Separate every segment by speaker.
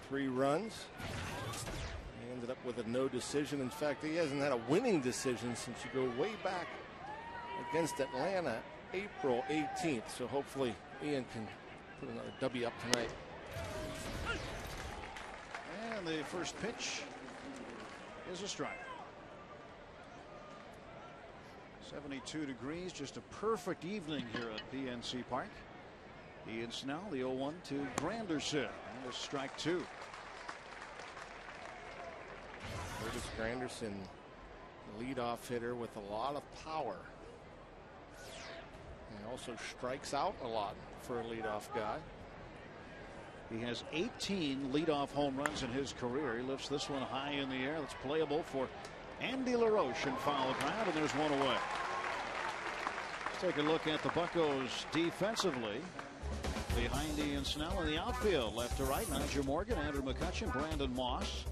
Speaker 1: 3 runs. He ended up with a no decision. In fact, he hasn't had a winning decision since you go way back against Atlanta, April 18th. So hopefully Ian can put another W up tonight.
Speaker 2: And the first pitch is a strike. 72 degrees, just a perfect evening here at PNC Park. Ian Snell, the 0-1 to Granderson, and a strike 2.
Speaker 1: Curtis Granderson, the leadoff hitter with a lot of power. And also strikes out a lot for a leadoff guy.
Speaker 2: He has 18 leadoff home runs in his career. He lifts this one high in the air. That's playable for Andy LaRoche in foul ground, and there's one away. Let's take a look at the Buccos defensively. Behind Ian Snell in the outfield, left to right, Nigel Morgan, Andrew McCutcheon, Brandon Moss.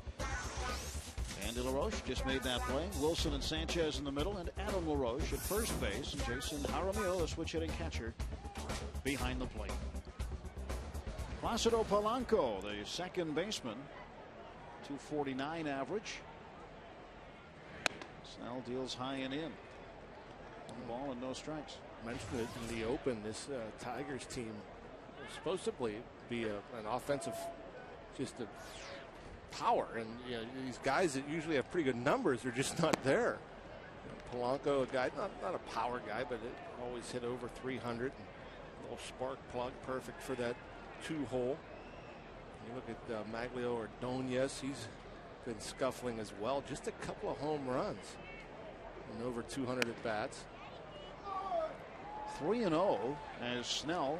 Speaker 2: Andy LaRoche just made that play. Wilson and Sanchez in the middle, and Adam LaRoche at first base. And Jason Jaramillo, the switch hitting catcher, behind the plate. Placido Polanco, the second baseman, 249 average. Snell deals high and in. One ball and no strikes.
Speaker 1: Mentioned it in the open. This Tigers team was supposed to be an offensive, just a power, and you know, these guys that usually have pretty good numbers are just not there. You know, Polanco, a guy not a power guy, but it always hit over 300. A little spark plug, perfect for that 2-hole. You look at Maglio Ordonez, he's been scuffling as well. Just a couple of home runs and over 200 at bats.
Speaker 2: 3-0 as Snell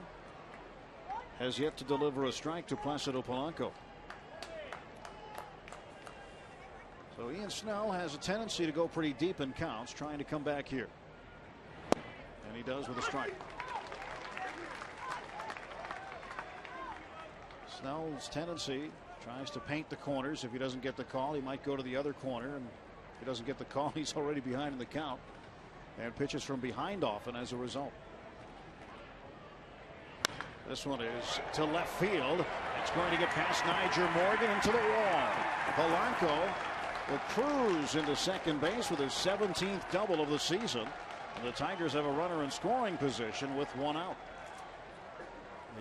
Speaker 2: has yet to deliver a strike to Placido Polanco. So Ian Snell has a tendency to go pretty deep in counts, trying to come back here. And he does with a strike. Snell's tendency tries to paint the corners. If he doesn't get the call, he might go to the other corner. And if he doesn't get the call, he's already behind in the count. And pitches from behind often as a result. This one is to left field. It's going to get past Nigel Morgan into the wall. Polanco will cruise into second base with his 17th double of the season. And the Tigers have a runner in scoring position with 1 out.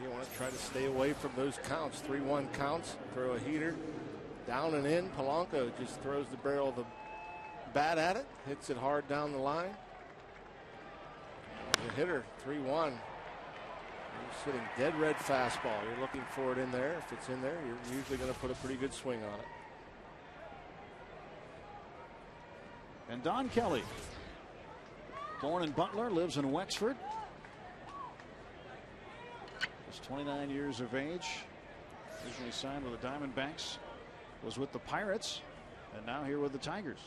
Speaker 1: You want to try to stay away from those counts. 3-1 counts. Throw a heater down and in. Polanco just throws the barrel of the bat at it. Hits it hard down the line. The hitter, 3-1. He's sitting dead red fastball. You're looking for it in there. If it's in there, you're usually going to put a pretty good swing on it.
Speaker 2: And Don Kelly, born in Butler, lives in Wexford. He's 29 years of age. Originally signed with the Diamondbacks. Was with the Pirates. And now here with the Tigers.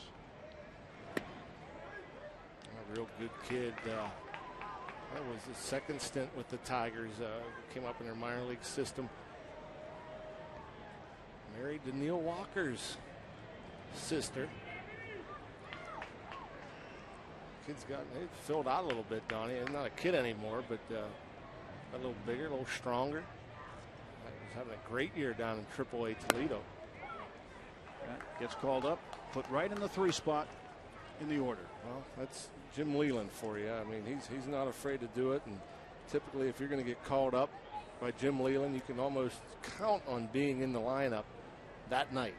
Speaker 1: A real good kid. That was his second stint with the Tigers. Came up in their minor league system. Married to Neil Walker's sister. Kid's gotten filled out a little bit, Donnie. He's not a kid anymore, but a little bigger, a little stronger. He's having a great year down in AAA Toledo.
Speaker 2: Gets called up, put right in the 3 spot in the order.
Speaker 1: Well, that's Jim Leland for you. I mean, he's not afraid to do it. And typically, if you're going to get called up by Jim Leland, you can almost count on being in the lineup that night.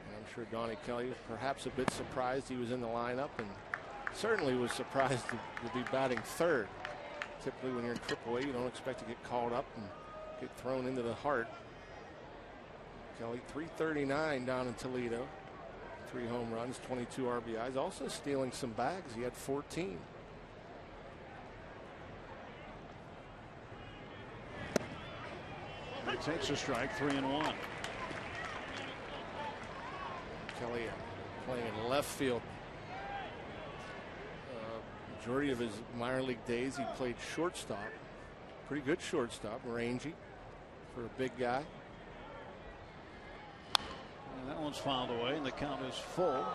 Speaker 1: And I'm sure Donnie Kelly was perhaps a bit surprised he was in the lineup, and certainly was surprised to be batting third. Typically, when you're in AAA, you don't expect to get called up and get thrown into the heart. Kelly, 339 down in Toledo. 3 home runs, 22 RBIs. Also stealing some bags. He had 14.
Speaker 2: He takes a strike, 3-1.
Speaker 1: Kelly playing in left field. Majority of his minor league days, he played shortstop. Pretty good shortstop, rangy for a big guy.
Speaker 2: And that one's fouled away, and the count is full.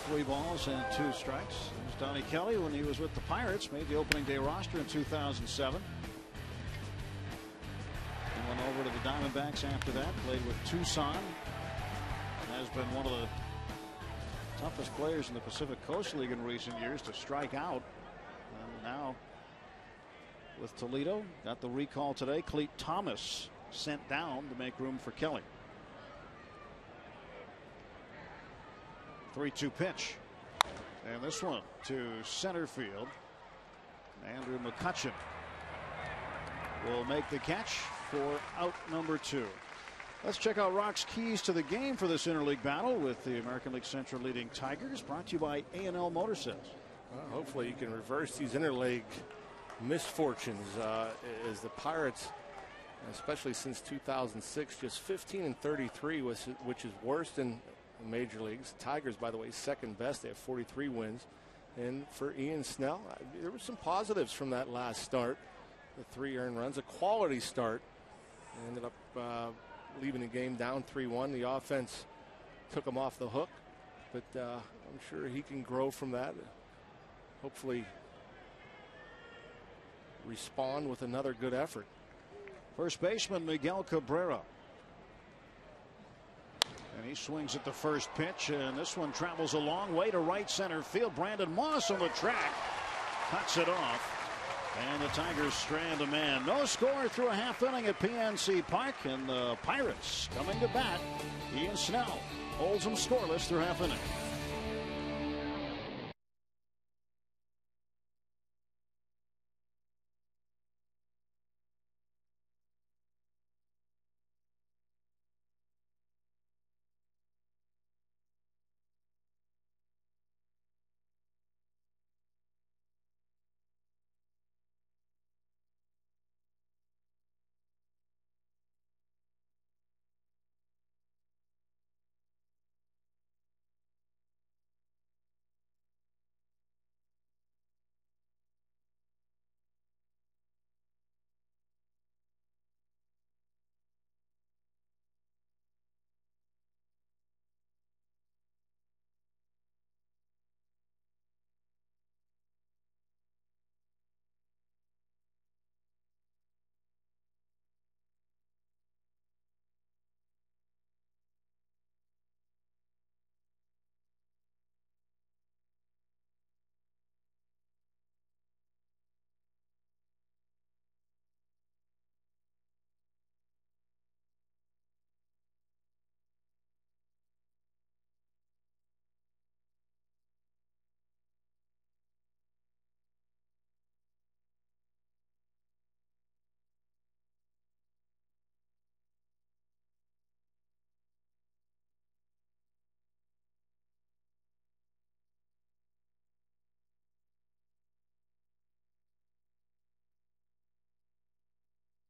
Speaker 2: 3 balls and 2 strikes. There's Donnie Kelly when he was with the Pirates, made the opening day roster in 2007. Diamondbacks after that. Played with Tucson. Has been one of the toughest players in the Pacific Coast League in recent years to strike out. And now with Toledo, got the recall today. Cleat Thomas sent down to make room for Kelly. 3-2 pitch. And this one to center field. Andrew McCutchen will make the catch for out number 2. Let's check out Rock's keys to the game for this interleague battle with the American League Central leading Tigers, brought to you by A&L Motor Sales.
Speaker 1: Well, hopefully you can reverse these interleague misfortunes as the Pirates, especially since 2006, just 15-33, which is worse than the major leagues. Tigers, by the way, second best. They have 43 wins. And for Ian Snell, there were some positives from that last start. The 3 earned runs, a quality start. Ended up leaving the game down 3-1. The offense took him off the hook, but I'm sure he can grow from that. Hopefully respond with another good effort.
Speaker 2: First baseman Miguel Cabrera. And he swings at the first pitch, and this one travels a long way to right center field. Brandon Moss on the track cuts it off. And the Tigers strand a man. No score through a half inning at PNC Park, and the Pirates coming to bat. Ian Snell holds them scoreless through half inning.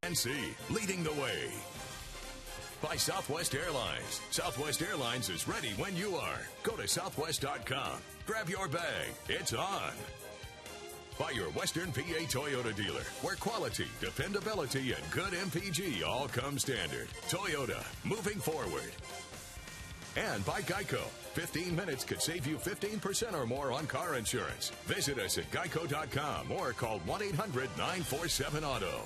Speaker 3: NC leading the way. By Southwest Airlines. Southwest Airlines is ready when you are. Go to southwest.com. Grab your bag. It's on. By your Western PA Toyota dealer, where quality, dependability, and good MPG all come standard. Toyota, moving forward. And by Geico. 15 minutes could save you 15% or more on car insurance. Visit us at geico.com or call 1-800-947-AUTO.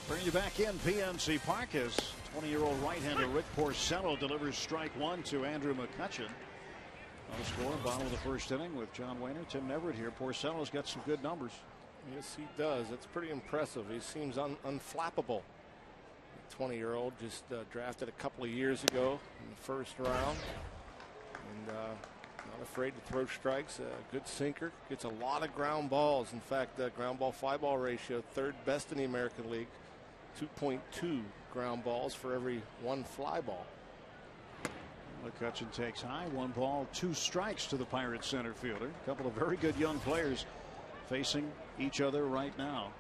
Speaker 2: Bring you back in PNC Park as 20-year-old right-hander Rick Porcello delivers strike 1 to Andrew McCutchen. On score, bottom of the first inning with John Wayner, Tim Neverett here. Porcello's got some good numbers.
Speaker 1: Yes, he does. That's pretty impressive. He seems unflappable. 20-year-old just drafted a couple of years ago in the first round. And not afraid to throw strikes. Good sinker. Gets a lot of ground balls. In fact, ground ball fly ball ratio, third best in the American League. 2.2 ground balls for every 1 fly ball.
Speaker 2: McCutchen takes high. 1 ball, 2 strikes to the Pirates center fielder. A couple of very good young players facing each other right now.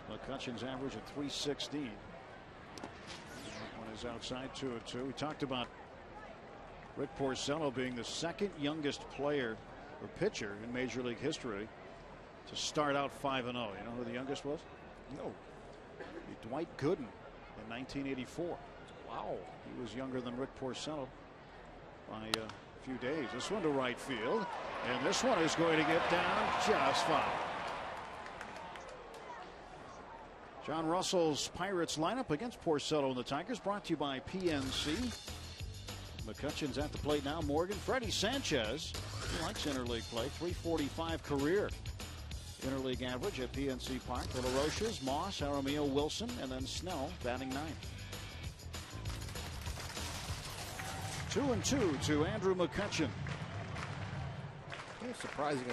Speaker 2: McCutchen's average at 316. That one is outside 2-2. We talked about Rick Porcello being the second youngest player or pitcher in Major League history to start out 5-0. You know who the youngest was?
Speaker 1: No.
Speaker 2: Dwight Gooden in 1984.
Speaker 1: Wow.
Speaker 2: He was younger than Rick Porcello by a few days. This one to right field, and this one is going to get down just fine. John Russell's Pirates lineup against Porcello and the Tigers, brought to you by PNC. McCutcheon's at the plate now. Morgan. Freddie Sanchez, he likes interleague play. .345 career interleague average at PNC Park. The LaRoches, Moss, Aramillo, Wilson, and then Snell batting ninth. 2-2 to Andrew McCutcheon.
Speaker 1: It's surprising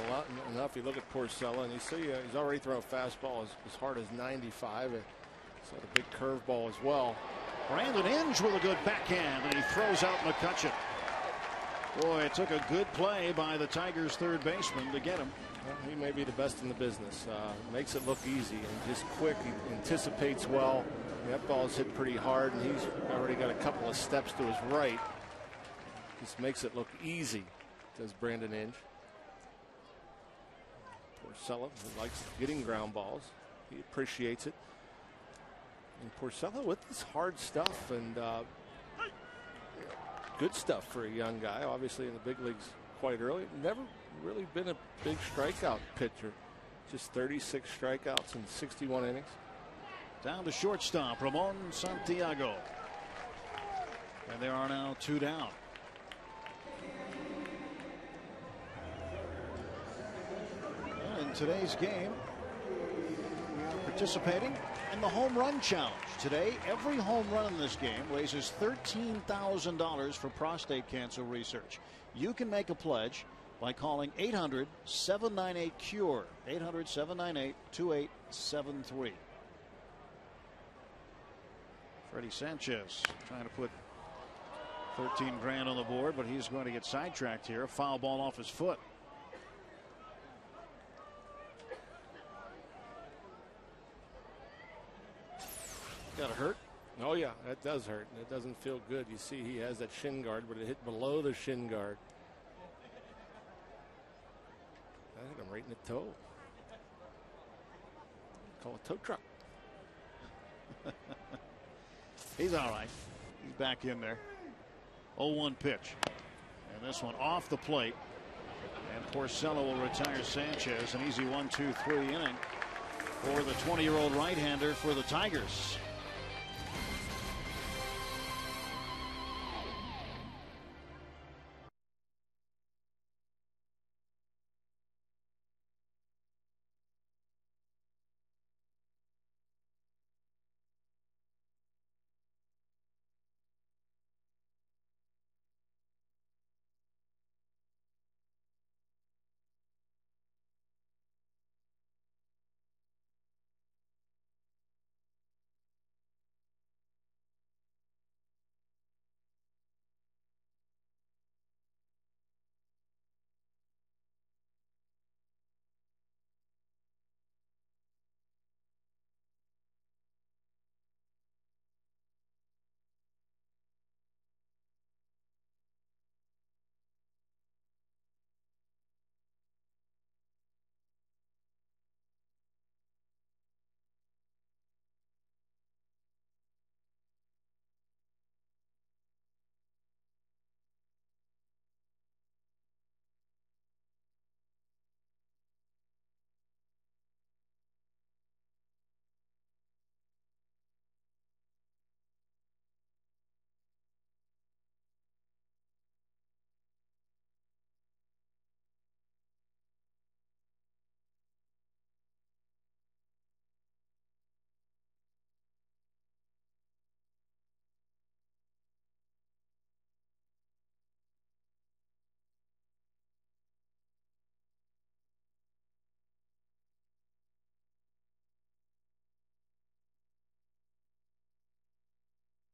Speaker 1: enough. You look at Porcello and you see he's already thrown a fastball as hard as 95. And so a big curveball as well.
Speaker 2: Brandon Inge with a good backhand, and he throws out McCutcheon. Boy, it took a good play by the Tigers' third baseman to get him.
Speaker 1: Well, he may be the best in the business. Makes it look easy and just quick. He anticipates well. That ball's hit pretty hard, and he's already got a couple of steps to his right. Just makes it look easy, does Brandon Inge. Porcello, who likes getting ground balls. He appreciates it. And Porcello with this hard stuff and good stuff for a young guy. Obviously in the big leagues quite early. Never really been a big strikeout pitcher. Just 36 strikeouts in 61 innings.
Speaker 2: Down to shortstop, Ramon Santiago. And there are now 2 down. In today's game, we are participating in the home run challenge. Today, every home run in this game raises $13,000 for prostate cancer research. You can make a pledge by calling 800-798-CURE, 800-798-2873. Freddie Sanchez trying to put 13 grand on the board, but he's going to get sidetracked here. A foul ball off his foot. Got to hurt?
Speaker 1: Oh yeah, that does hurt. It doesn't feel good. You see he has that shin guard, but it hit below the shin guard. I hit him right in the toe. Call a tow truck.
Speaker 2: He's all right. He's back in there. 0-1 pitch. And this one off the plate. And Porcello will retire Sanchez. An easy 1-2-3 inning for the 20-year-old right-hander for the Tigers.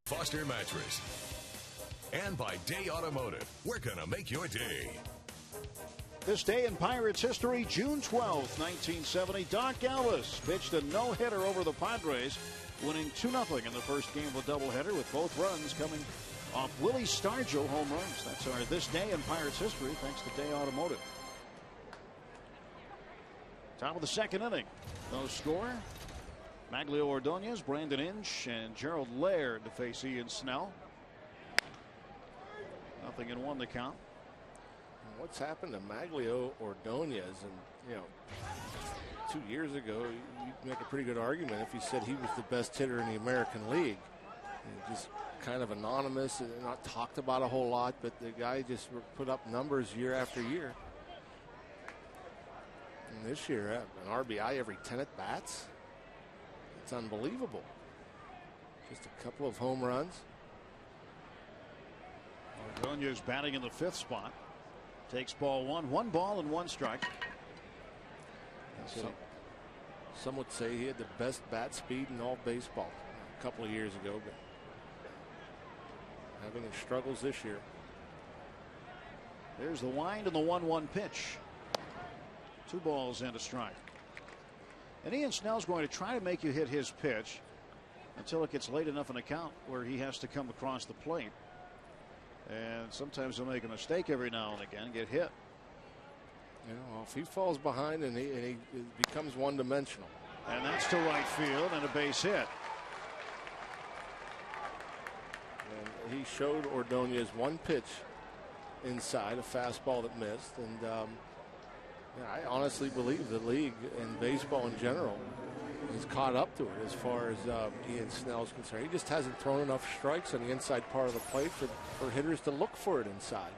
Speaker 3: Foster Mattress. And by Day Automotive. We're going to make your day.
Speaker 2: This day in Pirates history, June 12th, 1970, Doc Ellis pitched a no-hitter over the Padres, winning 2-0 in the first game of a doubleheader, with both runs coming off Willie Stargell home runs. That's our This Day in Pirates history, thanks to Day Automotive. Top of the second inning. No score. Maglio Ordonez, Brandon Inge, and Gerald Laird to face Ian Snell. 0-1 the count.
Speaker 1: What's happened to Maglio Ordonez? And, 2 years ago, you'd make a pretty good argument if you said he was the best hitter in the American League. And just kind of anonymous and not talked about a whole lot, but the guy just put up numbers year after year. And this year, an RBI every 10 at bats. It's unbelievable. Just a couple of home runs.
Speaker 2: Ordonez batting in the 5th spot. Takes ball 1. 1 ball and 1 strike.
Speaker 1: Some would say he had the best bat speed in all baseball a couple of years ago, but having his struggles this year.
Speaker 2: There's the wind and the 1-1 pitch. 2 balls and a strike. And Ian Snell's going to try to make you hit his pitch until it gets late enough in the count where he has to come across the plate. And sometimes he'll make a mistake every now and again and get hit.
Speaker 1: You know, well, if he falls behind and he becomes one-dimensional.
Speaker 2: And that's to right field and a base hit.
Speaker 1: And he showed Ordonez one pitch inside, a fastball that missed. And I honestly believe the league and baseball in general has caught up to it as far as Ian Snell is concerned. He just hasn't thrown enough strikes on the inside part of the plate for hitters to look for it inside.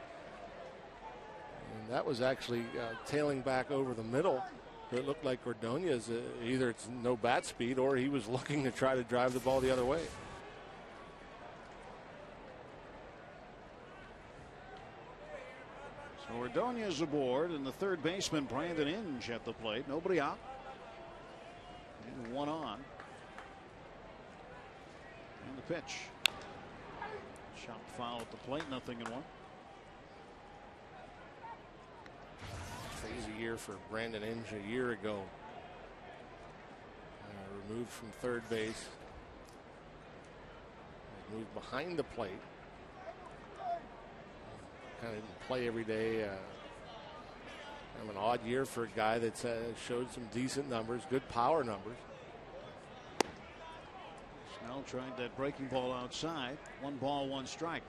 Speaker 1: And that was actually tailing back over the middle. It looked like Ordonez, either it's no bat speed or he was looking to try to drive the ball the other way.
Speaker 2: So Ordonez aboard and the third baseman Brandon Inge at the plate. Nobody out. And 1 on. And the pitch. Shot foul at the plate, 0-1.
Speaker 1: Crazy year for Brandon Inge a year ago. Removed from third base. Moved behind the plate. Kind of didn't play every day. Kind of an odd year for a guy that showed some decent numbers, good power numbers.
Speaker 2: Snell tried that breaking ball outside. 1 ball, 1 strike.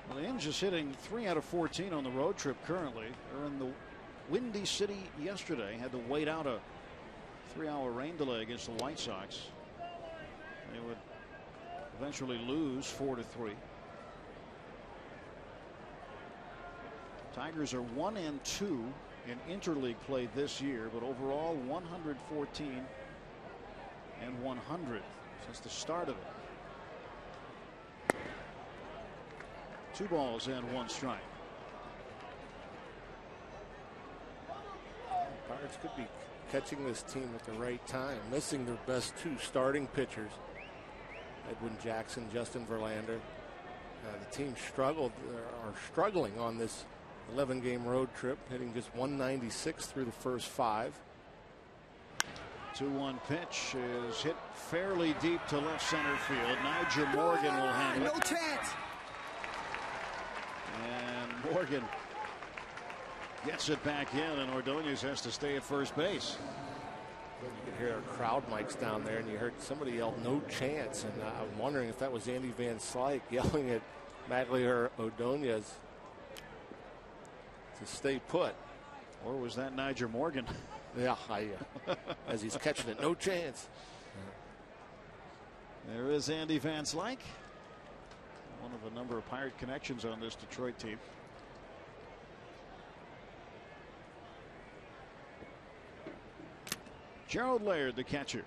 Speaker 2: Well, the Inge is hitting 3 out of 14 on the road trip currently. They're in the Windy City yesterday. Had to wait out a 3-hour rain delay against the White Sox. They would eventually lose 4-3. Tigers are 1-2 in interleague play this year, but overall 114 and 100 since the start of it. 2 balls and 1 strike.
Speaker 1: Pirates could be catching this team at the right time, missing their best 2 starting pitchers, Edwin Jackson, Justin Verlander. The team are struggling on this 11-game road trip, hitting just 196 through the first 5.
Speaker 2: 2-1 pitch is hit fairly deep to left center field. Nigel Morgan will handle it.
Speaker 4: No chance.
Speaker 2: And Morgan gets it back in, and Ordonez has to stay at first base.
Speaker 1: You could hear our crowd mics down there, and you heard somebody yell, "No chance." And I'm wondering if that was Andy Van Slyke yelling at Magley Ordonez to stay put.
Speaker 2: Or was that Nigel Morgan?
Speaker 1: Yeah, as he's catching it, no chance.
Speaker 2: There is Andy Van Slyke, one of a number of Pirate connections on this Detroit team. Gerald Laird, the catcher.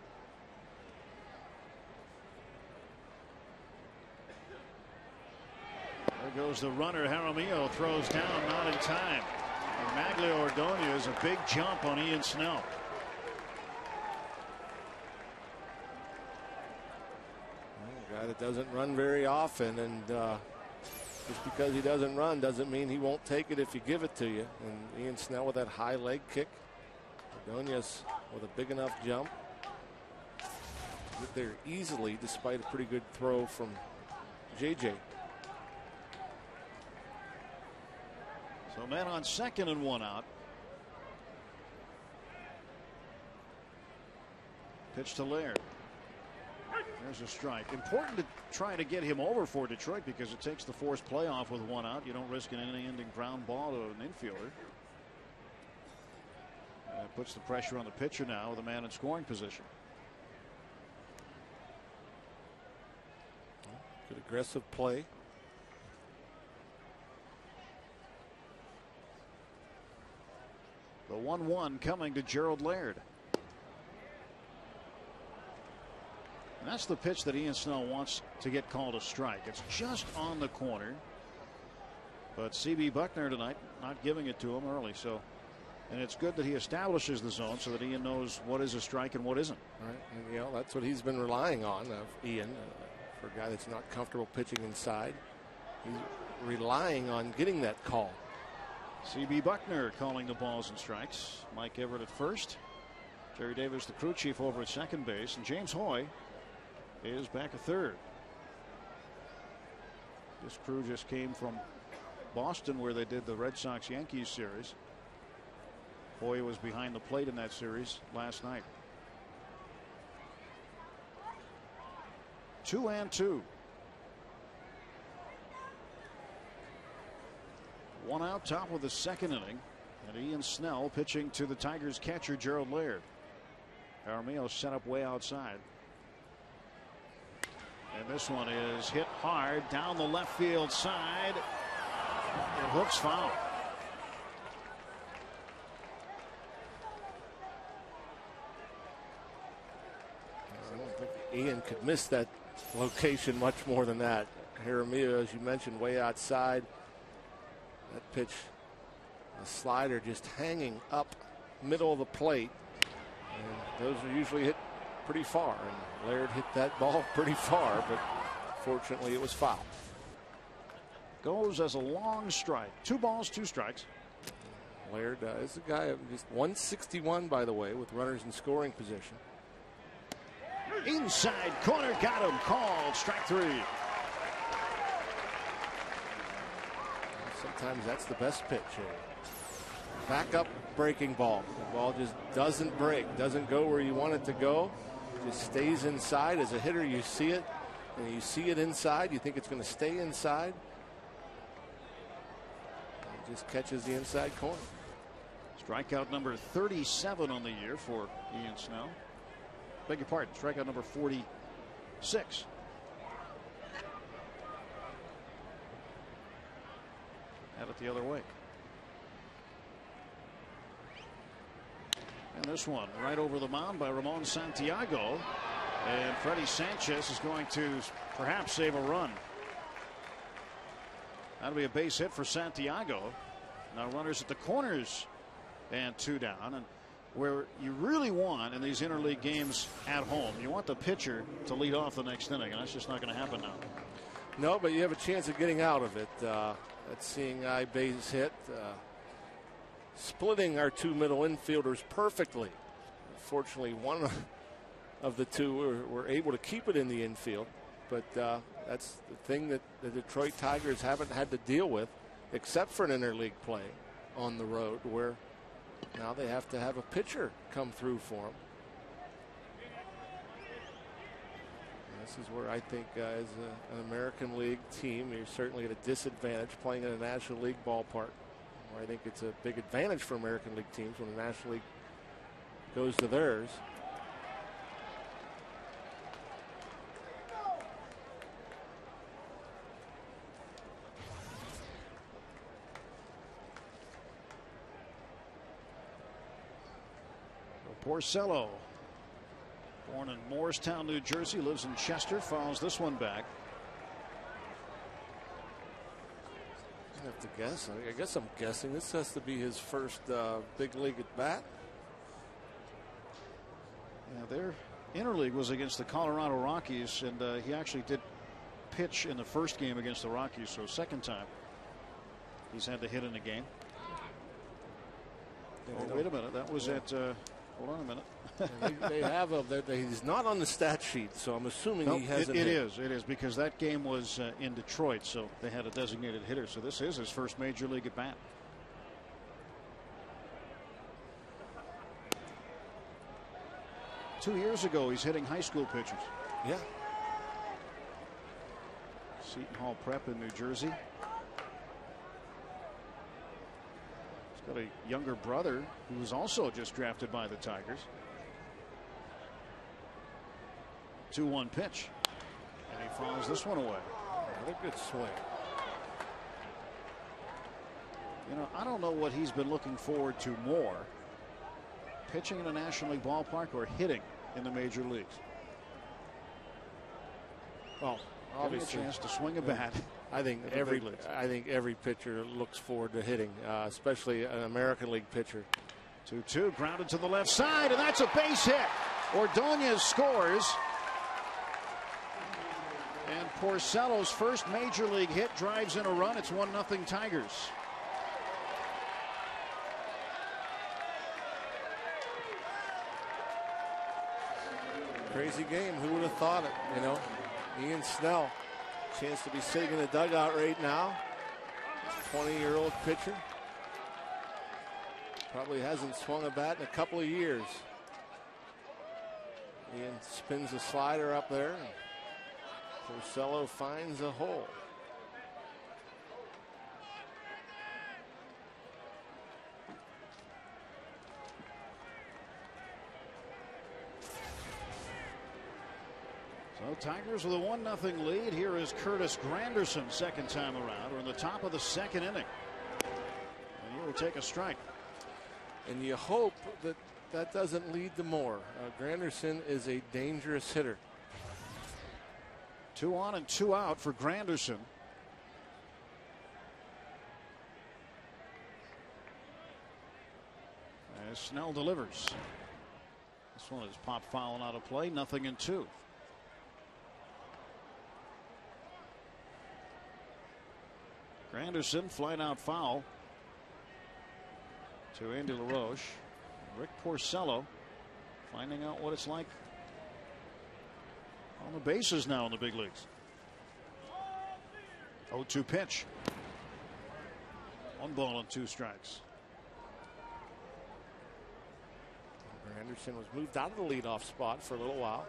Speaker 2: There goes the runner. Jaramillo throws down, not in time. And Magley Ordonez, a big jump on Ian Snell.
Speaker 1: A guy that doesn't run very often, and just because he doesn't run doesn't mean he won't take it if you give it to you. And Ian Snell with that high leg kick. Ordonez with a big enough jump. Get there easily despite a pretty good throw from JJ.
Speaker 2: So man on second and 1 out. Pitch to Laird. There's a strike. Important to try to get him over for Detroit because it takes the forced playoff with one out. You don't risk an inning-ending ground ball to an infielder. That puts the pressure on the pitcher now with a man in scoring position.
Speaker 1: Good aggressive play.
Speaker 2: The 1-1 coming to Gerald Laird. And that's the pitch that Ian Snell wants to get called a strike. It's just on the corner. But C.B. Buckner tonight not giving it to him early. So, and it's good that he establishes the zone so that Ian knows what is a strike and what isn't.
Speaker 1: All right. And, you know, that's what he's been relying on, Ian, for a guy that's not comfortable pitching inside. He's relying on getting that call.
Speaker 2: C.B. Buckner calling the balls and strikes. Mike Everett at first. Jerry Davis, the crew chief, over at second base. And James Hoy is back at third. This crew just came from Boston where they did the Red Sox-Yankees series. Hoy was behind the plate in that series last night. 2-2. One out, top of the second inning, and Ian Snell pitching to the Tigers catcher Gerald Laird. Jaramillo set up way outside. And this one is hit hard down the left field side. It hooks foul.
Speaker 1: I don't think Ian could miss that location much more than that. Jaramillo, as you mentioned, way outside. That pitch, a slider just hanging up middle of the plate. And those are usually hit pretty far. And Laird hit that ball pretty far, but fortunately it was foul.
Speaker 2: Goes as a long strike. 2 balls, 2 strikes.
Speaker 1: Laird is a guy of just 161, by the way, with runners in scoring position.
Speaker 2: Inside corner, got him. Called strike 3.
Speaker 1: Sometimes that's the best pitch. Back up breaking ball. The ball just doesn't break, doesn't go where you want it to go. Just stays inside. As a hitter, you see it, and you see it inside. You think it's going to stay inside. It just catches the inside corner.
Speaker 2: Strikeout number 37 on the year for Ian Snell. Beg your pardon, strikeout number 46. Had it the other way. And this one right over the mound by Ramon Santiago. And Freddie Sanchez is going to perhaps save a run. That'll be a base hit for Santiago. Now runners at the corners and 2 down. And where you really want in these interleague games at home, you want the pitcher to lead off the next inning, and that's just not going to happen now.
Speaker 1: No, but you have a chance of getting out of it. That's seeing eye base hit. Splitting our 2 middle infielders perfectly. Fortunately, one of the 2 were able to keep it in the infield. But that's the thing that the Detroit Tigers haven't had to deal with, except for an interleague play on the road, where now they have to have a pitcher come through for them. This is where I think as an American League team, you're certainly at a disadvantage playing in a National League ballpark. Where I think it's a big advantage for American League teams when the National League goes to theirs.
Speaker 2: Porcello, born in Morristown, New Jersey, lives in Chester, follows this one back.
Speaker 1: I have to guess. I guess I'm guessing this has to be his first big league at bat.
Speaker 2: Yeah, their interleague was against the Colorado Rockies, and he actually did pitch in the first game against the Rockies, so second time he's had to hit in a game. Oh, wait a minute, that was at hold on a minute.
Speaker 1: they have he's not on the stat sheet, so I'm assuming
Speaker 2: no,
Speaker 1: he hasn't.
Speaker 2: It is because that game was in Detroit, so they had a designated hitter. So this is his first major league at bat. Two years ago, he's hitting high school pitchers.
Speaker 1: Yeah.
Speaker 2: Seton Hall Prep in New Jersey. He's got a younger brother who was also just drafted by the Tigers. 2-1 pitch. And he fouls this one away.
Speaker 1: Another good swing.
Speaker 2: You know, I don't know what he's been looking forward to more, pitching in a National League ballpark or hitting in the major leagues.
Speaker 1: Well, obviously,
Speaker 2: a chance to swing a bat.
Speaker 1: I think every pitcher looks forward to hitting, especially an American League pitcher.
Speaker 2: 2-2, grounded to the left side, and that's a base hit. Ordonez scores. And Porcello's first major league hit drives in a run. It's 1-0 Tigers.
Speaker 1: Crazy game. Who would have thought it? You know, Ian Snell, chance to be sitting in the dugout right now. 20-year-old pitcher. Probably hasn't swung a bat in a couple of years. Ian spins a slider up there. Porcello finds a hole.
Speaker 2: So Tigers with a 1-0 lead. Here is Curtis Granderson, second time around. We're in the top of the second inning. And he will take a strike.
Speaker 1: And you hope that that doesn't lead to more. Granderson is a dangerous hitter.
Speaker 2: 2 on and 2 out for Granderson. As Snell delivers. This one is popped foul and out of play. 0-2. Granderson flying out foul to Andy LaRoche. Rick Porcello finding out what it's like on the bases now in the big leagues. 0-2 pitch. 1 ball and 2 strikes.
Speaker 1: Granderson was moved out of the leadoff spot for a little while.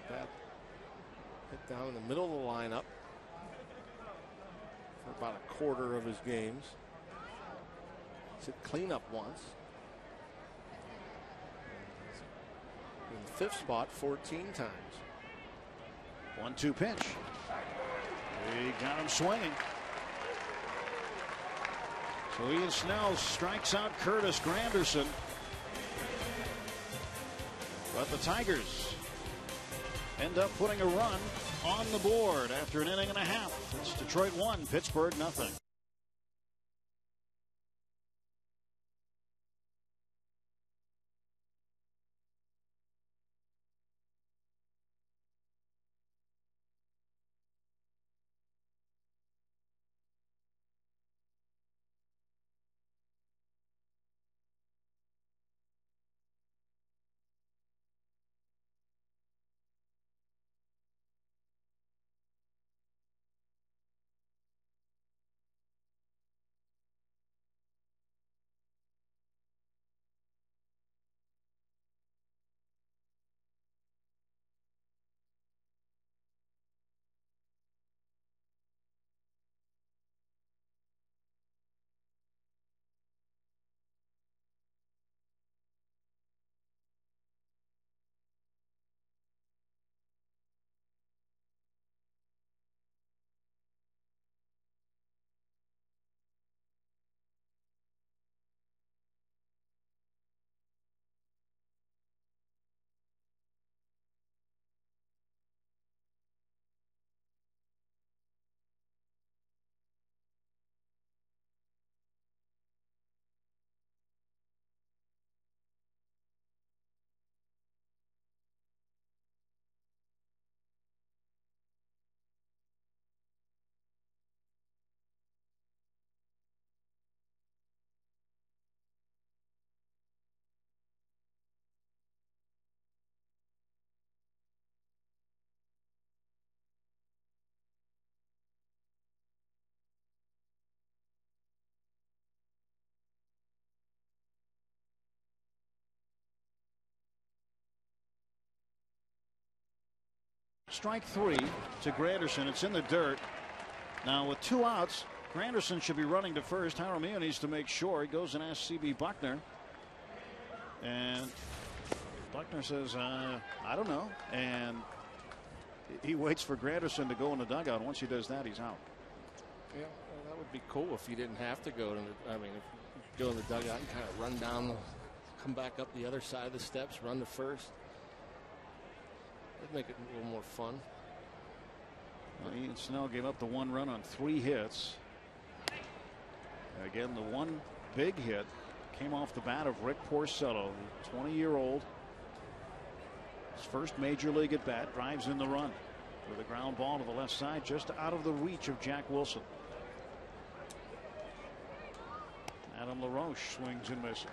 Speaker 1: Bat hit down in the middle of the lineup for about a quarter of his games. He's hit cleanup once. In the 5th spot 14 times.
Speaker 2: 1-2 pitch. He got him swinging. So Ian Snell strikes out Curtis Granderson. But the Tigers end up putting a run on the board after an inning and a half. It's Detroit 1, Pittsburgh 0. Strike 3 to Granderson. It's in the dirt. Now with 2 outs, Granderson should be running to first. Jaramillo needs to make sure. He goes and asks C.B. Buckner. And Buckner says, I don't know. And he waits for Granderson to go in the dugout. Once he does that, he's out.
Speaker 1: Yeah, well, that would be cool if you didn't have to go to the, I mean, if you go in the dugout and kind of run down, come back up the other side of the steps, run to first. It'd make it a little more fun.
Speaker 2: Well, Ian Snell gave up the 1 run on 3 hits. Again, the one big hit came off the bat of Rick Porcello, 20-year-old. His first major league at bat, drives in the run with a ground ball to the left side, just out of the reach of Jack Wilson. Adam LaRoche swings and misses.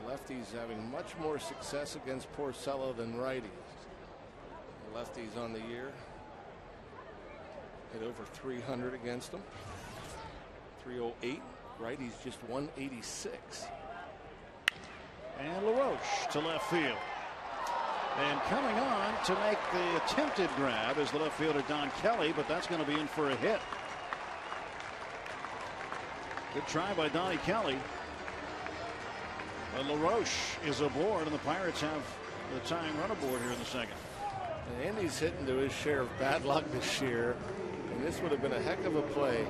Speaker 1: Lefties having much more success against Porcello than righties. The lefties on the year hit over 300 against them. 308. Righties just 186.
Speaker 2: And LaRoche to left field. And coming on to make the attempted grab is the left fielder Don Kelly, but that's going to be in for a hit. Good try by Donnie Kelly. LaRoche is aboard, and the Pirates have the tying run aboard here in the second.
Speaker 1: And Andy's hitting to his share of bad luck this year, and this would have been a heck of a play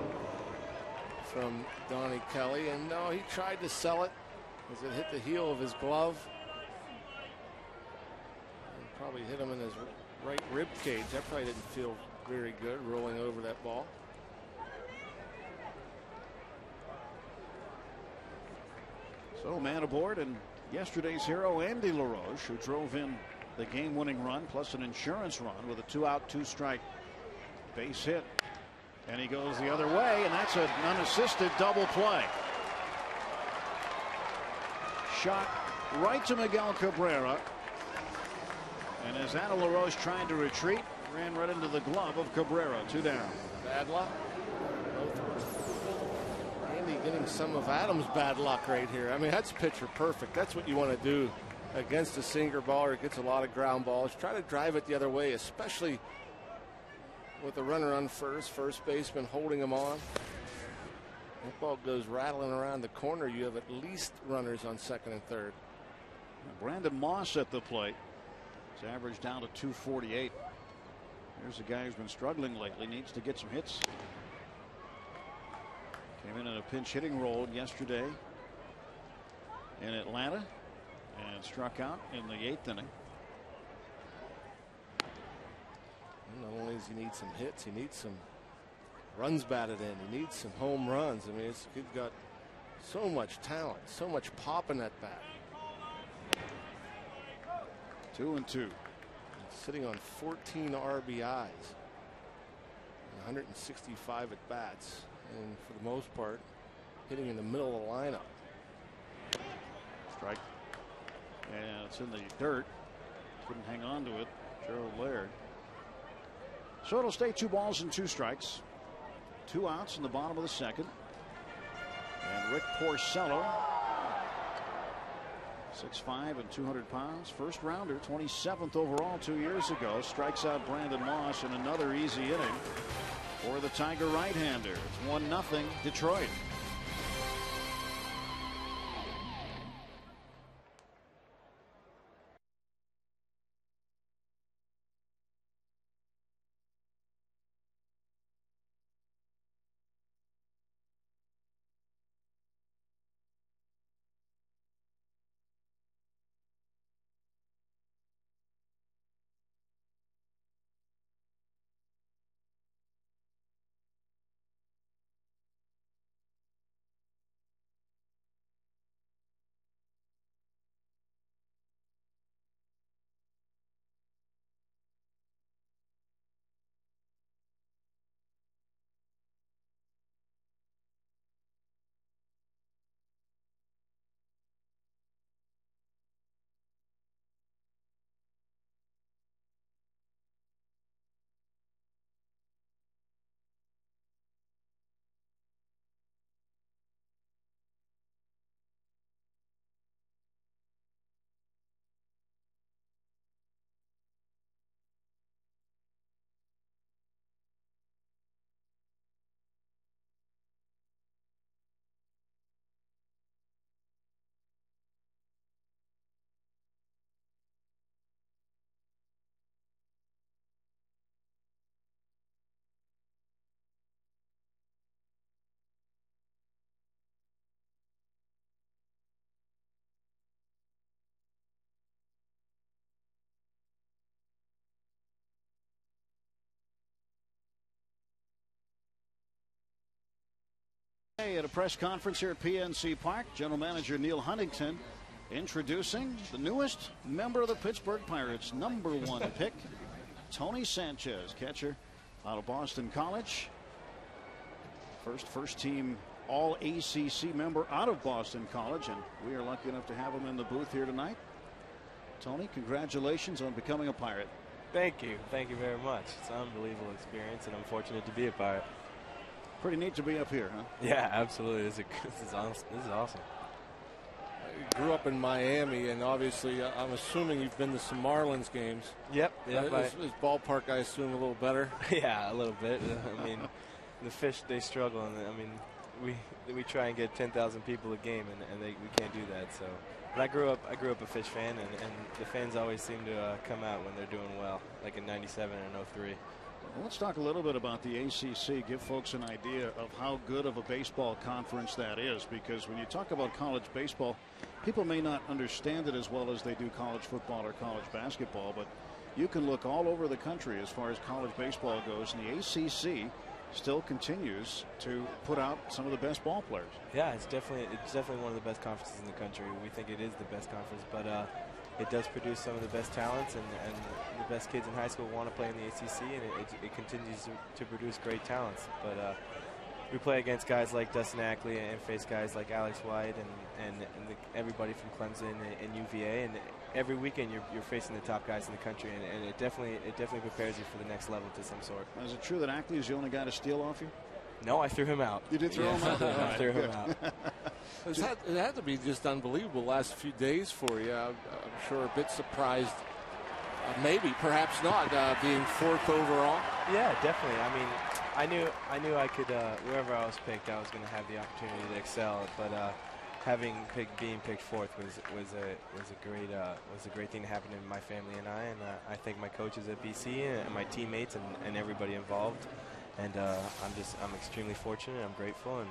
Speaker 1: from Donnie Kelly. And no, he tried to sell it as it hit the heel of his glove. And probably hit him in his right rib cage. That probably didn't feel very good, rolling over that ball.
Speaker 2: So man aboard, and yesterday's hero Andy LaRoche, who drove in the game-winning run plus an insurance run with a 2-out 2-strike base hit, and he goes the other way, and that's an unassisted double play. Shot right to Miguel Cabrera, and as Adam LaRoche tried to retreat, ran right into the glove of Cabrera. 2 down.
Speaker 1: Bad luck. Andy getting some of Adam's bad luck right here. I mean, that's picture perfect. That's what you want to do against a sinker ball or gets a lot of ground balls. Try to drive it the other way, especially with the runner on first baseman holding him on. That ball goes rattling around the corner. You have at least runners on second and third.
Speaker 2: Brandon Moss at the plate. His average down to 248. Here's a guy who's been struggling lately, needs to get some hits. Came in a pinch hitting role yesterday in Atlanta and struck out in the 8th inning.
Speaker 1: And not only does he need some hits, he needs some runs batted in. He needs some home runs. I mean, he's got so much talent, so much pop in that bat.
Speaker 2: 2-2.
Speaker 1: He's sitting on 14 RBIs, 165 at bats. And for the most part, hitting in the middle of the lineup.
Speaker 2: Strike. And it's in the dirt. Couldn't hang on to it. Gerald Laird. So it'll stay 2 balls and 2 strikes. 2 outs in the bottom of the second. And Rick Porcello, 6'5" and 200 pounds. First rounder, 27th overall 2 years ago. Strikes out Brandon Moss in another easy inning for the Tiger right-hander. It's 1-0 Detroit. At a press conference here at PNC Park, General Manager Neil Huntington introducing the newest member of the Pittsburgh Pirates, #1 pick, Tony Sanchez, catcher out of Boston College. First team all ACC member out of Boston College, and we are lucky enough to have him in the booth here tonight. Tony, congratulations on becoming a Pirate.
Speaker 4: Thank you very much. It's an unbelievable experience, and I'm fortunate to be a Pirate.
Speaker 2: Pretty neat to be up here, huh?
Speaker 4: Yeah, absolutely. This is awesome.
Speaker 1: I grew up in Miami, and obviously, I'm assuming you've been to some Marlins games.
Speaker 4: Yep.
Speaker 1: Is ballpark, I assume, a little better?
Speaker 4: Yeah, a little bit. I mean, the fish, they struggle, and I mean, we try and get 10,000 people a game, and we can't do that. So, but I grew up a Fish fan, and the fans always seem to come out when they're doing well, like in '97 and '03.
Speaker 2: Well, let's talk a little bit about the ACC. Give folks an idea of how good of a baseball conference that is, because when you talk about college baseball, people may not understand it as well as they do college football or college basketball, but you can look all over the country as far as college baseball goes, and the ACC still continues to put out some of the best ball players.
Speaker 4: Yeah, it's definitely one of the best conferences in the country. We think it is the best conference, but it does produce some of the best talents, and the best kids in high school want to play in the ACC, and it continues to produce great talents. But we play against guys like Dustin Ackley and face guys like Alex White and everybody from Clemson and UVA, and every weekend you're facing the top guys in the country, and it definitely prepares you for the next level to some sort.
Speaker 2: Is it true that Ackley is the only guy to steal off you?
Speaker 4: No, I threw him out.
Speaker 2: You did throw him out?
Speaker 4: I threw him out.
Speaker 1: It had to be just unbelievable last few days for you. I'm sure a bit surprised, perhaps not, being 4th overall.
Speaker 4: Yeah, definitely. I mean, I knew I could, wherever I was picked, I was going to have the opportunity to excel. But being picked 4th was a great thing to happen in my family and I thank my coaches at BC and my teammates and everybody involved. And I'm extremely fortunate. I'm grateful and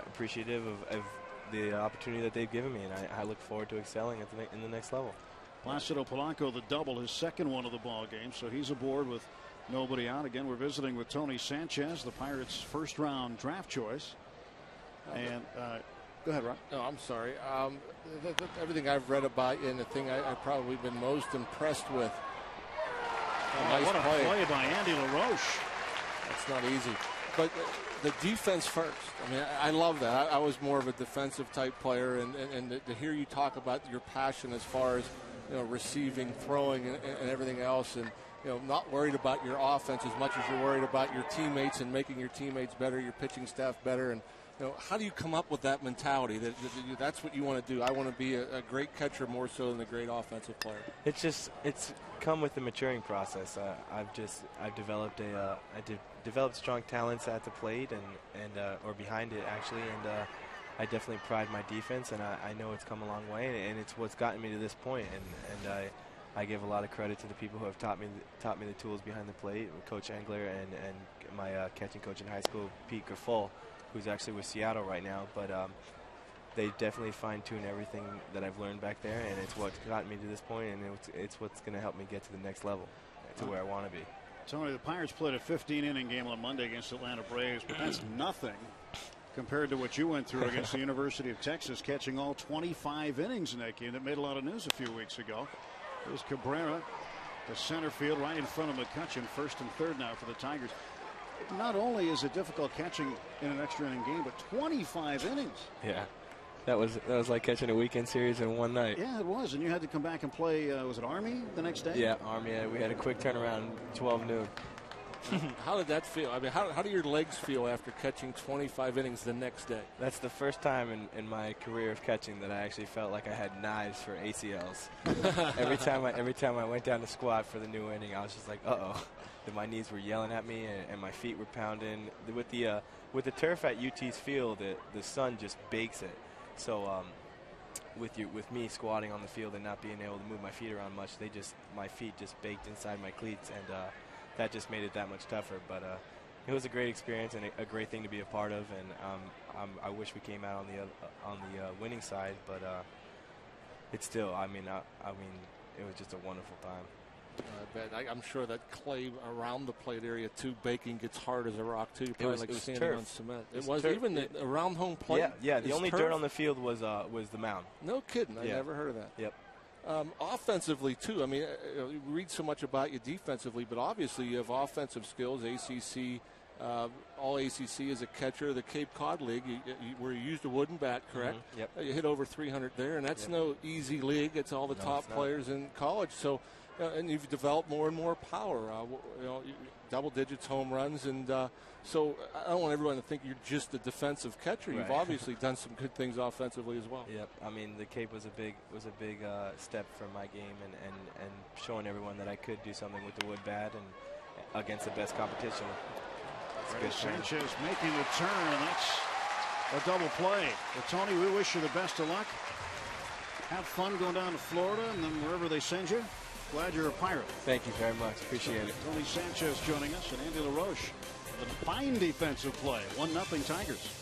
Speaker 4: appreciative of the opportunity that they've given me, and I look forward to excelling in the next level.
Speaker 2: Placido Polanco, the double, his second one of the ball game, so he's aboard with nobody out. Again, we're visiting with Tony Sanchez, the Pirates' first-round draft choice. And go ahead, Rob.
Speaker 1: No, I'm sorry. Everything I've read about you, and the thing I've probably been most impressed with.
Speaker 2: Nice what a play by Andy LaRoche.
Speaker 1: That's not easy. But the defense first. I mean, I love that. I was more of a defensive type player, and to hear you talk about your passion as far as receiving, throwing, and everything else, and not worried about your offense as much as you're worried about your teammates and making your teammates better, your pitching staff better, and how do you come up with that mentality that that's what you want to do? I want to be a great catcher more so than a great offensive player.
Speaker 4: It's come with the maturing process. I've developed developed strong talents at the plate and or behind it actually, and I definitely pride my defense, and I know it's come a long way, and it's what's gotten me to this point, and I give a lot of credit to the people who have taught me the tools behind the plate, Coach Engler and my catching coach in high school, Pete Gaffol, who's actually with Seattle right now, but they definitely fine-tune everything that I've learned back there, and it's what's gotten me to this point, and it's what's going to help me get to the next level, to where I want to be.
Speaker 2: Tony, the Pirates played a 15-inning game on Monday against Atlanta Braves, but that's nothing compared to what you went through against the University of Texas, catching all 25 innings in that game. That made a lot of news a few weeks ago. It was Cabrera to center field right in front of McCutchen, 1st and 3rd now for the Tigers. Not only is it difficult catching in an extra inning game, but 25 innings.
Speaker 4: Yeah, that was like catching a weekend series in one night.
Speaker 2: Yeah, it was, and you had to come back and play. Was it Army the next day?
Speaker 4: Yeah, Army. We had a quick turnaround, 12 noon.
Speaker 1: How did that feel? I mean, how do your legs feel after catching 25 innings the next day?
Speaker 4: That's the first time in my career of catching that I actually felt like I had knives for ACLs. every time I went down to squat for the new inning, I was just like, uh-oh. My knees were yelling at me, and my feet were pounding. With the turf at UT's field, the sun just bakes it. So with me squatting on the field and not being able to move my feet around much, my feet just baked inside my cleats, and that just made it that much tougher. But it was a great experience and a great thing to be a part of, and I wish we came out on the winning side, but it's still. I mean, it was just a wonderful time.
Speaker 1: I'm sure that clay around the plate area too, baking gets hard as a rock too. Probably like standing
Speaker 4: turf.
Speaker 1: on cement. It was even around home plate.
Speaker 4: Yeah. The only
Speaker 1: turf?
Speaker 4: dirt on the field was the mound.
Speaker 1: No kidding. I never heard of that.
Speaker 4: Yep.
Speaker 1: Offensively too. I mean, you read so much about you defensively, but obviously you have offensive skills. ACC. All ACC as a catcher, the Cape Cod League, where you used a wooden bat, correct?
Speaker 4: Mm-hmm. Yep.
Speaker 1: You hit over 300 there, and that's no easy league. It's all the top players in college. So, and you've developed more and more power. Double digits home runs, and so I don't want everyone to think you're just a defensive catcher. You've obviously done some good things offensively as well.
Speaker 4: Yep. I mean, the Cape was a big step for my game, and showing everyone that I could do something with the wood bat and against the best competition.
Speaker 2: Sanchez making a turn. That's a double play. Well, Tony, we wish you the best of luck. Have fun going down to Florida and then wherever they send you. Glad you're a Pirate.
Speaker 4: Thank you very much. Appreciate it.
Speaker 2: Tony Sanchez joining us, and Andy LaRoche. The fine defensive play. 1-0 Tigers.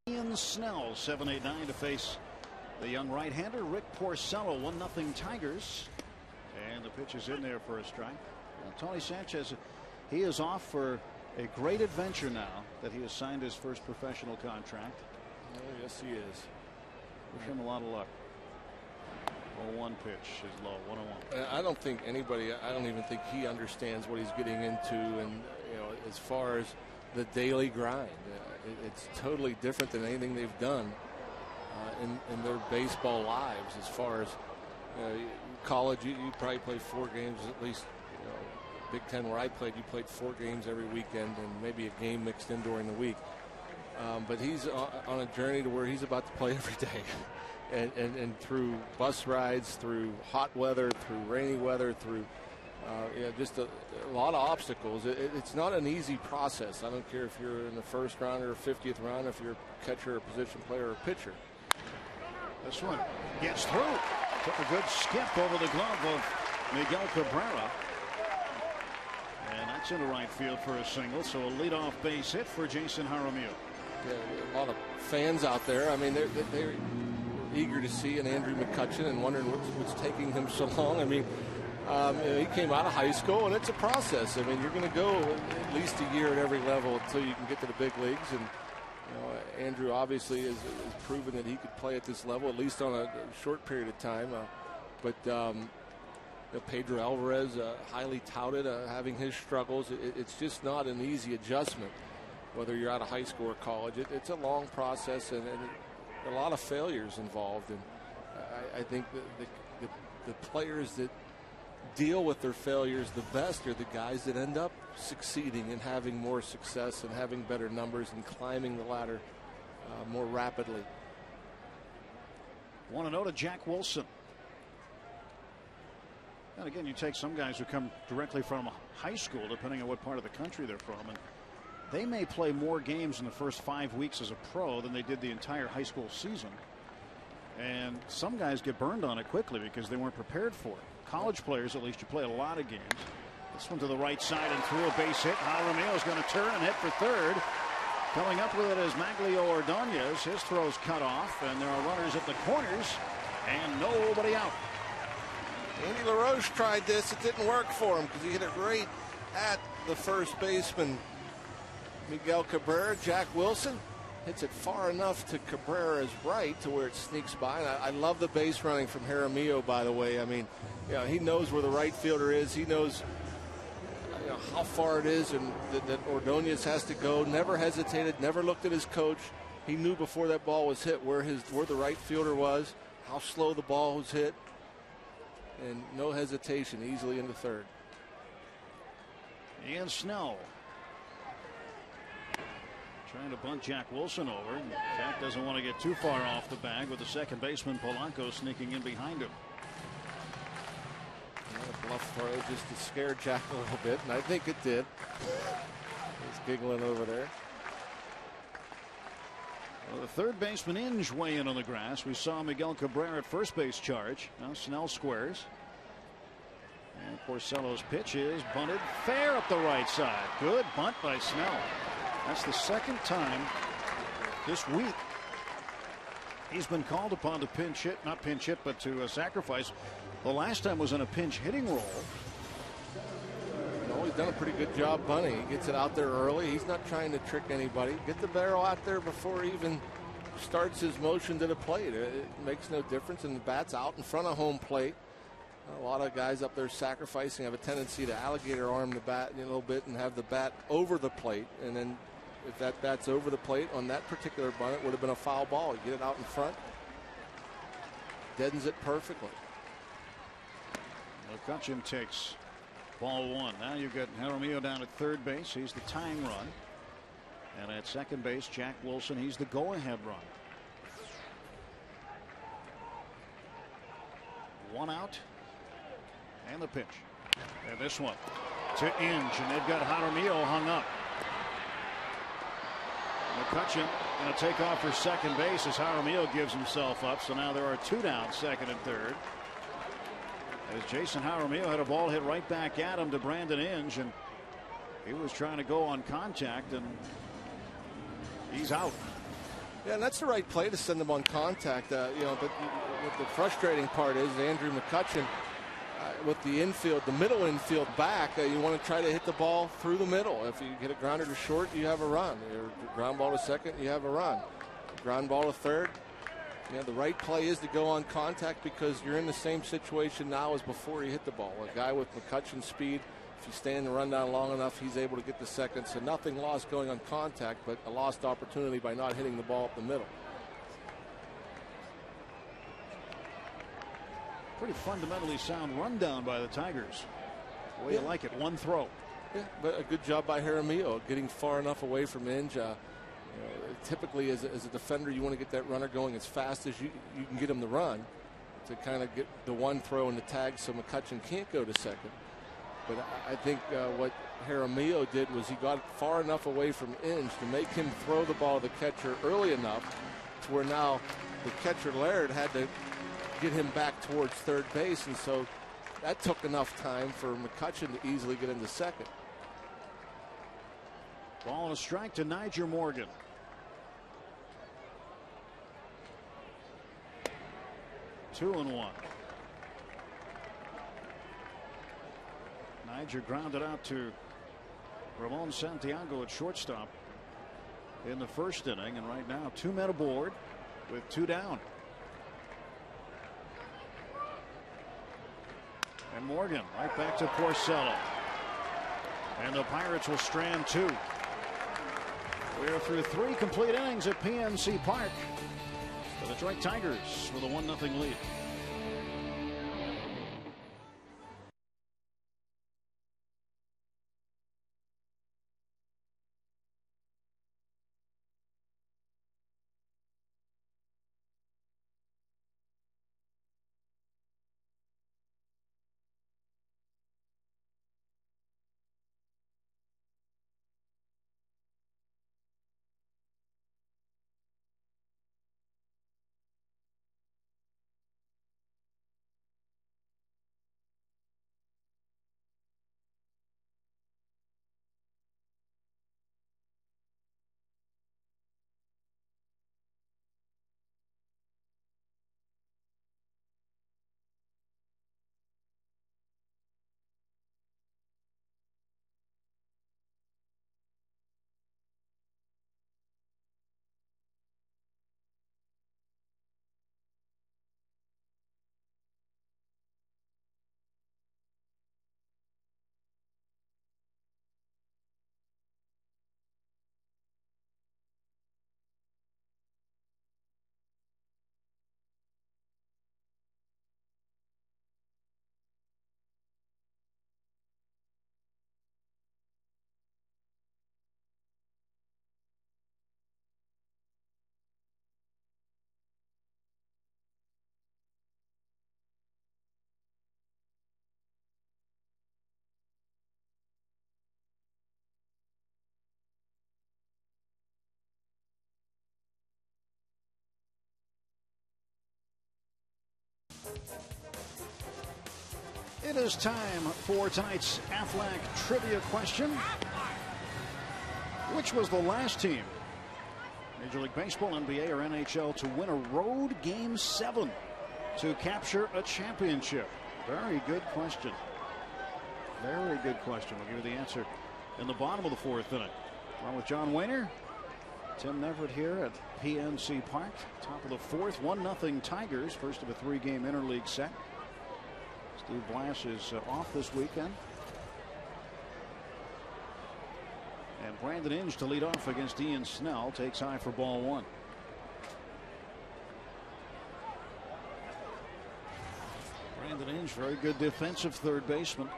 Speaker 2: Ian Snell, 7-8-9 to face the young right-hander Rick Porcello. 1-0 Tigers, and the pitch is in there for a strike. Tony Sanchez, he is off for a great adventure now that he has signed his first professional contract.
Speaker 1: Oh, yes, he is.
Speaker 2: Wish him a lot of luck. 0-1 pitch is low. 1-1.
Speaker 1: I don't think anybody. I don't even think he understands what he's getting into, and as far as the daily grind, it's totally different than anything they've done in their baseball lives. As far as college, you probably played 4 games at least. Big Ten, where I played, you played 4 games every weekend and maybe a game mixed in during the week. But he's on a journey to where he's about to play every day, and through bus rides, through hot weather, through rainy weather, through just a lot of obstacles. It's not an easy process. I don't care if you're in the first round or 50th round, if you're a catcher, a position player, or a pitcher.
Speaker 2: This one gets through. Took a good skip over the glove of Miguel Cabrera. And that's in the right field for a single. So a leadoff base hit for Jason Jaramillo.
Speaker 1: Yeah, a lot of fans out there. I mean, they're eager to see an Andrew McCutchen and wondering what's taking him so long. I mean, he came out of high school, and it's a process. I mean, you're going to go at least a year at every level until you can get to the big leagues. And Andrew obviously has proven that he could play at this level, at least on a short period of time. Pedro Alvarez, highly touted, having his struggles. It's just not an easy adjustment, whether you're out of high school or college. It's a long process, and a lot of failures involved. And I think the players that deal with their failures the best are the guys that end up succeeding and having more success and having better numbers and climbing the ladder more rapidly.
Speaker 2: 1-0 to Jack Wilson. And again, you take some guys who come directly from high school, depending on what part of the country they're from, and they may play more games in the first 5 weeks as a pro than they did the entire high school season. And some guys get burned on it quickly because they weren't prepared for it. College players, at least, you play a lot of games. This one to the right side and through a base hit. Jaramillo is going to turn and hit for third. Coming up with it is Maglio Ordonez. His throw's cut off, and there are runners at the corners, and nobody out.
Speaker 1: Andy LaRoche tried this. It didn't work for him because he hit it right at the first baseman, Miguel Cabrera. Jack Wilson hits it far enough to Cabrera's right to where it sneaks by. And I love the base running from Jaramillo, by the way. I mean, he knows where the right fielder is. He knows how far it is and that Ordonez has to go. Never hesitated, never looked at his coach. He knew before that ball was hit where the right fielder was, how slow the ball was hit. And no hesitation, easily into third.
Speaker 2: Ian Snell trying to bunt Jack Wilson over. Jack doesn't want to get too far off the bag with the second baseman Polanco sneaking in behind him.
Speaker 1: A bluff throw just to scare Jack a little bit, and I think it did. He's giggling over there.
Speaker 2: Well, the third baseman Inge weigh in on the grass. We saw Miguel Cabrera at first base charge. Now Snell squares. And Porcello's pitch is bunted fair up the right side. Good bunt by Snell. That's the second time this week he's been called upon to pinch hit, not pinch hit, but to sacrifice. The last time was in a pinch hitting role.
Speaker 1: He's done a pretty good job bunting. He gets it out there early. He's not trying to trick anybody. Get the barrel out there before he even starts his motion to the plate. It makes no difference, and the bat's out in front of home plate. A lot of guys up there sacrificing have a tendency to alligator arm the bat a little bit and have the bat over the plate. And then if that bat's over the plate on that particular bunt, it would have been a foul ball. You get it out in front, deadens it perfectly.
Speaker 2: McCutchen takes ball one. Now you've got Jaramillo down at third base. He's the tying run. And at second base, Jack Wilson, he's the go-ahead run. One out. And the pitch. And this one to Inge. And they've got Jaramillo hung up. McCutchen going to take off for second base as Jaramillo gives himself up. So now there are two down, second and third. As Jason Jaramillo had a ball hit right back at him to Brandon Inge, and he was trying to go on contact, and he's out.
Speaker 1: Yeah, and that's the right play to send him on contact. But the frustrating part is Andrew McCutchen with the infield, the middle infield back. You want to try to hit the ball through the middle. If you get a grounder to short, you have a run. Your ground ball to second, you have a run. Ground ball to third. The right play is to go on contact because you're in the same situation now as before you hit the ball. A guy with McCutchen's speed, if you stay in the rundown long enough, he's able to get the second. So nothing lost going on contact, but a lost opportunity by not hitting the ball up the middle.
Speaker 2: Pretty fundamentally sound rundown by the Tigers. The way you like it, one throw.
Speaker 1: Yeah, but a good job by Jaramillo getting far enough away from Inge. Typically, as a defender, you want to get that runner going as fast as you can get him to run to kind of get the one throw in the tag so McCutchen can't go to second. But I think what Jaramillo did was he got far enough away from Inge to make him throw the ball to the catcher early enough to where now the catcher Laird had to get him back towards third base, and so that took enough time for McCutchen to easily get into second.
Speaker 2: Ball and a strike to Niger Morgan. Two and one. Niger grounded out to Ramon Santiago at shortstop in the first inning, and right now two men aboard with two down. And Morgan right back to Porcello. And the Pirates will strand two. We're through three complete innings at PNC Park. The Detroit Tigers with a 1-0 lead. It is time for tonight's Aflac trivia question. Which was the last team, Major League Baseball, NBA, or NHL, to win a road Game 7 to capture a championship? Very good question. Very good question. We'll give you the answer in the bottom of the fourth inning. Along with John Wayner, Tim Neverett here at PNC Park. Top of the fourth, 1-0 Tigers. First of a 3-game interleague set. Steve Blass is off this weekend. And Brandon Inge to lead off against Ian Snell. Takes high for ball one. Brandon Inge, very good defensive third baseman.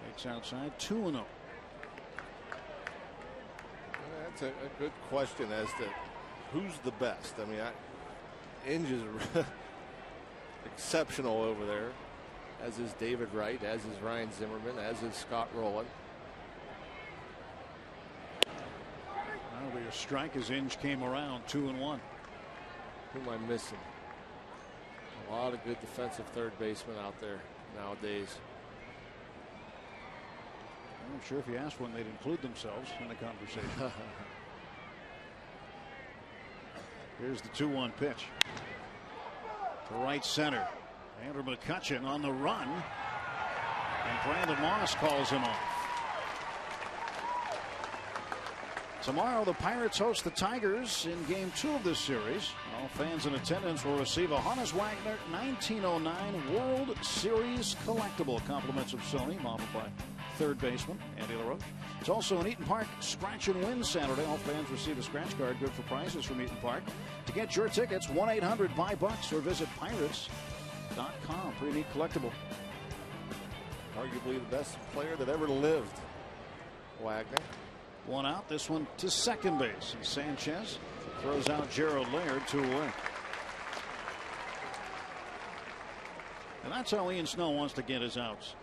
Speaker 2: Takes outside, 2-0.
Speaker 1: That's a good question as to who's the best. I mean, Inge is exceptional over there, as is David Wright, as is Ryan Zimmerman, as is Scott Rowland.
Speaker 2: That'll be a strike as Inge came around, 2-1.
Speaker 1: Who am I missing? A lot of good defensive third basemen out there nowadays.
Speaker 2: I'm not sure if you asked one, they'd include themselves in the conversation. Here's the 2-1 pitch to right center. Andrew McCutcheon on the run, and Brandon Moss calls him off. Tomorrow the Pirates host the Tigers in Game 2 of this series. All fans in attendance will receive a Honus Wagner 1909 World Series collectible. Compliments of Sony, modeled by third baseman Andy LaRoche. It's also an Eaton Park Scratch and Win Saturday. All fans receive a scratch card good for prizes from Eaton Park. To get your tickets, 1-800-BUY-BUCKS or visit pirates.com. Pretty neat collectible.
Speaker 1: Arguably the best player that ever lived, Wagner.
Speaker 2: One out, this one to second base. And Sanchez throws out Gerald Laird, 2 away. And that's how Ian Snell wants to get his outs.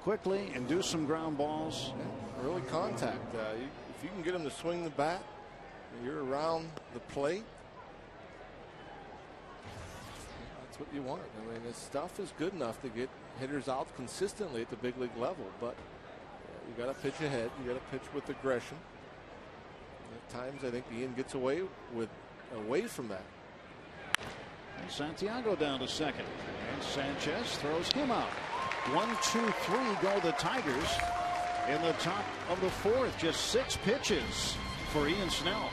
Speaker 2: Quickly and do some ground balls.
Speaker 1: Early contact. If you can get him to swing the bat, you're around the plate. That's what you want. I mean, this stuff is good enough to get hitters out consistently at the big league level, but you got to pitch ahead. You got to pitch with aggression. At times, I think Ian gets away from that.
Speaker 2: And Santiago down to second, and Sanchez throws him out. 1, 2, 3 go the Tigers in the top of the fourth. Just 6 pitches for Ian Snell.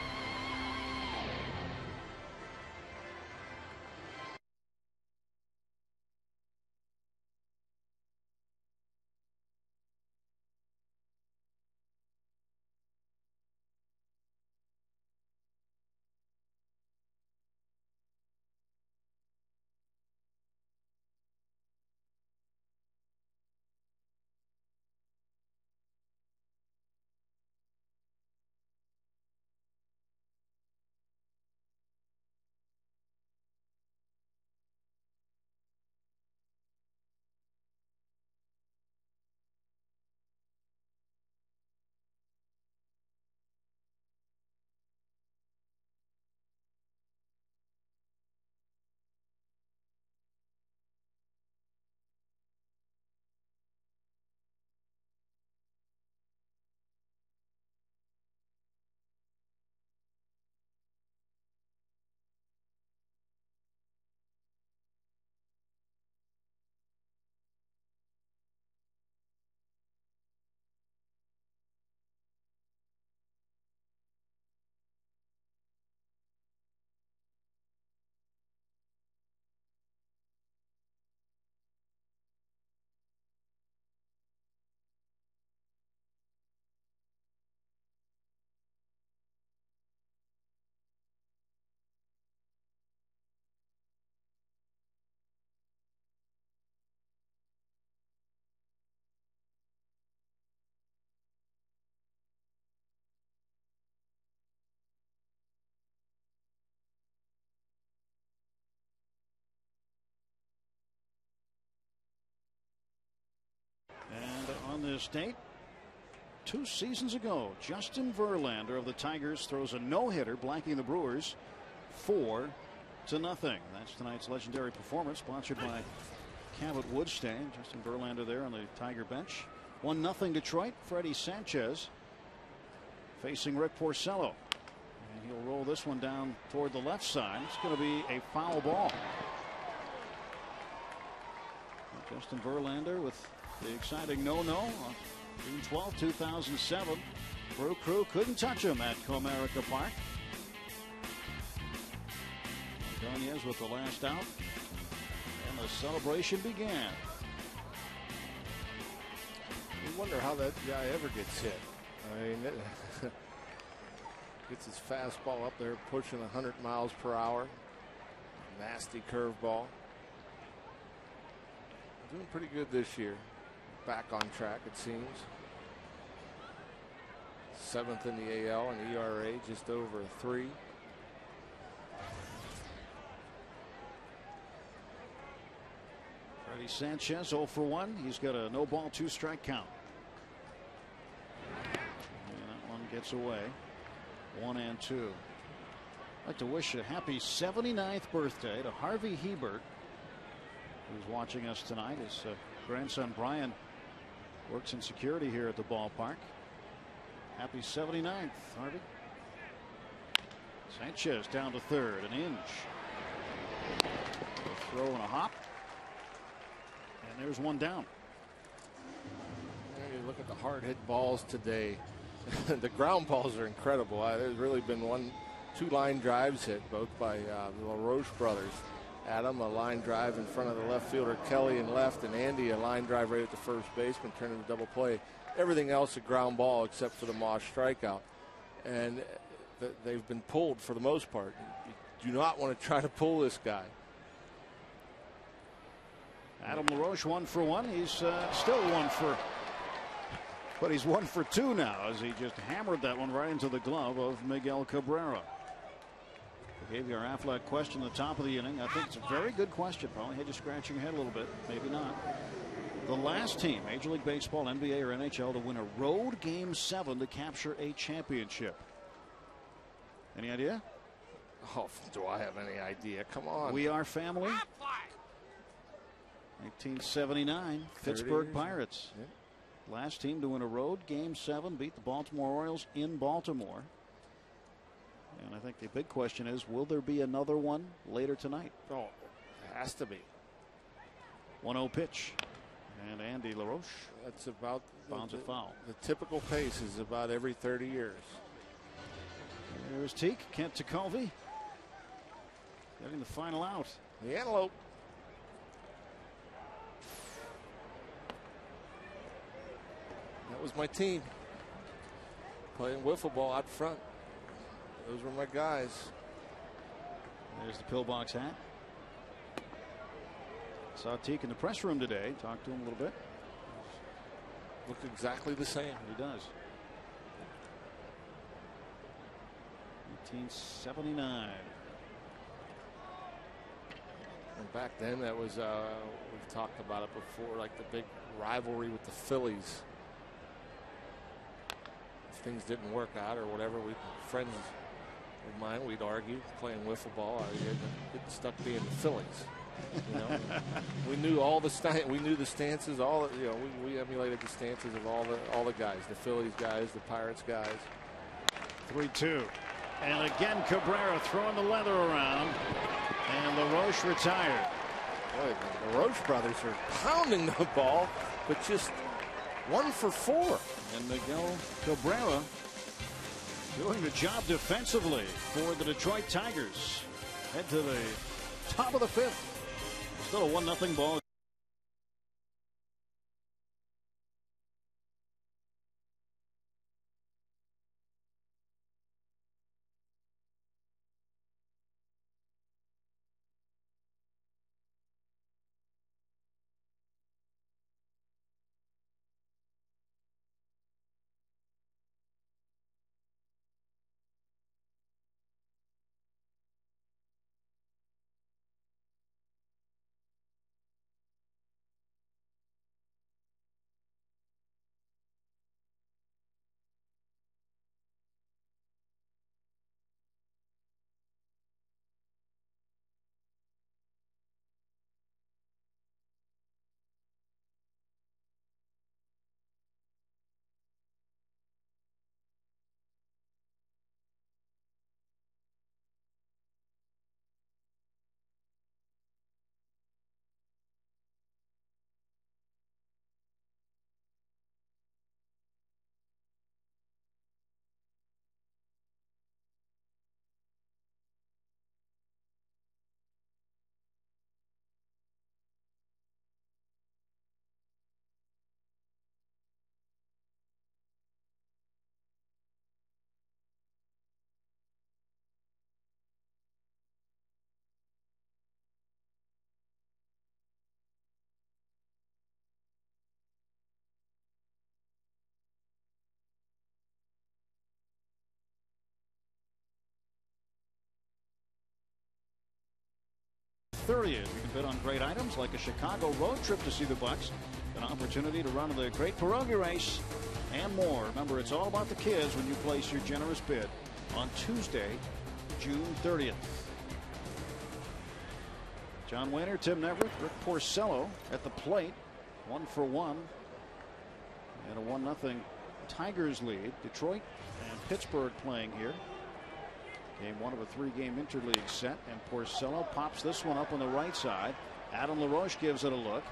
Speaker 2: And on this date, 2 seasons ago, Justin Verlander of the Tigers throws a no-hitter, blanking the Brewers 4-0. That's tonight's legendary performance, sponsored by Cabot would stay. Justin Verlander there on the Tiger bench. 1-0 Detroit. Freddie Sanchez facing Rick Porcello. And he'll roll this one down toward the left side. It's going to be a foul ball. Justin Verlander with the exciting no-no on June 12, 2007. Brew Crew couldn't touch him at Comerica Park. Ordonez with the last out. And the celebration began.
Speaker 1: You wonder how that guy ever gets hit. I mean, gets his fastball up there pushing 100 miles per hour. Nasty curveball. Doing pretty good this year. Back on track, it seems. 7th in the AL and ERA just over 3.
Speaker 2: Freddie Sanchez 0 for 1. He's got a no ball, 2 strike count. And that one gets away. 1-2. I'd like to wish a happy 79th birthday to Harvey Hebert, who's watching us tonight. His grandson Brian works in security here at the ballpark. Happy 79th, Harvey. Sanchez down to third, an inch. A throw and a hop. And there's one down.
Speaker 1: You look at the hard hit balls today. The ground balls are incredible. There's really been 2 line drives hit, both by the LaRoche brothers. Adam, a line drive in front of the left fielder Kelly in left, and Andy a line drive right at the first baseman, turning a double play. Everything else a ground ball except for the Moss strikeout. And they've been pulled for the most part. You do not want to try to pull this guy.
Speaker 2: Adam LaRoche 1 for 1. He's still 1 for, but he's 1 for 2 now as he just hammered that one right into the glove of Miguel Cabrera. I gave you our Aflac question at the top of the inning. I think it's a very good question. Probably had you scratching your head a little bit. Maybe not. The last team, Major League Baseball, NBA, or NHL, to win a road Game 7 to capture a championship. Any idea?
Speaker 1: Oh, do I have any idea? Come on.
Speaker 2: We Are Family. 1979, Pittsburgh Pirates.
Speaker 1: Yep.
Speaker 2: Last team to win a road Game 7, beat the Baltimore Orioles in Baltimore. And I think the big question is, will there be another one later tonight?
Speaker 1: Oh, it has to be.
Speaker 2: 1-0 pitch. And Andy LaRoche.
Speaker 1: That's about
Speaker 2: bounds a foul.
Speaker 1: The typical pace is about every 30 years.
Speaker 2: There's Teak, Kent Tekulve getting the final out.
Speaker 1: The Antelope. That was my team. Playing wiffle ball out front. Those were my guys.
Speaker 2: There's the pillbox hat. Saw Teak in the press room today. Talked to him a little bit.
Speaker 1: Looked exactly the same.
Speaker 2: He does. 1979.
Speaker 1: And back then, that was, we've talked about it before, like the big rivalry with the Phillies. If things didn't work out or whatever, friends of mine, we'd argue playing wiffle ball. It stuck being the Phillies. You know, we knew all the we knew the stances. We emulated the stances of all the guys, the Phillies guys, the Pirates guys.
Speaker 2: 3-2, and again Cabrera throwing the leather around, and LaRoche retired.
Speaker 1: Boy, the LaRoche brothers are pounding the ball, but just 1 for 4.
Speaker 2: And Miguel Cabrera doing the job defensively for the Detroit Tigers. Head to the top of the 5th. Still a 1-0 ball. 30th. You can bid on great items like a Chicago road trip to see the Bucks, an opportunity to run the Great Pierogi Race, and more. Remember, it's all about the kids when you place your generous bid on Tuesday, June 30th. John Wayner, Tim Neverett, Rick Porcello at the plate. 1-for-1. And a 1-0 Tigers lead. Detroit and Pittsburgh playing here. Game 1 of a 3-game interleague set. And Porcello pops this one up on the right side. Adam LaRoche gives it a look.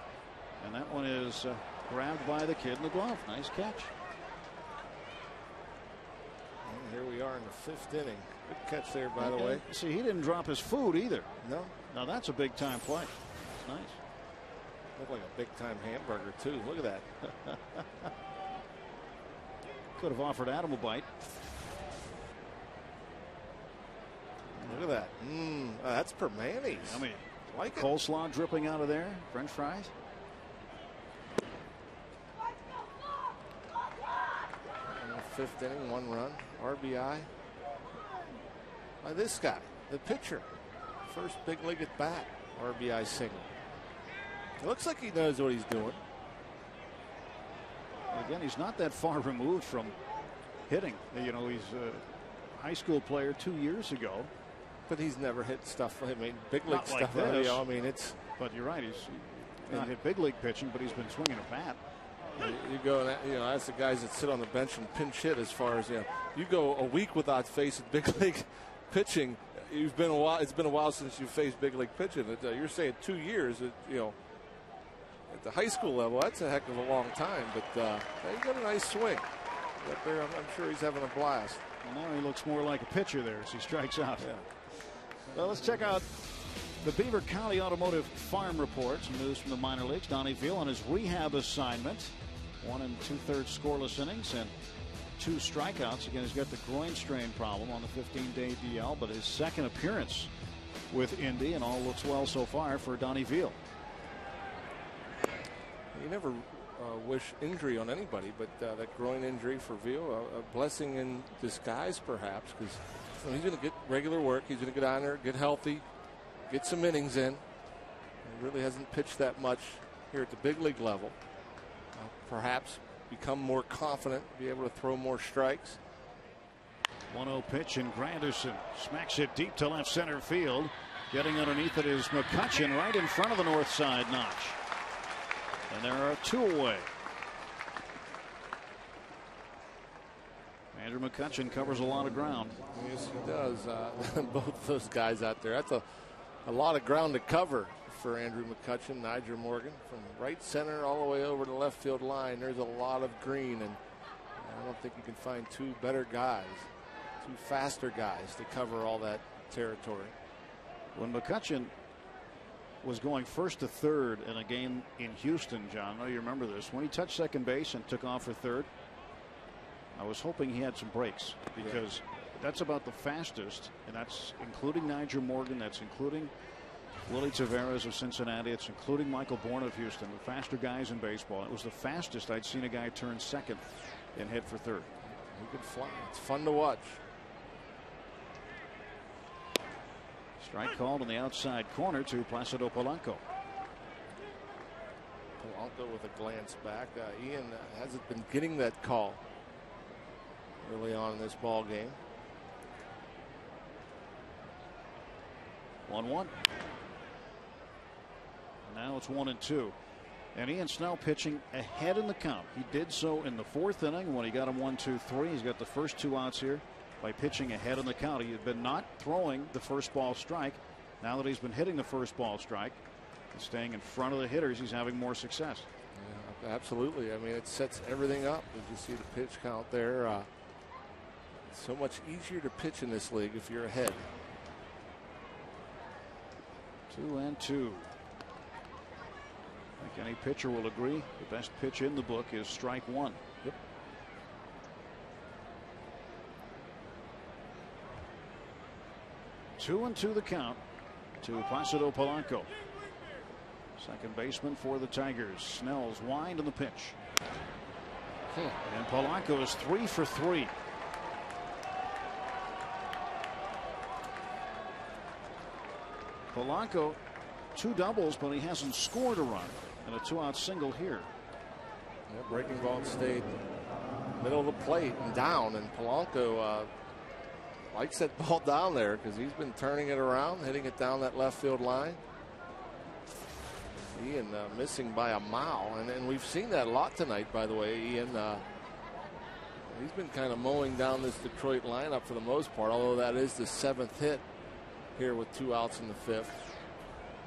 Speaker 2: And that one is grabbed by the kid in the glove. Nice catch.
Speaker 1: And here we are in the 5th inning. Good catch there, by the way.
Speaker 2: See, he didn't drop his food either.
Speaker 1: No.
Speaker 2: Now that's a big time play. That's nice.
Speaker 1: Looked like a big time hamburger, too. Look at that.
Speaker 2: Could have offered Adam a bite.
Speaker 1: Look at that. That's Permanis.
Speaker 2: I mean,
Speaker 1: like
Speaker 2: coleslaw dripping out of there. French fries.
Speaker 1: In the 5th inning, 1 run. RBI by this guy, the pitcher. First big league at bat. RBI single. It looks like he knows what he's doing.
Speaker 2: Again, he's not that far removed from hitting. You know, he's a high school player 2 years ago.
Speaker 1: But he's never hit stuff. I mean, big league
Speaker 2: Not like
Speaker 1: stuff.
Speaker 2: this.
Speaker 1: I mean, it's.
Speaker 2: But you're right. He's not hit big league pitching, but he's been swinging a bat.
Speaker 1: You go and that's the guys that sit on the bench and pinch hit. As far as you go a week without facing big league pitching. You've been a while. It's been a while since you faced big league pitching. You're saying 2 years. At the high school level, that's a heck of a long time. But he got a nice swing up there. I'm sure he's having a blast.
Speaker 2: Well, now he looks more like a pitcher there as he strikes out.
Speaker 1: Yeah.
Speaker 2: Well, let's check out the Beaver County Automotive Farm Report. Some news from the minor leagues. Donnie Veal on his rehab assignment. 1 2/3 scoreless innings and 2 strikeouts. Again, he's got the groin strain problem on the 15-day DL, but his second appearance with Indy, and all looks well so far for Donnie Veal.
Speaker 1: You never wish injury on anybody, but that groin injury for Veal, a blessing in disguise, perhaps, because he's going to get regular work. He's going to get on there, get healthy, get some innings in. He really hasn't pitched that much here at the big league level. Perhaps become more confident, be able to throw more strikes.
Speaker 2: 1-0 pitch, and Granderson smacks it deep to left center field. Getting underneath it is McCutchen right in front of the north side notch. And there are 2 away. Andrew McCutchen covers a lot of ground.
Speaker 1: Yes, he does. Both those guys out there. That's a lot of ground to cover for Andrew McCutchen. Nigel Morgan from right center all the way over the left field line. There's a lot of green, and I don't think you can find 2 better guys, 2 faster guys to cover all that territory.
Speaker 2: When McCutchen was going 1st to 3rd in a game in Houston, John, I know you remember this, when he touched second base and took off for 3rd, I was hoping he had some breaks, because that's about the fastest, and that's including Nigel Morgan, that's including Willie Taveras of Cincinnati, it's including Michael Bourne of Houston, the faster guys in baseball. It was the fastest I'd seen a guy turn second and head for 3rd.
Speaker 1: He could fly. It's fun to watch.
Speaker 2: Strike called on the outside corner to Placido Polanco.
Speaker 1: Polanco with a glance back. Ian hasn't been getting that call early on in this ball game.
Speaker 2: 1-1. Now it's 1-2. And Ian Snell pitching ahead in the count. He did so in the 4th inning when he got him 1-2-3. He's got the first 2 outs here by pitching ahead in the count. He had been not throwing the first ball strike. Now that he's been hitting the first ball strike and staying in front of the hitters, he's having more success.
Speaker 1: Yeah, absolutely. I mean, it sets everything up. Did you see the pitch count there? It's so much easier to pitch in this league if you're ahead.
Speaker 2: 2-2. I think any pitcher will agree the best pitch in the book is strike 1.
Speaker 1: Yep.
Speaker 2: Two and 2 the count to Placido Polanco. Second baseman for the Tigers. Snell's wind in the pitch. And Polanco is 3 for 3. Polanco 2 doubles, but he hasn't scored a run, and a 2-out single here.
Speaker 1: Yeah, breaking ball stayed middle of the plate and down, and Polanco likes that ball down there because he's been turning it around, hitting it down that left field line. Ian missing by a mile, and we've seen that a lot tonight, by the way. Ian, he's been kind of mowing down this Detroit lineup for the most part, although that is the 7th hit here with 2 outs in the 5th.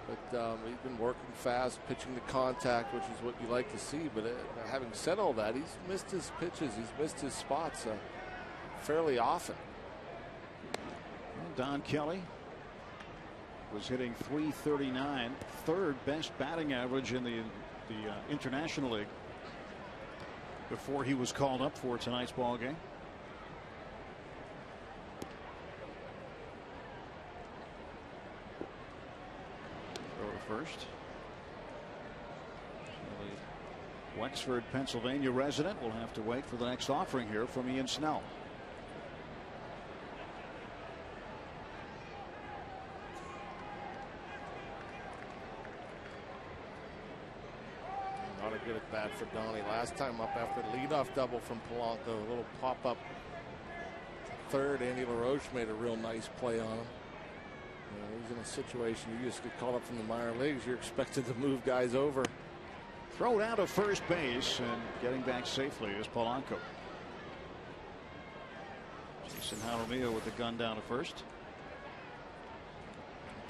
Speaker 1: But he's been working fast, pitching to contact, which is what you like to see. But having said all that, he's missed his pitches, he's missed his spots fairly often.
Speaker 2: Don Kelly was hitting .339, 3rd best batting average in the International League before he was called up for tonight's ball game. Throw to first. So the Wexford, Pennsylvania resident will have to wait for the next offering here from Ian Snell.
Speaker 1: Not a good at bat for Donnie. Last time up after the leadoff double from Polanco, a little pop up third. Andy LaRoche made a real nice play on him. He's in a situation you just get called up from the minor leagues. You're expected to move guys over.
Speaker 2: Throw down to first base, and getting back safely is Polanco. Jason Jaramillo with the gun down to first.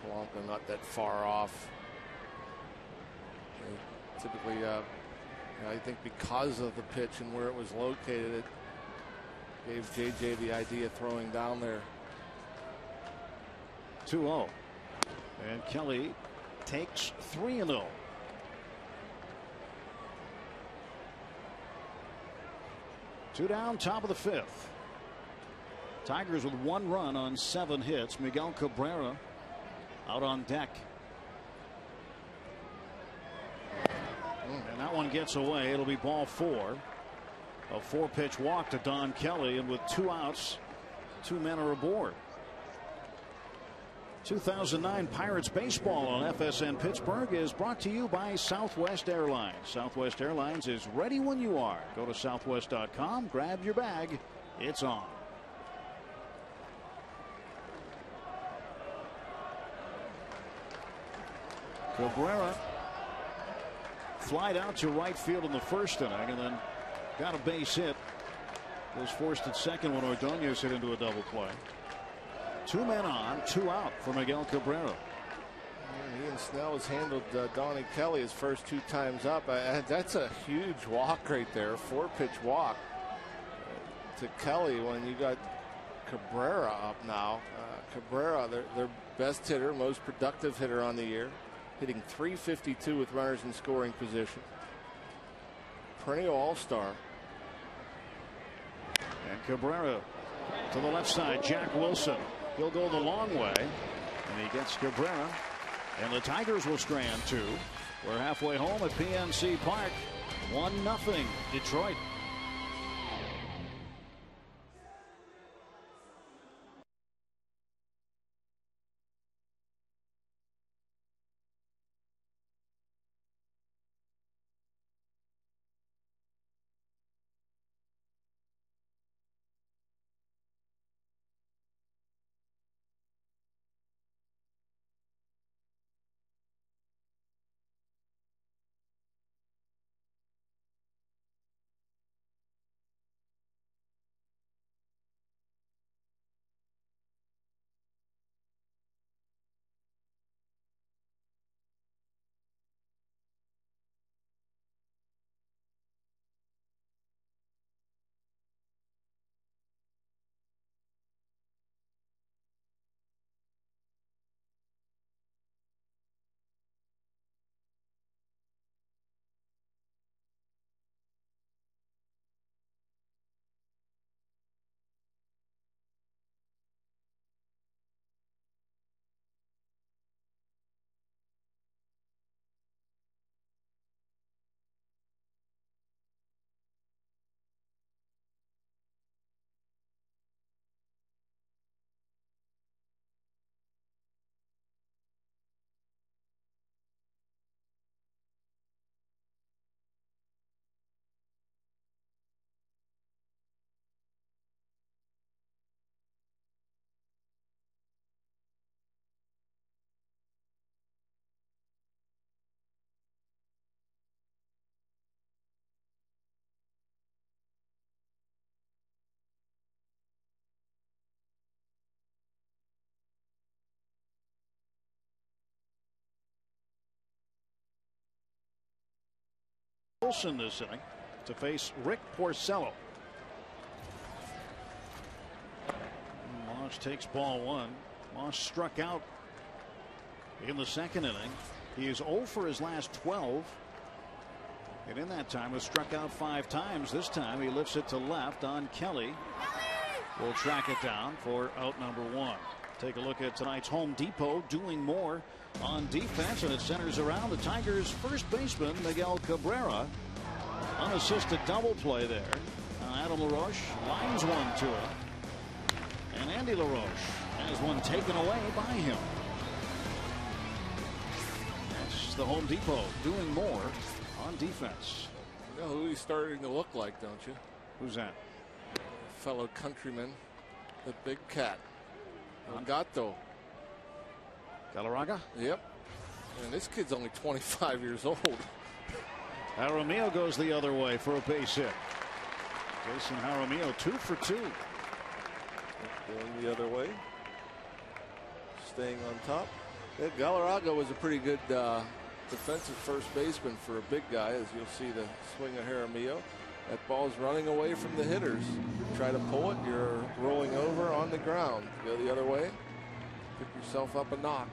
Speaker 1: Polanco not that far off. Typically, I think because of the pitch and where it was located, it gave JJ the idea of throwing down there.
Speaker 2: 2-0. And Kelly takes 3-0. Two down, top of the 5th. Tigers with 1 run on 7 hits. Miguel Cabrera out on deck. And that one gets away. It'll be ball 4. A 4-pitch walk to Don Kelly, and with 2 outs, 2 men are aboard. 2009 Pirates baseball on FSN Pittsburgh is brought to you by Southwest Airlines. Southwest Airlines is ready when you are. Go to southwest.com, grab your bag. It's on. Cabrera flied out to right field in the 1st inning, and then got a base hit. Was forced at second when Ordonez hit into a double play. 2 men on, 2 out for Miguel Cabrera.
Speaker 1: Ian Snell has handled Donnie Kelly his first 2 times up. That's a huge walk right there. 4-pitch walk to Kelly when you got Cabrera up now. Cabrera, their best hitter, most productive hitter on the year, hitting .352 with runners in scoring position. Perennial all-star.
Speaker 2: And Cabrera to the left side. Jack Wilson. He'll go the long way, and he gets Cabrera, and the Tigers will strand 2. We're halfway home at PNC Park. 1-0 Detroit. Wilson this inning to face Rick Porcello. Moss takes ball one. Moss struck out in the second inning. He is 0 for his last 12. And in that time has struck out 5 times. This time he lifts it to left on Kelly. Will track it down for out number 1. Take a look at tonight's Home Depot doing more on defense, and it centers around the Tigers' first baseman Miguel Cabrera. Unassisted double play there. Adam LaRoche lines one to him, and Andy LaRoche has one taken away by him. That's the Home Depot doing more on defense.
Speaker 1: You know who he's starting to look like, don't you?
Speaker 2: Who's that?
Speaker 1: Fellow countryman, the big cat, Gato.
Speaker 2: Galarraga?
Speaker 1: Yep. And this kid's only 25 years old.
Speaker 2: Jaramillo goes the other way for a base hit. Jason Jaramillo 2 for 2.
Speaker 5: Going the other way. Staying on top.
Speaker 1: Yeah, Galarraga was a pretty good defensive first baseman for a big guy, as you'll see the swing of Jaramillo. That ball's running away from the hitters. Try to pull it, you're rolling over on the ground. Go the other way, pick yourself up a knock.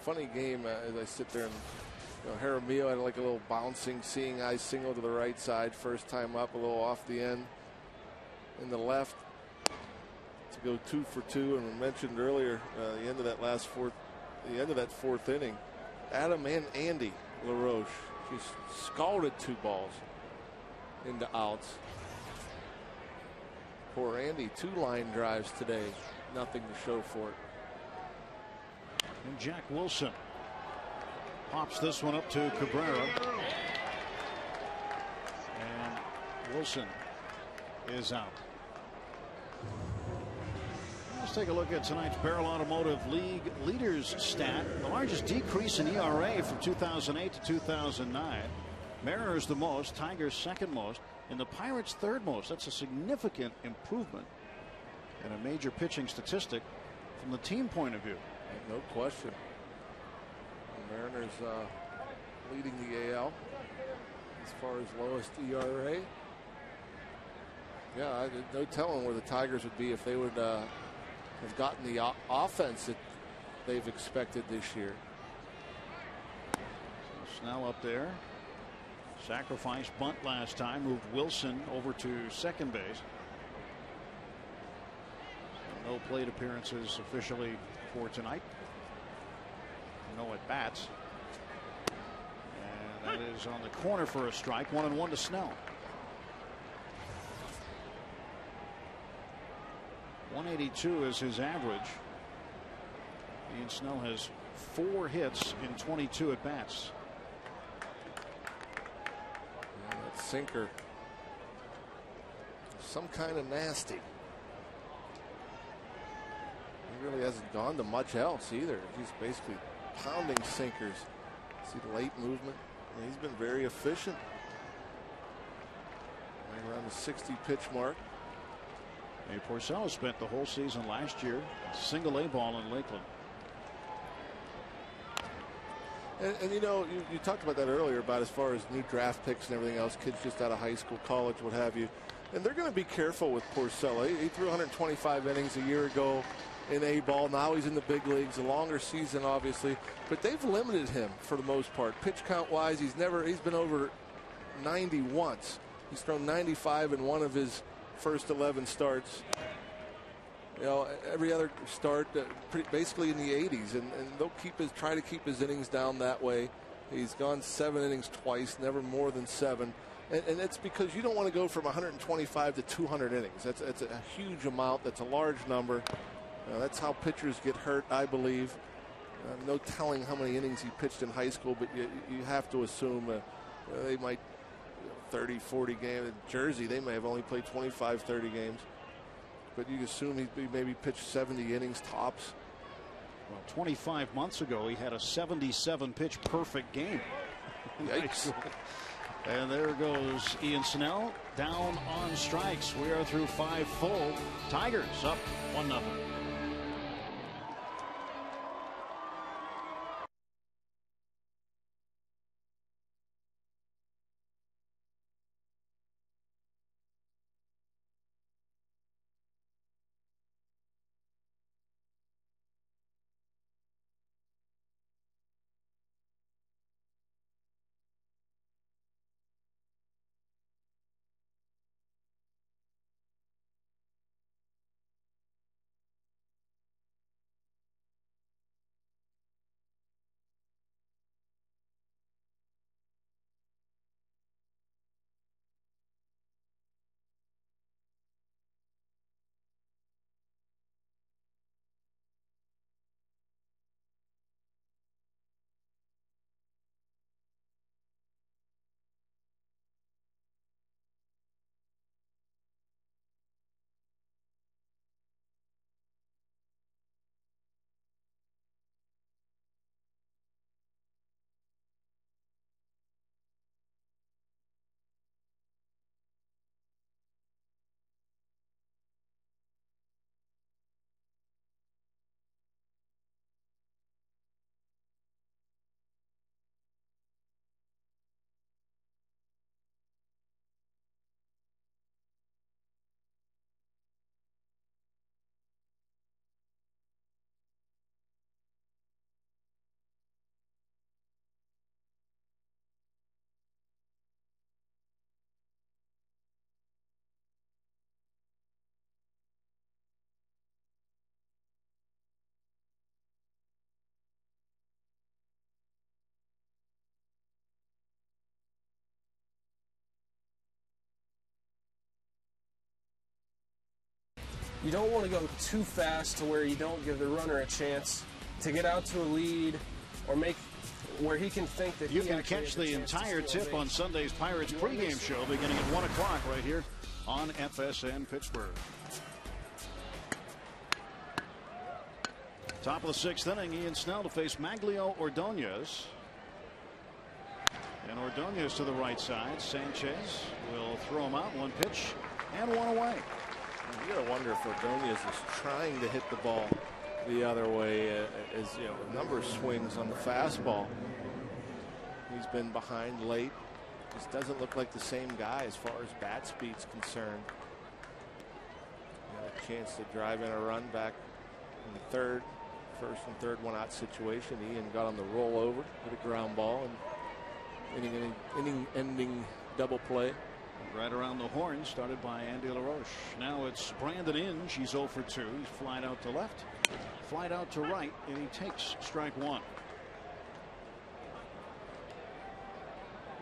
Speaker 1: Funny game as I sit there and Jaramillo had like a little bouncing seeing eye single to the right side first time up, a little off the end in the left to go 2 for 2. And we mentioned earlier the end of that fourth inning, Adam and Andy LaRoche just scalded 2 balls into outs. Poor Andy, 2 line drives today, nothing to show for it.
Speaker 2: And Jack Wilson pops this one up to Cabrera. And Wilson is out. Let's take a look at tonight's Barrel Automotive League leaders stat. The largest decrease in ERA from 2008 to 2009. Mariners the most, Tigers second most, and the Pirates third most. That's a significant improvement and a major pitching statistic from the team point of view.
Speaker 1: No question. The Mariners leading the AL as far as lowest ERA. Yeah, no telling where the Tigers would be if they would have gotten the offense that they've expected this year.
Speaker 2: So Snell up there. Sacrifice bunt last time, moved Wilson over to second base. So no plate appearances officially for tonight. No at bats. And that is on the corner for a strike. 1-1 to Snell. 182 is his average. Ian Snell has 4 hits in 22 at bats.
Speaker 1: Yeah, that sinker, some kind of nasty. He really hasn't gone to much else either. He's basically pounding sinkers. See the late movement? I mean, he's been very efficient. Right around the 60 pitch mark.
Speaker 2: Hey, Porcello spent the whole season last year single A ball in Lakeland.
Speaker 1: And you know, you talked about that earlier about as far as new draft picks and everything else, kids just out of high school, college, what have you. And they're going to be careful with Porcello. He threw 125 innings a year ago in A ball. Now he's in the big leagues, a longer season, obviously. But they've limited him for the most part. Pitch count wise, he's been over 90 once. He's thrown 95 in one of his first 11 starts. You know, every other start basically in the 80s, and they'll try to keep his innings down that way. He's gone 7 innings twice, never more than 7, and it's because you don't want to go from 125 to 200 innings. That's a huge amount. That's a large number. That's how pitchers get hurt, I believe. No telling how many innings he pitched in high school, but you have to assume they might 30, 40 games. In Jersey, they may have only played 25, 30 games. But you assume he maybe pitched 70 innings tops.
Speaker 2: Well, 25 months ago, he had a 77 pitch perfect game.
Speaker 1: Yikes.
Speaker 2: And there goes Ian Snell down on strikes. We are through 5 full. Tigers up 1-0.
Speaker 6: you don't want to go too fast to where you don't give the runner a chance to get out to a lead or make where he can think that
Speaker 2: you can catch the entire tip on Sunday's Pirates pregame show beginning at 1 o'clock right here on FSN Pittsburgh. Top of the 6th inning, Ian Snell to face Maglio Ordonez. And Ordonez to the right side. Sanchez will throw him out. 1 pitch and 1 away.
Speaker 1: You gotta wonder if Ordonez is trying to hit the ball the other way, as you know, a number of swings on the fastball. He's been behind late. Just doesn't look like the same guy as far as bat speed's concerned. Got a chance to drive in a run back in the first and third 1-out situation. Ian got on the rollover, hit a ground ball, and inning-ending double play.
Speaker 2: Right around the horn, started by Andy LaRoche. Now it's Brandon Inge. He's 0 for 2. He's flied out to left, flied out to right, and he takes strike 1.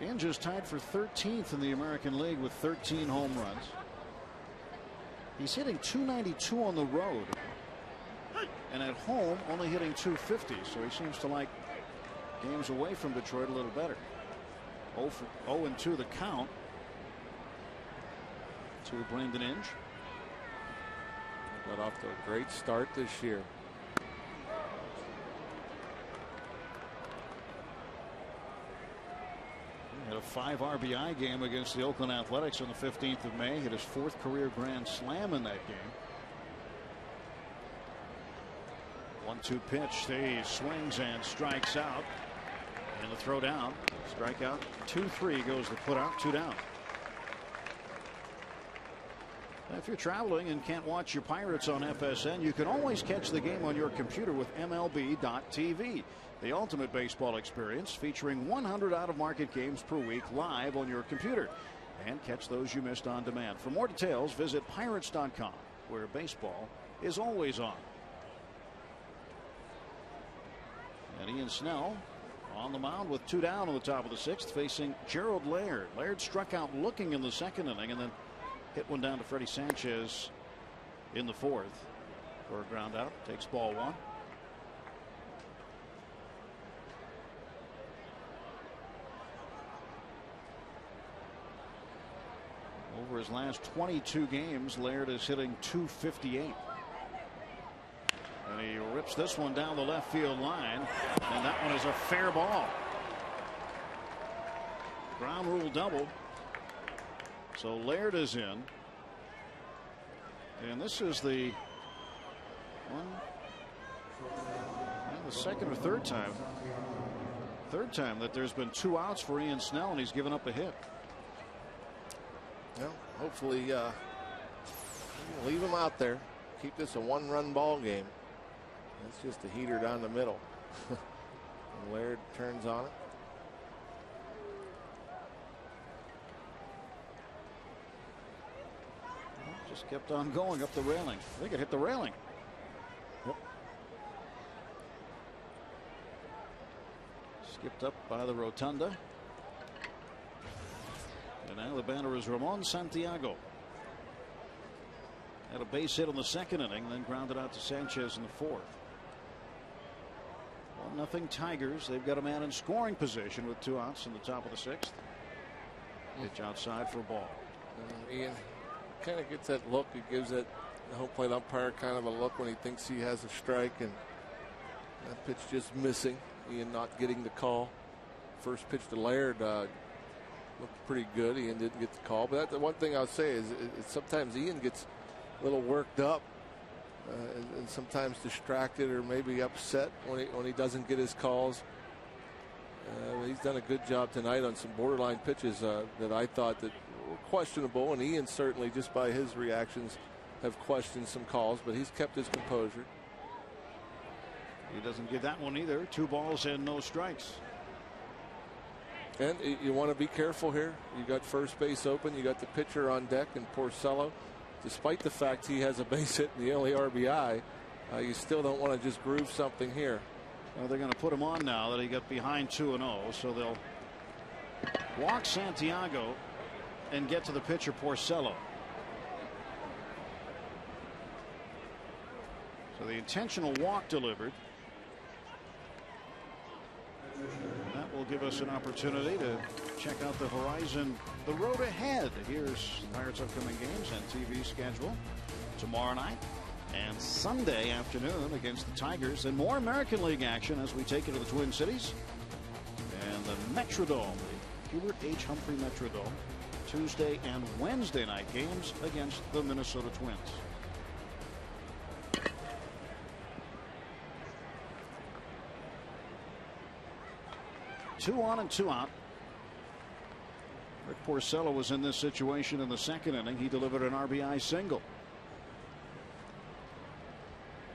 Speaker 2: Inge is tied for 13th in the American League with 13 home runs. He's hitting .292 on the road, and at home only hitting .250. So he seems to like games away from Detroit a little better. 0-2 the count to Brandon Inge.
Speaker 1: Got off to a great start this year.
Speaker 2: He had a 5 RBI game against the Oakland Athletics on the 15th of May. Hit his 4th career grand slam in that game. 1-2 pitch. He swings and strikes out. And the throw down. Strikeout. 2-3 goes the put out. 2 down. If you're traveling and can't watch your Pirates on FSN, you can always catch the game on your computer with MLB.tv. The ultimate baseball experience, featuring 100 out-of-market games per week live on your computer. And catch those you missed on demand. For more details, visit Pirates.com, where baseball is always on. And Ian Snell on the mound with 2 down on the top of the 6th, facing Gerald Laird. Laird struck out looking in the 2nd inning and then hit one down to Freddie Sanchez in the 4th for a ground out. Takes ball 1. Over his last 22 games, Laird is hitting .258. And he rips this one down the left field line, and that one is a fair ball. Ground rule double. So Laird is in. And this is the second or third time that there's been 2 outs for Ian Snell, and he's given up a hit.
Speaker 1: Well, hopefully leave him out there. Keep this a 1-run ball game. It's just a heater down the middle. And Laird turns on it.
Speaker 2: Just kept on going up the railing. I think it hit the railing.
Speaker 1: Yep.
Speaker 2: Skipped up by the rotunda. And now the batter is Ramon Santiago. Had a base hit on the 2nd inning, then grounded out to Sanchez in the 4th. 1-0 Tigers. They've got a man in scoring position with 2 outs in the top of the 6th. Pitch outside for a ball.
Speaker 1: Ian kind of gets that look. He gives that home plate umpire kind of a look when he thinks he has a strike, and that pitch just missing. Ian not getting the call. First pitch to Laird looked pretty good. Ian didn't get the call, but that's the one thing I'll say is sometimes Ian gets a little worked up and sometimes distracted or maybe upset when he doesn't get his calls. He's done a good job tonight on some borderline pitches that I thought that were questionable, and Ian certainly, just by his reactions, have questioned some calls, but he's kept his composure.
Speaker 2: He doesn't get that one either. 2 balls and no strikes.
Speaker 1: And you want to be careful here. You got first base open. You got the pitcher on deck and Porcello. Despite the fact he has a base hit in the only RBI, you still don't want to just groove something here.
Speaker 2: Well, they're going to put him on now that he got behind 2-0, so they'll walk Santiago and get to the pitcher Porcello. So the intentional walk delivered. That will give us an opportunity to check out the horizon, the road ahead. Here's Pirates' upcoming games and TV schedule tomorrow night and Sunday afternoon against the Tigers, and more American League action as we take it to the Twin Cities and the Metrodome, the Hubert H. Humphrey Metrodome, Tuesday and Wednesday night games against the Minnesota Twins. Two on and two out. Rick Porcello was in this situation in the second inning. He delivered an RBI single.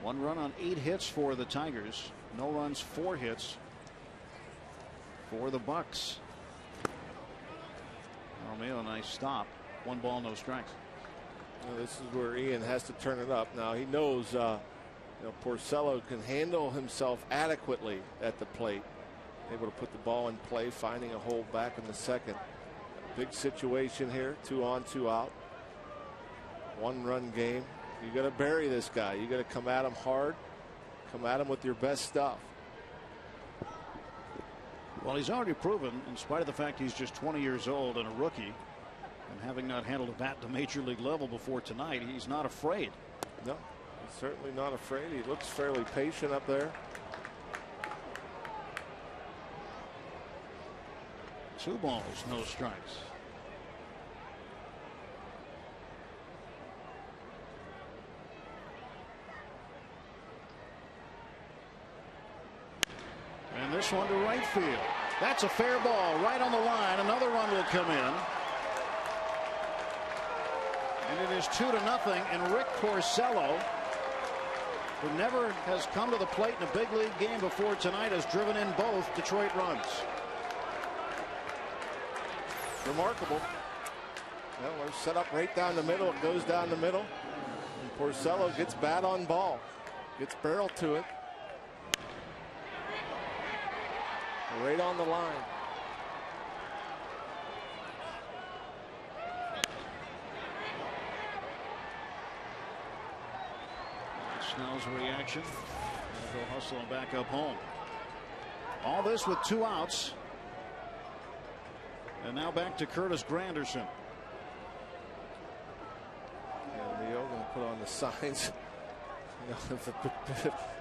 Speaker 2: 1 run on 8 hits for the Tigers. No runs, 4 hits for the Bucks. Romeo, a nice stop. 1 ball, no strikes.
Speaker 1: Well, this is where Ian has to turn it up. Now he knows Porcello can handle himself adequately at the plate. Able to put the ball in play, finding a hole back in the second. Big situation here. 2 on, 2 out. 1-run game. You got to bury this guy. You got to come at him hard. Come at him with your best stuff.
Speaker 2: Well, he's already proven, in spite of the fact he's just 20 years old and a rookie, and having not handled a bat to major league level before tonight, he's not afraid.
Speaker 1: No, he's certainly not afraid. He looks fairly patient up there.
Speaker 2: 2 balls, no strikes. And this one to right field. That's a fair ball right on the line. Another run will come in. And it is 2-0. And Rick Porcello, who never has come to the plate in a big league game before tonight, has driven in both Detroit runs.
Speaker 1: Remarkable. Well, we're set up right down the middle. It goes down the middle. And Porcello gets bat on ball. Gets barrel to it. Right on the line.
Speaker 2: Snell's reaction. They'll hustle and back up home. All this with 2 outs. And now back to Curtis Granderson.
Speaker 1: And Leo going to put on the signs.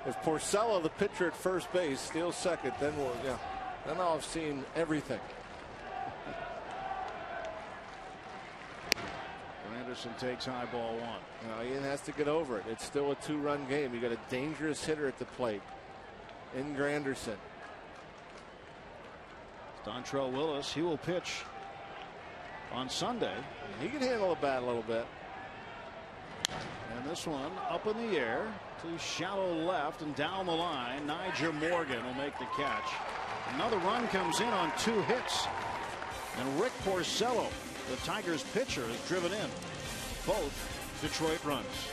Speaker 1: If Porcello, the pitcher at first base, steals second, then then I'll have seen everything.
Speaker 2: Granderson takes high ball 1.
Speaker 1: Now Ian has to get over it. It's still a 2-run game. You got a dangerous hitter at the plate in Granderson.
Speaker 2: Dontrell Willis, he will pitch on Sunday.
Speaker 1: He can handle the bat a little bit.
Speaker 2: And this one up in the air to shallow left and down the line. Nyjer Morgan will make the catch. Another run comes in on 2 hits. And Rick Porcello, the Tigers pitcher, is driven in both Detroit runs.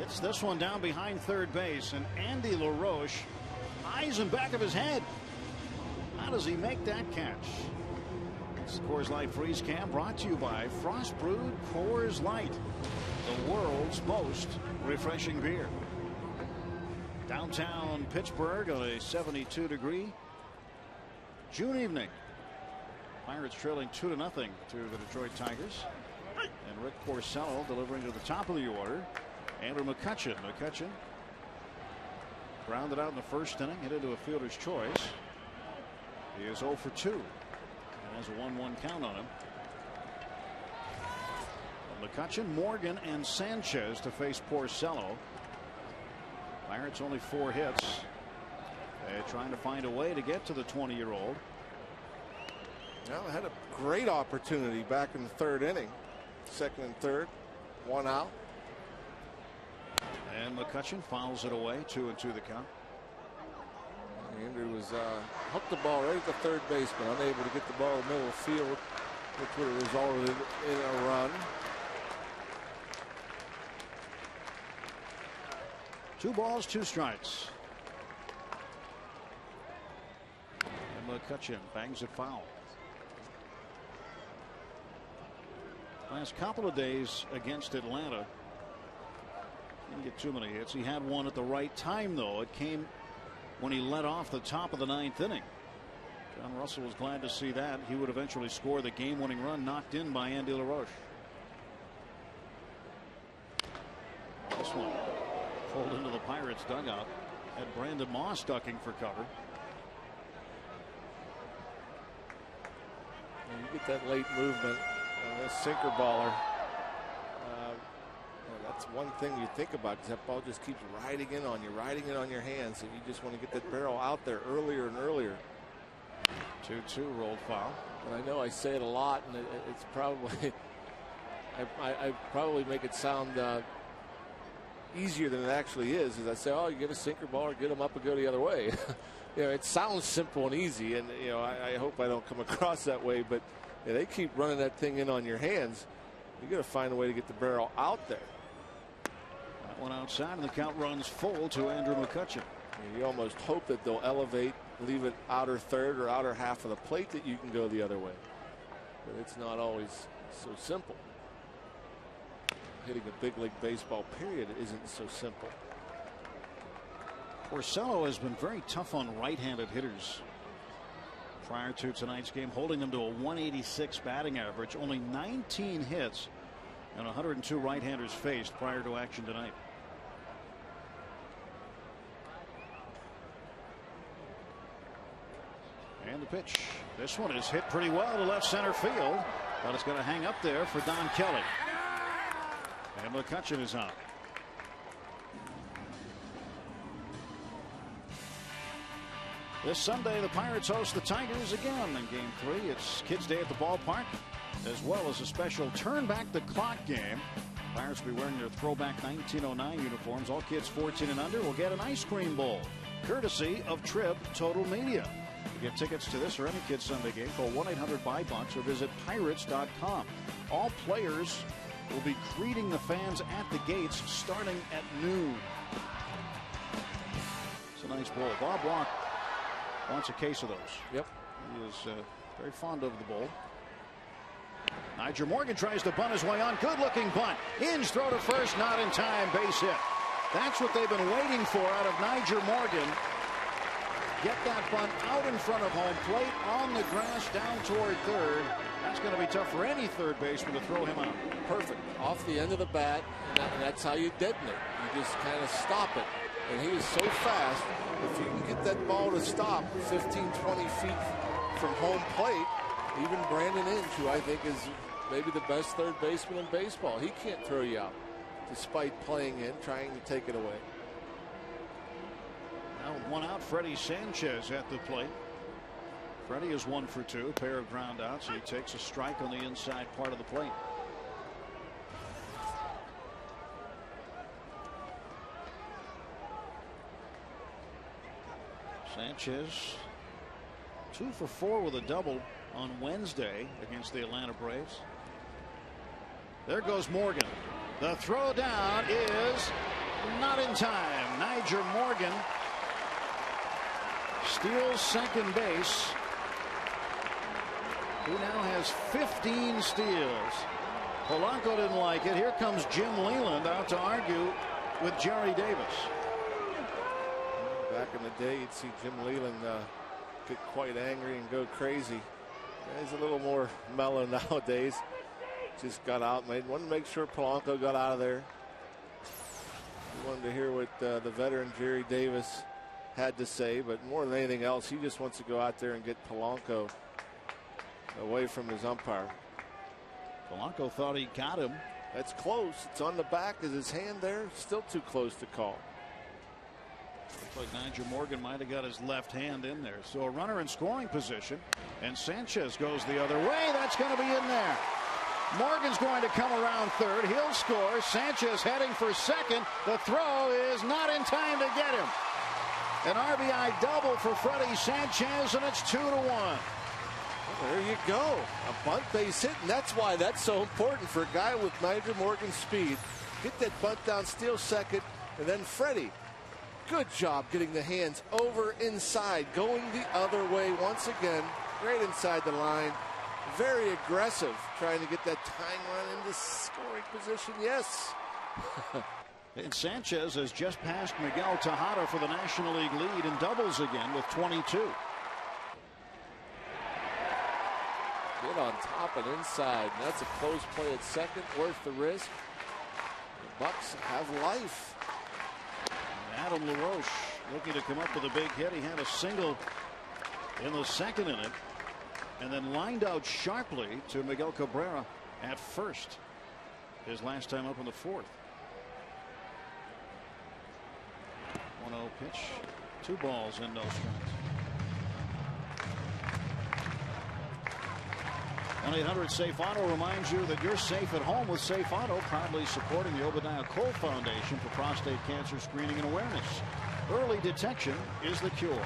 Speaker 2: Hits this one down behind third base, and Andy LaRoche eyes in back of his head. How does he make that catch? It's the Coors Light Freeze Cam, brought to you by Frost Brewed Coors Light, the world's most refreshing beer. Downtown Pittsburgh on a 72-degree June evening. Pirates trailing 2-0 to the Detroit Tigers. And Rick Porcello delivering to the top of the order. Andrew McCutchen. McCutchen grounded out in the first inning, hit into a fielder's choice. He is 0 for 2. And has a 1-1 count on him. McCutchen, Morgan, and Sanchez to face Porcello. Pirates only 4 hits. They're trying to find a way to get to the 20-year-old.
Speaker 1: Well, had a great opportunity back in the third inning. Second and third, 1 out.
Speaker 2: And McCutchen fouls it away. 2-2 the count.
Speaker 1: Andrew was hooked the ball right at the third baseman, unable to get the ball in the middle of the field, which would have resulted in a run.
Speaker 2: 2 balls, 2 strikes. And McCutchen bangs it foul. Last couple of days against Atlanta, didn't get too many hits. He had one at the right time, though. It came when he led off the top of the 9th inning. John Russell was glad to see that. He would eventually score the game-winning run knocked in by Andy LaRoche. This one pulled into the Pirates dugout. Had Brandon Moss ducking for cover.
Speaker 1: And you get that late movement. A sinker baller. That's one thing you think about, because that ball just keeps riding in on your hands, and you just want to get that barrel out there earlier and earlier.
Speaker 2: 2-2 rolled foul.
Speaker 1: And I know I say it a lot, and it's probably I probably make it sound easier than it actually is. As I say, oh, you get a sinker baller, get them up and go the other way. It sounds simple and easy, and I hope I don't come across that way, but they keep running that thing in on your hands. You got to find a way to get the barrel out there.
Speaker 2: That one outside, and the count runs full to Andrew McCutchen.
Speaker 1: You almost hope that they'll elevate, leave it outer third or outer half of the plate, that you can go the other way. But it's not always so simple. Hitting a big league baseball, period, isn't so simple.
Speaker 2: Porcello has been very tough on right-handed hitters prior to tonight's game, holding them to a 186 batting average. Only 19 hits and 102 right-handers faced prior to action tonight. And the pitch. This one is hit pretty well to left center field, but it's going to hang up there for Don Kelly. And McCutchen is out. This Sunday, the Pirates host the Tigers again in Game 3. It's Kids Day at the ballpark, as well as a special turn back the clock game. Pirates will be wearing their throwback 1909 uniforms. All kids 14 and under will get an ice cream bowl, courtesy of Trib Total Media. To get tickets to this or any Kids Sunday game, call 1-800-BUY-BUCKS or visit Pirates.com. All players will be greeting the fans at the gates starting at noon. It's a nice bowl. Bob Walk wants a case of those.
Speaker 1: Yep.
Speaker 2: He is very fond of the bowl. Nyjer Morgan tries to bunt his way on. Good looking bunt. Hinge throw to first, not in time. Base hit. That's what they've been waiting for out of Nyjer Morgan. Get that bunt out in front of home plate, on the grass, down toward third. That's going to be tough for any third baseman to throw him out.
Speaker 1: Perfect. Off the end of the bat, and that's how you deaden it. You just kind of stop it. And he is so fast, if you can get that ball to stop 15, 20 feet from home plate, even Brandon Inge, who I think is maybe the best third baseman in baseball, he can't throw you out, despite playing in, trying to take it away.
Speaker 2: Now one out, Freddie Sanchez at the plate. Freddie is 1 for 2, pair of ground outs. He takes a strike on the inside part of the plate. Sanchez 2 for 4 with a double on Wednesday against the Atlanta Braves. There goes Morgan. The throw down is Not in time. Niger Morgan steals second base. He now has 15 steals. Polanco didn't like it. Here comes Jim Leland out to argue with Jerry Davis.
Speaker 1: Back in the day, you'd see Jim Leland get quite angry and go crazy. He's a little more mellow nowadays. Just got out, wanted to make sure Polanco got out of there. He wanted to hear what the veteran Jerry Davis had to say, but more than anything else, he just wants to go out there and get Polanco away from his umpire.
Speaker 2: Polanco thought he got him.
Speaker 1: That's close. It's on the back. Is his hand there? Still too close to call.
Speaker 2: Looks like Niger Morgan might have got his left hand in there. So a runner in scoring position, and Sanchez goes the other way. That's going to be in there. Morgan's going to come around third. He'll score. Sanchez heading for second. The throw is not in time to get him. An RBI double for Freddie Sanchez, and it's 2-1.
Speaker 1: There you go. A bunt base hit, and that's why that's so important for a guy with Niger Morgan's speed. Get that bunt down, steal second, and then Freddie. Good job getting the hands over inside, going the other way once again, right inside the line. Very aggressive, trying to get that tying run into scoring position. Yes.
Speaker 2: And Sanchez has just passed Miguel Tejada for the National League lead in doubles again with 22.
Speaker 1: Get on top and inside. And that's a close play at second, worth the risk. The Bucks have life.
Speaker 2: Adam LaRoche looking to come up with a big hit. He had a single in the second inning and then lined out sharply to Miguel Cabrera at first. His last time up in the fourth. 1-0 pitch. 2 balls and no strikes. 1-800-SAFE Auto reminds you that you're safe at home with Safe Auto, proudly supporting the Obadiah Cole Foundation for prostate cancer screening and awareness. Early detection is the cure.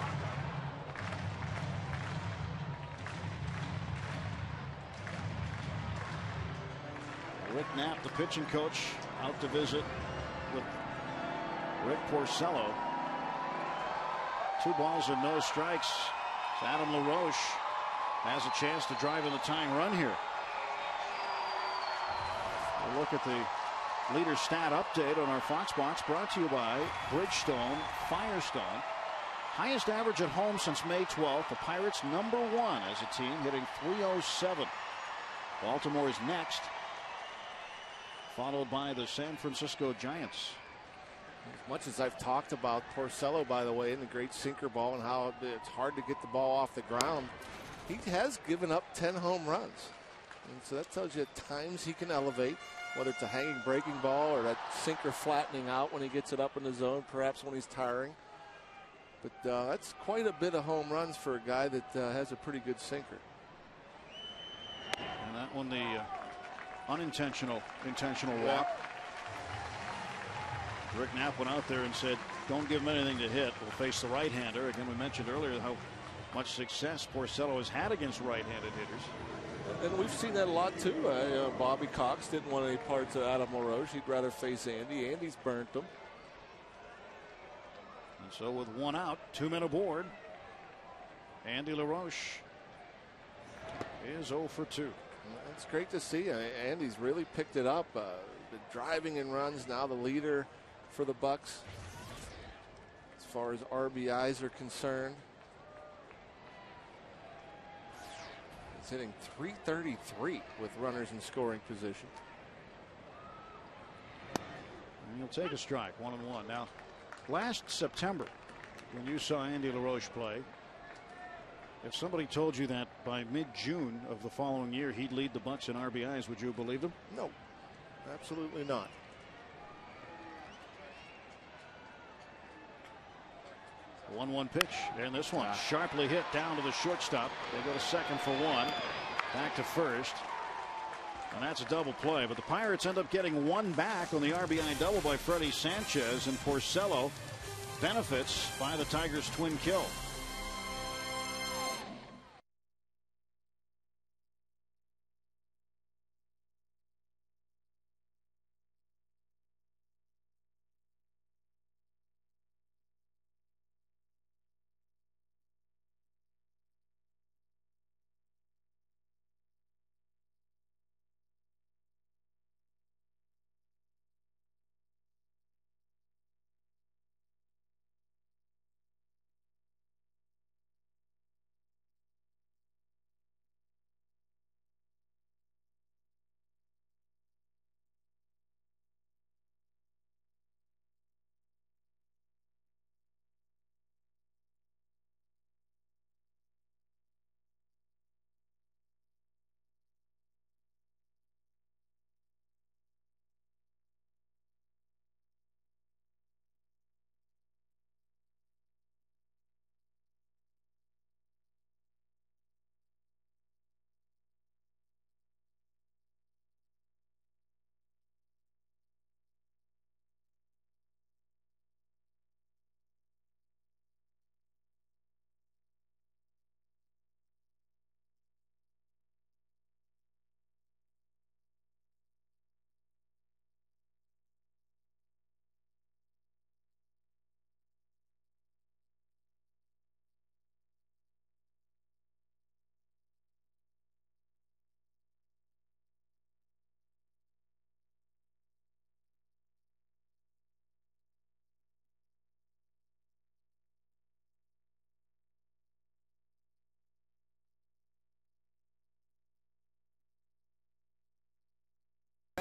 Speaker 2: Rick Knapp, the pitching coach, out to visit with Rick Porcello. 2 balls and no strikes. Adam LaRoche has a chance to drive in the tying run here. We'll look at the leader stat update on our Fox Box, brought to you by Bridgestone Firestone. Highest average at home since May 12th. The Pirates #1 as a team, hitting .307. Baltimore is next, followed by the San Francisco Giants.
Speaker 1: As much as I've talked about Porcello, by the way, and the great sinker ball and how it's hard to get the ball off the ground, he has given up 10 home runs. And so that tells you at times he can elevate, whether it's a hanging breaking ball or that sinker flattening out when he gets it up in the zone, perhaps when he's tiring. But that's quite a bit of home runs for a guy that has a pretty good sinker.
Speaker 2: And that one, the intentional walk. Rick Knapp went out there and said, don't give him anything to hit. We'll face the right-hander. Again, we mentioned earlier how much success Porcello has had against right-handed hitters.
Speaker 1: And we've seen that a lot, too. Bobby Cox didn't want any parts of Adam LaRoche. He'd rather face Andy. Andy's burnt him.
Speaker 2: And so with 1 out, 2 men aboard, Andy LaRoche is 0 for 2.
Speaker 1: It's great to see. Andy's really picked it up. Been driving in runs, now the leader for the Bucks as far as RBIs are concerned. He's hitting .333 with runners in scoring position.
Speaker 2: And he'll take a strike, 1-1. Now, last September, when you saw Andy LaRoche play, if somebody told you that by mid-June of the following year he'd lead the Bucks in RBIs, would you believe them?
Speaker 1: No, absolutely not.
Speaker 2: The 1-1 pitch, and this one sharply hit down to the shortstop. They go to second for 1, back to first, and that's a double play. But the Pirates end up getting 1 back on the RBI double by Freddie Sanchez, and Porcello benefits by the Tigers' twin kill.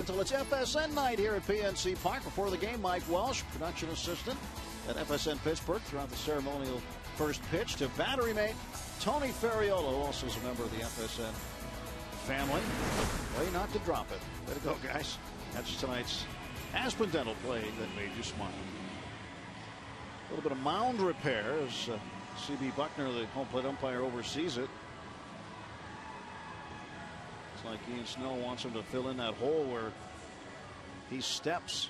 Speaker 2: until it's FSN night here at PNC Park. Before the game, Mike Welsh, production assistant at FSN Pittsburgh, throughout the ceremonial first pitch to battery mate Tony Ferriolo, who also is a member of the FSN family. Way not to drop it. Way to go, guys. That's tonight's Aspen Dental playing that made you smile. A little bit of mound repair as C.B. Buckner, the home plate umpire, oversees it. It's like Ian Snell wants him to fill in that hole where he steps.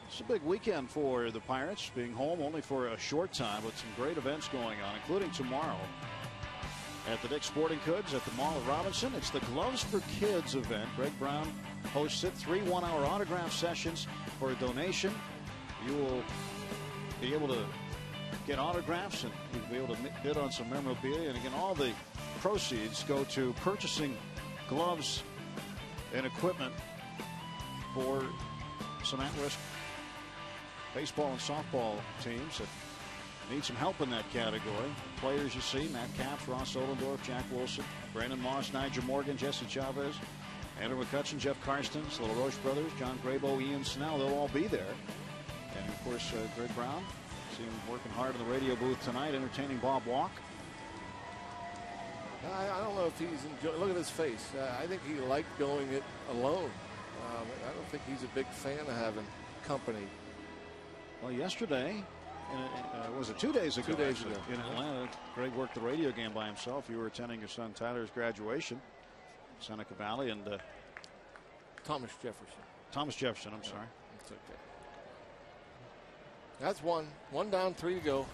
Speaker 2: It's a big weekend for the Pirates, being home only for a short time, with some great events going on, including tomorrow at the Dick's Sporting Goods at the Mall at Robinson. It's the Gloves for Kids event. Greg Brown hosts it. 3 one-hour autograph sessions for a donation. You will be able to get autographs, and you'll be able to bid on some memorabilia. And again, all the proceeds go to purchasing gloves and equipment for some at-risk baseball and softball teams that need some help in that category. Players you see: Matt Capps, Ross Ohlendorf, Jack Wilson, Brandon Moss, Nigel Morgan, Jesse Chavez, Andrew McCutcheon, Jeff Karstens, the LaRoche brothers, John Grabo, Ian Snell. They'll all be there. And of course, Greg Brown, see him working hard in the radio booth tonight, entertaining Bob Walk.
Speaker 1: I don't know if he's enjoying. Look at his face. I think he liked going it alone. I don't think he's a big fan of having company.
Speaker 2: Well, yesterday, was it 2 days ago?
Speaker 1: 2 days ago.
Speaker 2: In Atlanta, Greg worked the radio game by himself. You were attending his son Tyler's graduation, Seneca Valley, and
Speaker 1: Thomas Jefferson.
Speaker 2: Thomas Jefferson, I'm sorry.
Speaker 1: That's okay. That's one. One down, 3 to go.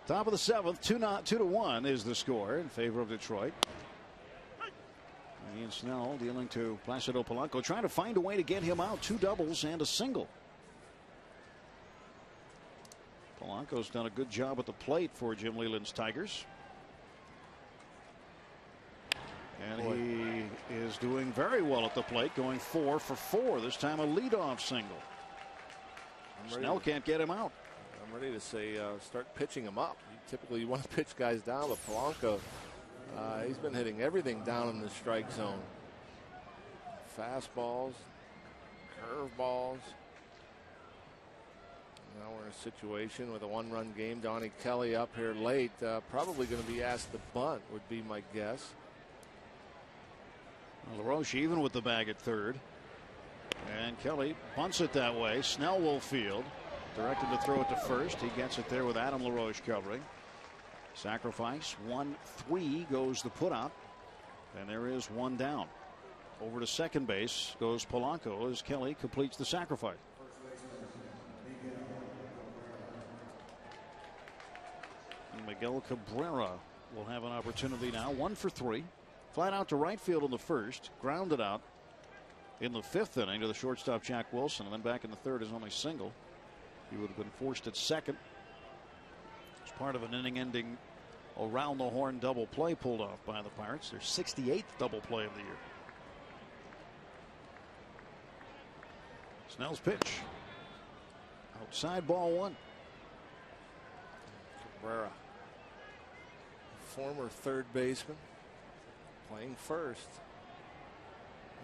Speaker 2: Top of the 7th, 2-1 is the score in favor of Detroit. Ian Snell dealing to Placido Polanco, trying to find a way to get him out. 2 doubles and a single. Polanco's done a good job at the plate for Jim Leland's Tigers. And he is doing very well at the plate, going 4 for 4. This time a leadoff single. Snell can't get him out.
Speaker 1: I'm ready to say start pitching him up. Typically you want to pitch guys down, but Polanco, he's been hitting everything down in the strike zone. Fastballs, curveballs. Now we're in a situation with a 1-run game. Donnie Kelly up here late. Probably going to be asked to bunt, would be my guess.
Speaker 2: LaRoche even with the bag at third. And Kelly bunts it that way. Snell will field. Directed to throw it to first. He gets it there with Adam LaRoche covering. Sacrifice 1-3 goes the putout, and there is 1 down. Over to second base goes Polanco as Kelly completes the sacrifice. And Miguel Cabrera will have an opportunity now. 1 for 3. Flat out to right field in the first. Grounded out in the 5th inning to the shortstop Jack Wilson, and then back in the 3rd is only single. He would have been forced at second. It's part of an inning-ending around-the-horn double play pulled off by the Pirates. Their 68th double play of the year. Snell's pitch. Outside, ball 1.
Speaker 1: Cabrera, former third baseman, playing first.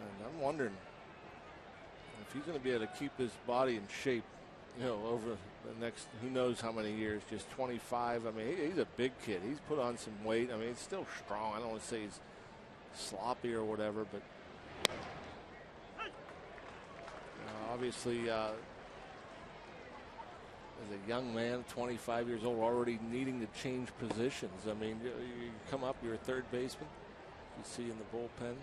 Speaker 1: And I'm wondering if he's going to be able to keep his body in shape, you know, over the next who knows how many years. Just 25. I mean, he's a big kid. He's put on some weight. I mean, he's still strong. I don't want to say he's sloppy or whatever, but obviously as a young man, 25 years old, already needing to change positions. I mean, you come up, you're a third baseman. You see in the bullpen.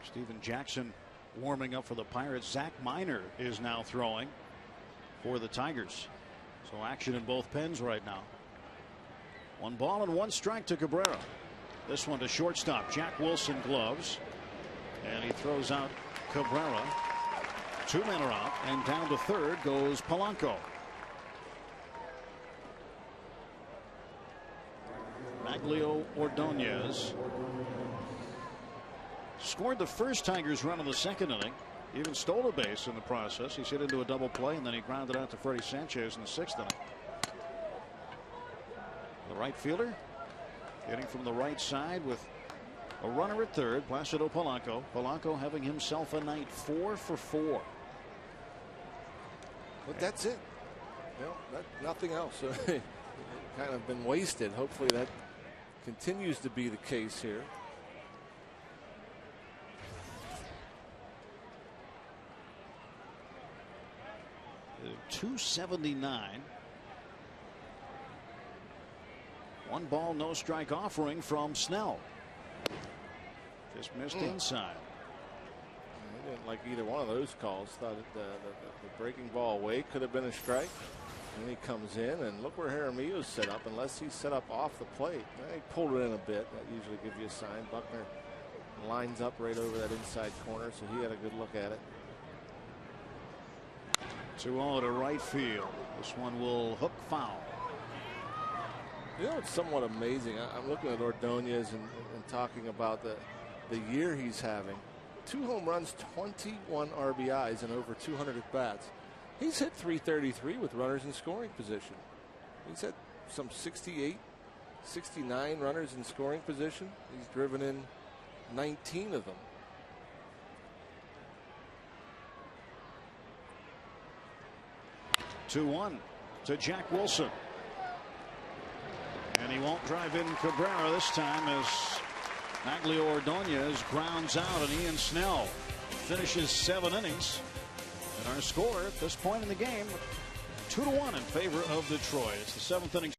Speaker 2: Steven Jackson warming up for the Pirates. Zach Miner is now throwing for the Tigers. So action in both pens right now. 1 ball and 1 strike to Cabrera. This one to shortstop. Jack Wilson gloves. And he throws out Cabrera. 2 men are out. And down to third goes Polanco. Maglio Ordonez scored the first Tigers run in the 2nd inning. Even stole a base in the process. He's hit into a double play, and then he grounded out to Freddie Sanchez in the 6th inning. right fielder getting from the right side with a runner at third, Placido Polanco. Polanco having himself a night 4 for 4.
Speaker 1: But that's it. Nothing else. Kind of been wasted. Hopefully that continues to be the case here.
Speaker 2: .279. 1 ball, no strike offering from Snell. Just missed inside.
Speaker 1: I didn't like either one of those calls. Thought the breaking ball away could have been a strike. And he comes in, and look where Jaramillo's set up. Unless he's set up off the plate, he pulled it in a bit. That usually gives you a sign. Buckner lines up right over that inside corner, so he had a good look at it.
Speaker 2: 2-0 to right field. This one will hook foul.
Speaker 1: You know, it's somewhat amazing. I'm looking at Ordonez and talking about the year he's having. 2 home runs, 21 RBIs, and over 200 at bats. He's hit .333 with runners in scoring position. He's had some 68, 69 runners in scoring position. He's driven in 19 of them.
Speaker 2: (2-1) to Jack Wilson. And he won't drive in Cabrera this time as Maglio Ordonez grounds out, and Ian Snell finishes 7 innings. And our score at this point in the game, 2-1 in favor of Detroit. It's the 7th inning.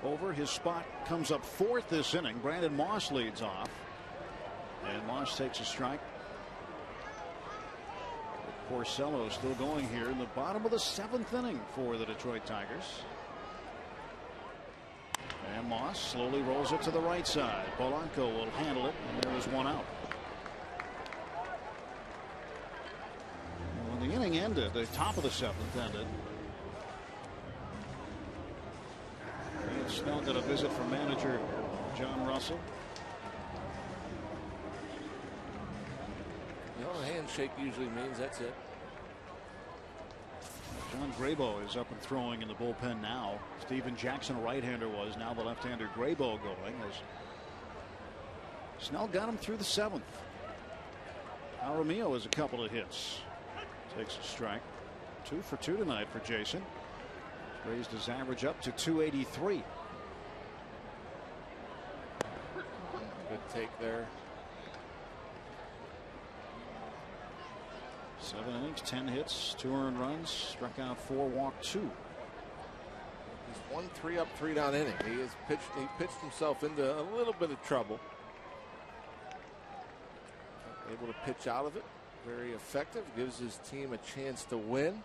Speaker 2: Over. His spot comes up 4th this inning. Brandon Moss leads off, and Moss takes a strike. Porcello still going here in the bottom of the 7th inning for the Detroit Tigers. And Moss slowly rolls it to the right side. Polanco will handle it, and there is 1 out. When the inning ended, the top of the 7th ended, Snell got a visit from manager John Russell.
Speaker 1: You know, a handshake usually means that's it.
Speaker 2: John Graybo is up and throwing in the bullpen now. Steven Jackson, a right-hander, was. Now the left-hander Graybo going as Snell got him through the 7th. Jaramillo has a couple of hits. Takes a strike. 2 for 2 tonight for Jason. Raised his average up to .283.
Speaker 1: Good take there.
Speaker 2: 7 innings, 10 hits, 2 earned runs, struck out 4, walked 2.
Speaker 1: one 3-up, 3-down inning. He pitched himself into a little bit of trouble. Able to pitch out of it. Very effective. Gives his team a chance to win.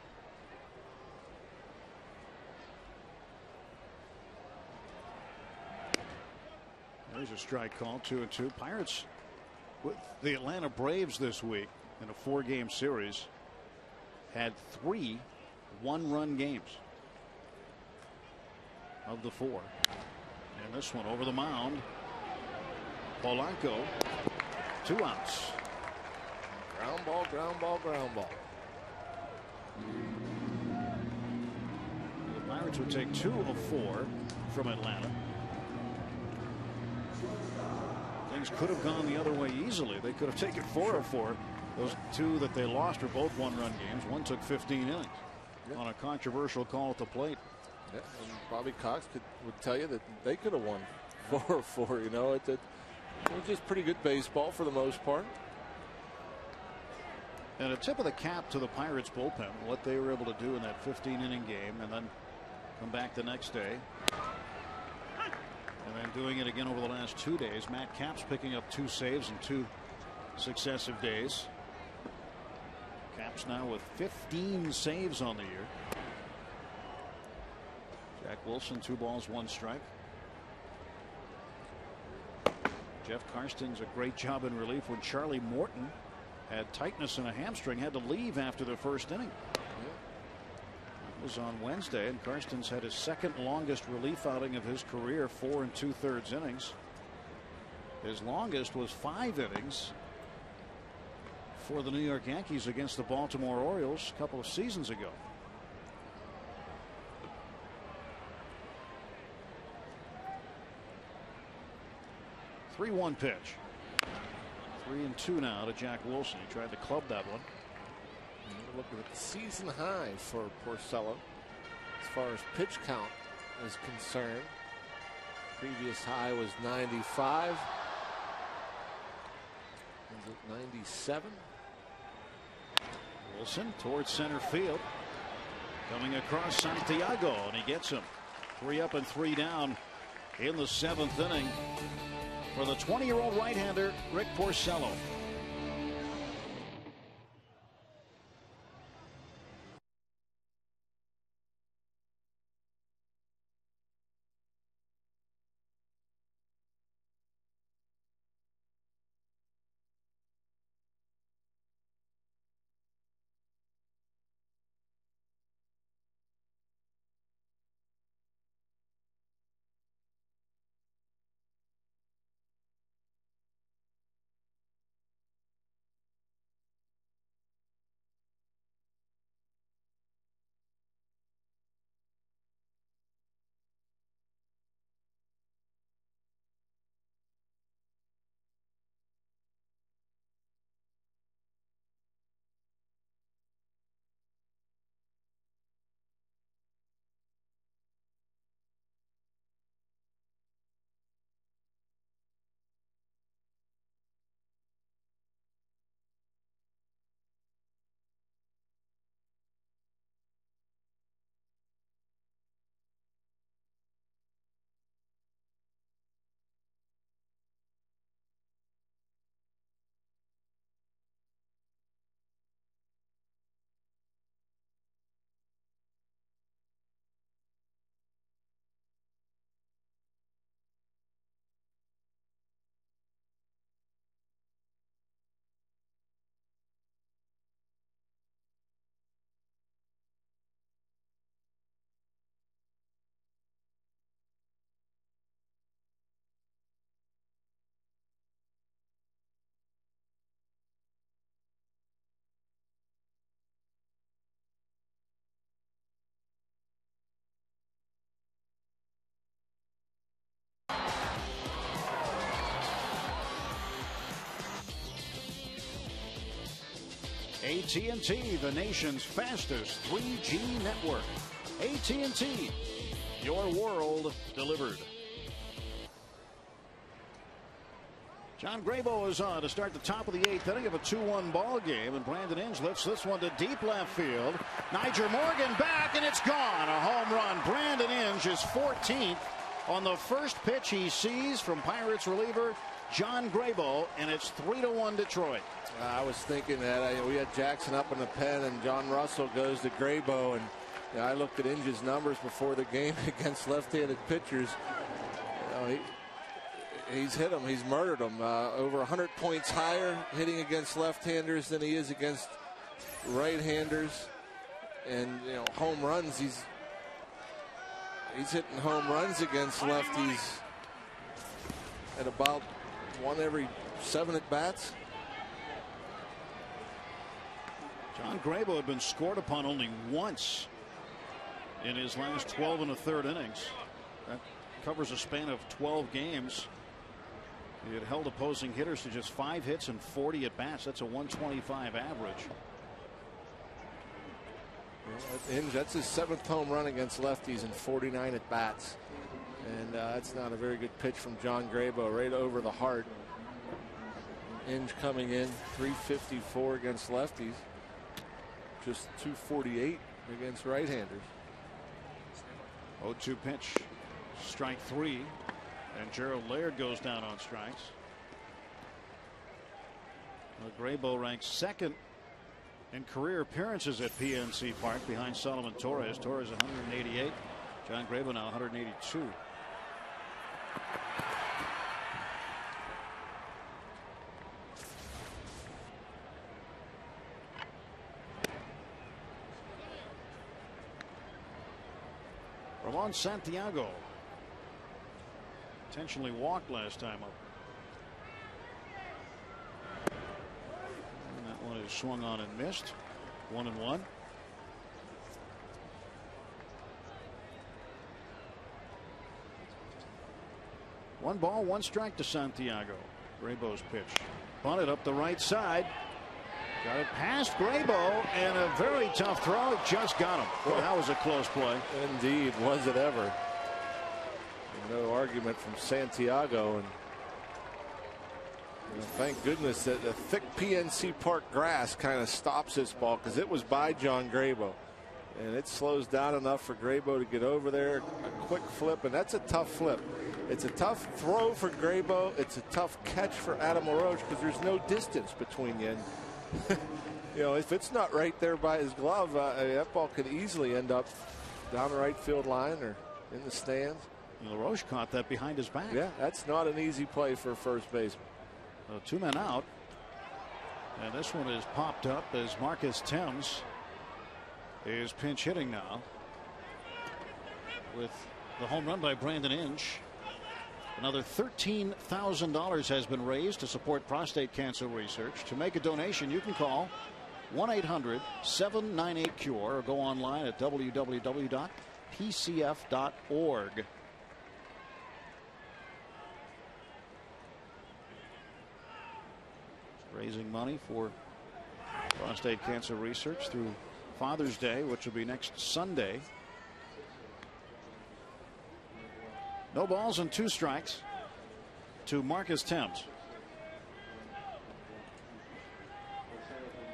Speaker 2: There's a strike call, 2-2. Pirates with the Atlanta Braves this week in a 4-game series had 3 one-run games of the 4. And this one over the mound. Polanco, 2 outs.
Speaker 1: Ground ball, ground ball, ground ball.
Speaker 2: The Pirates would take 2 of 4 from Atlanta. Things could have gone the other way easily. They could have taken 4 of 4. Those 2 that they lost were both one-run games. One took 15 innings on a controversial call at the plate.
Speaker 1: Yeah, and Bobby Cox would tell you that they could have won 4 of 4. You know, it was just pretty good baseball for the most part.
Speaker 2: And a tip of the cap to the Pirates bullpen, what they were able to do in that 15-inning game, and then come back the next day. And then doing it again over the last 2 days. Matt Capps picking up 2 saves in 2 successive days. Capps now with 15 saves on the year. Jack Wilson, 2 balls, 1 strike. Jeff Karsten's a great job in relief when Charlie Morton had tightness in a hamstring, had to leave after the first inning. It was on Wednesday, and Karsten's had his 2nd longest relief outing of his career, 4 2/3 innings. His longest was 5 innings for the New York Yankees against the Baltimore Orioles a couple of seasons ago. The 3-1 pitch. 3-2 now to Jack Wilson. He tried to club that one.
Speaker 1: Looking at the season high for Porcello as far as pitch count is concerned. Previous high was 95. Is it 97?
Speaker 2: Wilson towards center field. Coming across Santiago, and he gets him. 3 up and 3 down in the 7th inning for the 20-year-old right-hander Rick Porcello. AT&T, the nation's fastest 3G network. AT&T, your world delivered. John Grabo is on to start the top of the 8th inning of a 2-1 ball game, and Brandon Inge lifts this one to deep left field. Nyjer Morgan back, and it's gone. A home run. Brandon Inge is 14th on the first pitch he sees from Pirates reliever John Grabo, and it's 3-1 Detroit.
Speaker 1: I was thinking that we had Jackson up in the pen, and John Russell goes to Grabo, and I looked at Inge's numbers before the game against left-handed pitchers. He's hit them. He's murdered them. Over 100 points higher hitting against left-handers than he is against right-handers. And home runs. He's hitting home runs against lefties at about 1 every 7 at bats.
Speaker 2: John Grabo had been scored upon only once in his last 12 1/3 innings. That covers a span of 12 games. He had held opposing hitters to just 5 hits and 40 at bats. That's a 125 average.
Speaker 1: Inge, that's his 7th home run against lefties and 49 at bats. And that's not a very good pitch from John Grabo, right over the heart. Inge coming in 354 against lefties, just 248 against right-handers.
Speaker 2: 0-2 pitch, strike 3. And Gerald Laird goes down on strikes. Grabo ranks 2nd in career appearances at PNC Park behind Solomon Torres. Torres 188. John Grabo now 182. Ramon Santiago intentionally walked last time up. And that one is swung on and missed. 1-1. One ball, 1 strike to Santiago. Grabo's pitch. Bunted up the right side. Got it past Grabo, and a very tough throw. Just got him. Boy, that was a close play.
Speaker 1: Indeed, was it ever. No argument from Santiago, and thank goodness that the thick PNC Park grass kind of stops this ball, because it was by John Grabo, and it slows down enough for Grabo to get over there. A quick flip, and that's a tough flip. It's a tough throw for Grabo. It's a tough catch for Adam LaRoche, because there's no distance between you. And if it's not right there by his glove, that ball could easily end up down the right field line or in the stands.
Speaker 2: LaRoche caught that behind his back.
Speaker 1: Yeah, that's not an easy play for a first baseman.
Speaker 2: So 2 men out. And this one is popped up as Marcus Thames is pinch hitting now. With the home run by Brandon Inge. Another $13,000 has been raised to support prostate cancer research. To make a donation, you can call 1-800-798-CURE or go online at www.pcf.org. Raising money for prostate cancer research through Father's Day, which will be next Sunday. No balls and 2 strikes to Marcus Thames.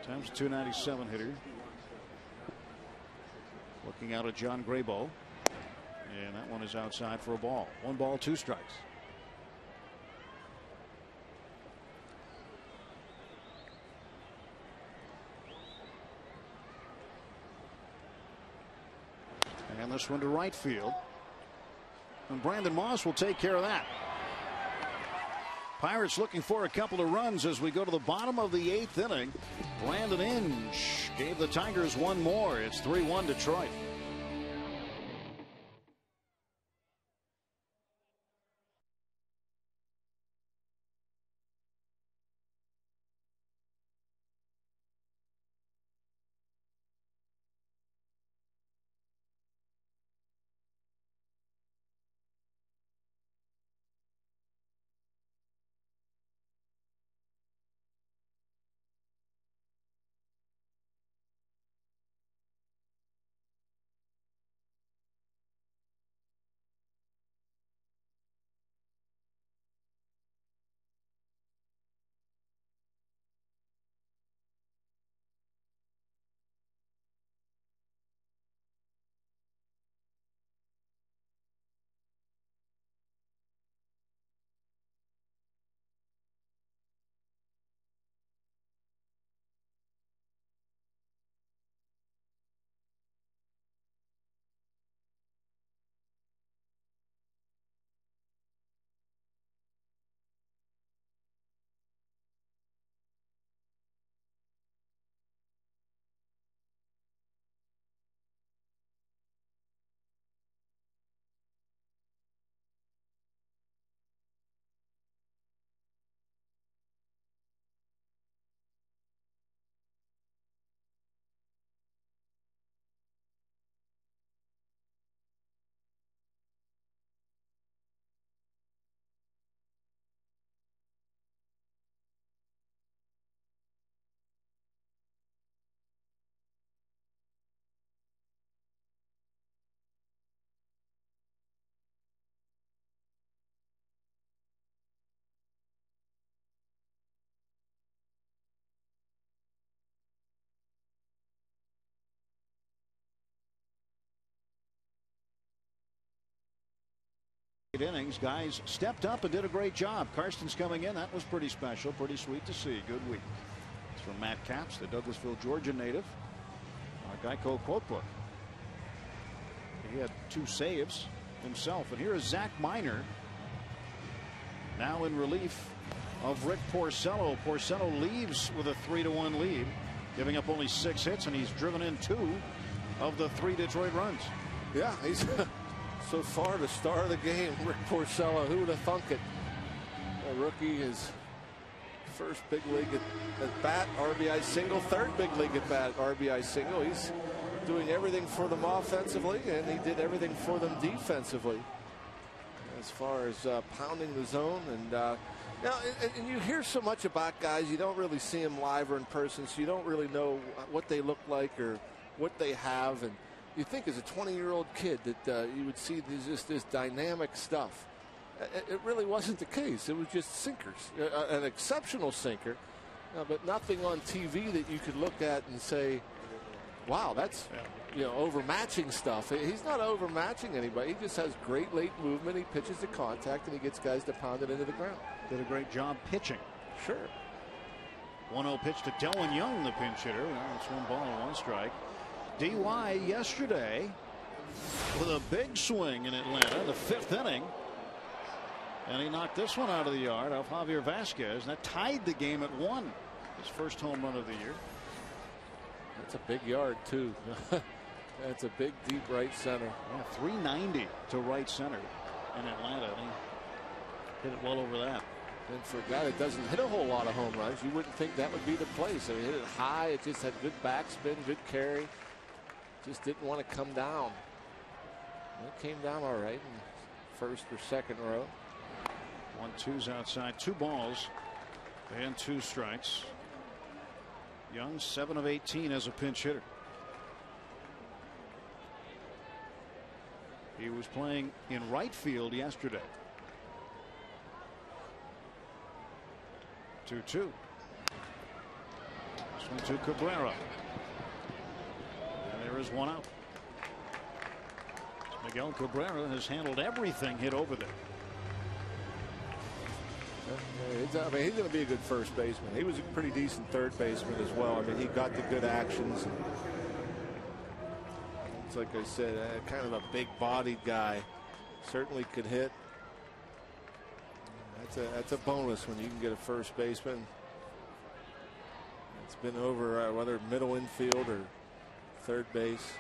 Speaker 2: Thames, 297 hitter. Looking out at John Grabo. And that one is outside for a ball. 1 ball, 2 strikes. And this one to right field. And Brandon Moss will take care of that. Pirates looking for a couple of runs as we go to the bottom of the 8th inning. Brandon Inge gave the Tigers 1 more. It's 3-1 Detroit. innings. Guys stepped up and did a great job. Karsten's coming in. That was pretty special. Pretty sweet to see. Good week. It's from Matt Capps, the Douglasville, Georgia native. Our Geico quote book. He had 2 saves himself. And here is Zach Miner, now in relief of Rick Porcello. Porcello leaves with a 3-1 lead, giving up only 6 hits, and he's driven in 2 of the 3 Detroit runs.
Speaker 1: Yeah, he's so far the star of the game, Rick Porcello. Who would have thunk it? A rookie, his first big league at bat, RBI single, third big league at bat, RBI single. He's doing everything for them offensively, and he did everything for them defensively as far as pounding the zone. And now, and you hear so much about guys, you don't really see them live or in person, so you don't really know what they look like or what they have. And you think as a 20-year-old kid that you would see this dynamic stuff. It really wasn't the case. It was just sinkers, an exceptional sinker, but nothing on TV that you could look at and say, wow, that's overmatching stuff. He's not overmatching anybody. He just has great late movement. He pitches to contact, and he gets guys to pound it into the ground.
Speaker 2: Did a great job pitching.
Speaker 1: Sure.
Speaker 2: 1-0 pitch to Delwyn Young, the pinch hitter. Well, it's 1 ball and 1 strike. DY yesterday with a big swing in Atlanta in the 5th inning. And he knocked this one out of the yard off Javier Vasquez. And that tied the game at 1. His first home run of the year.
Speaker 1: That's a big yard, too. That's a big, deep right center.
Speaker 2: Yeah, 390 to right center in Atlanta. And he hit it well over that.
Speaker 1: And for a guy that doesn't hit a whole lot of home runs, you wouldn't think that would be the place. I mean, hit it high. It just had good backspin, good carry. Just didn't want to come down. It came down all right in first or second row.
Speaker 2: 1-2's outside. 2 balls and 2 strikes. Young 7 of 18 as a pinch hitter. He was playing in right field yesterday. 2-2. Swing to Cabrera. And there is 1 out. Miguel Cabrera has handled everything hit over there.
Speaker 1: I mean, he's going to be a good first baseman. He was a pretty decent third baseman as well. I mean, he got the good actions. It's like I said, kind of a big-bodied guy. Certainly could hit. That's a bonus when you can get a first baseman. It's been over whether middle infield or third base.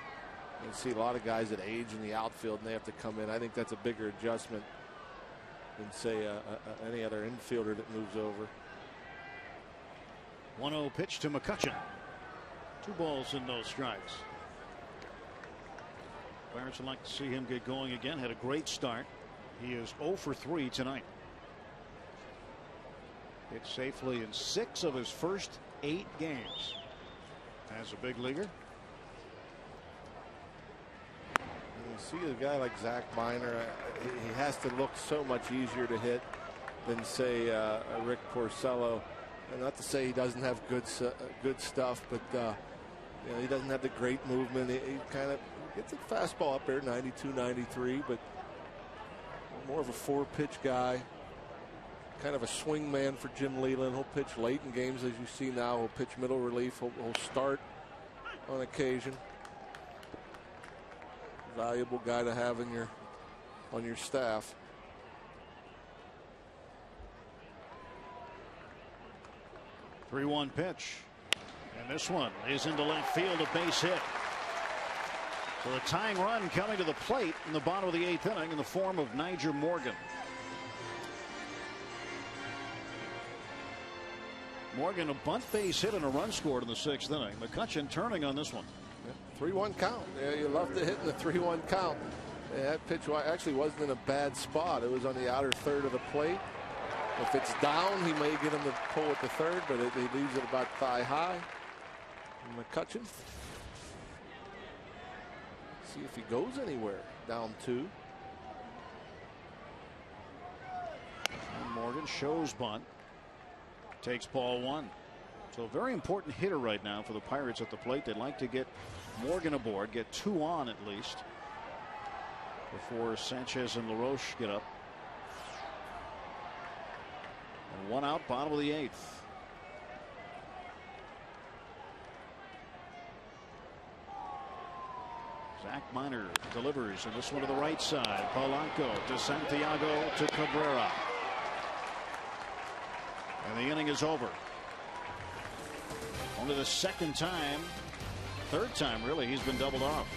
Speaker 1: You see a lot of guys that age in the outfield and they have to come in. I think that's a bigger adjustment than say any other infielder that moves over.
Speaker 2: 1-0 pitch to McCutchen. 2 balls and no strikes. Pirates would like to see him get going again. Had a great start. He is 0 for 3 tonight. Hit safely in 6 of his first 8 games as a big leaguer.
Speaker 1: You see a guy like Zach Miner, he has to look so much easier to hit than say Rick Porcello. And not to say he doesn't have good stuff, but he doesn't have the great movement. He kind of gets a fastball up there, 92, 93, but more of a 4-pitch guy. Kind of a swing man for Jim Leland. He'll pitch late in games, as you see now. He'll pitch middle relief. He'll start on occasion. Valuable guy to have on your staff.
Speaker 2: The 3-1 pitch, and this one is into left field, a base hit. So the tying run coming to the plate in the bottom of the 8th inning in the form of Nyjer Morgan. Morgan, a bunt base hit and a run scored in the 6th inning. McCutchen turning on this one.
Speaker 1: 3-1 count. Yeah, you love to hit in the 3-1 count. Yeah, that pitch actually wasn't in a bad spot. It was on the outer third of the plate. If it's down, he may get him to pull at the third, but he leaves it about thigh high. McCutchen. See if he goes anywhere. Down 2.
Speaker 2: And Morgan shows bunt. Takes ball 1. So a very important hitter right now for the Pirates at the plate. They'd like to get Morgan aboard, get 2 on at least before Sanchez and LaRoche get up. And 1 out, bottom of the 8th. Zach Minor delivers, and this one to the right side. Polanco to Santiago to Cabrera. And the inning is over. Only the second time, third time really, he's been doubled off.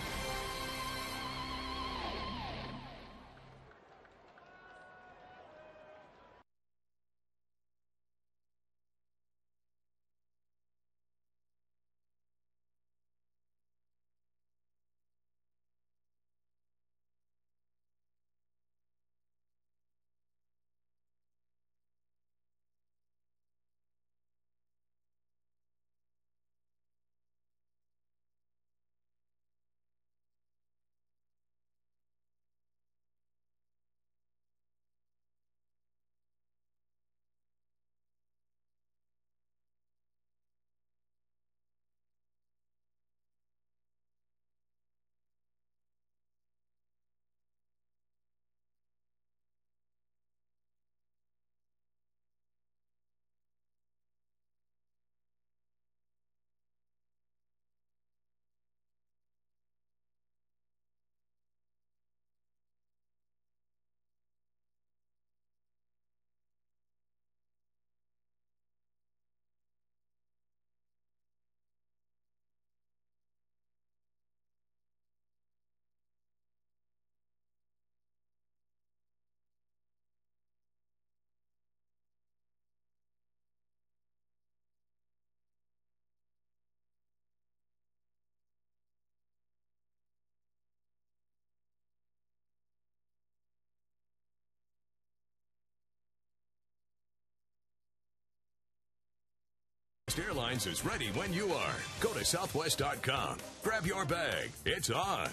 Speaker 3: Airlines is ready when you are. Go to Southwest.com. Grab your bag. It's on.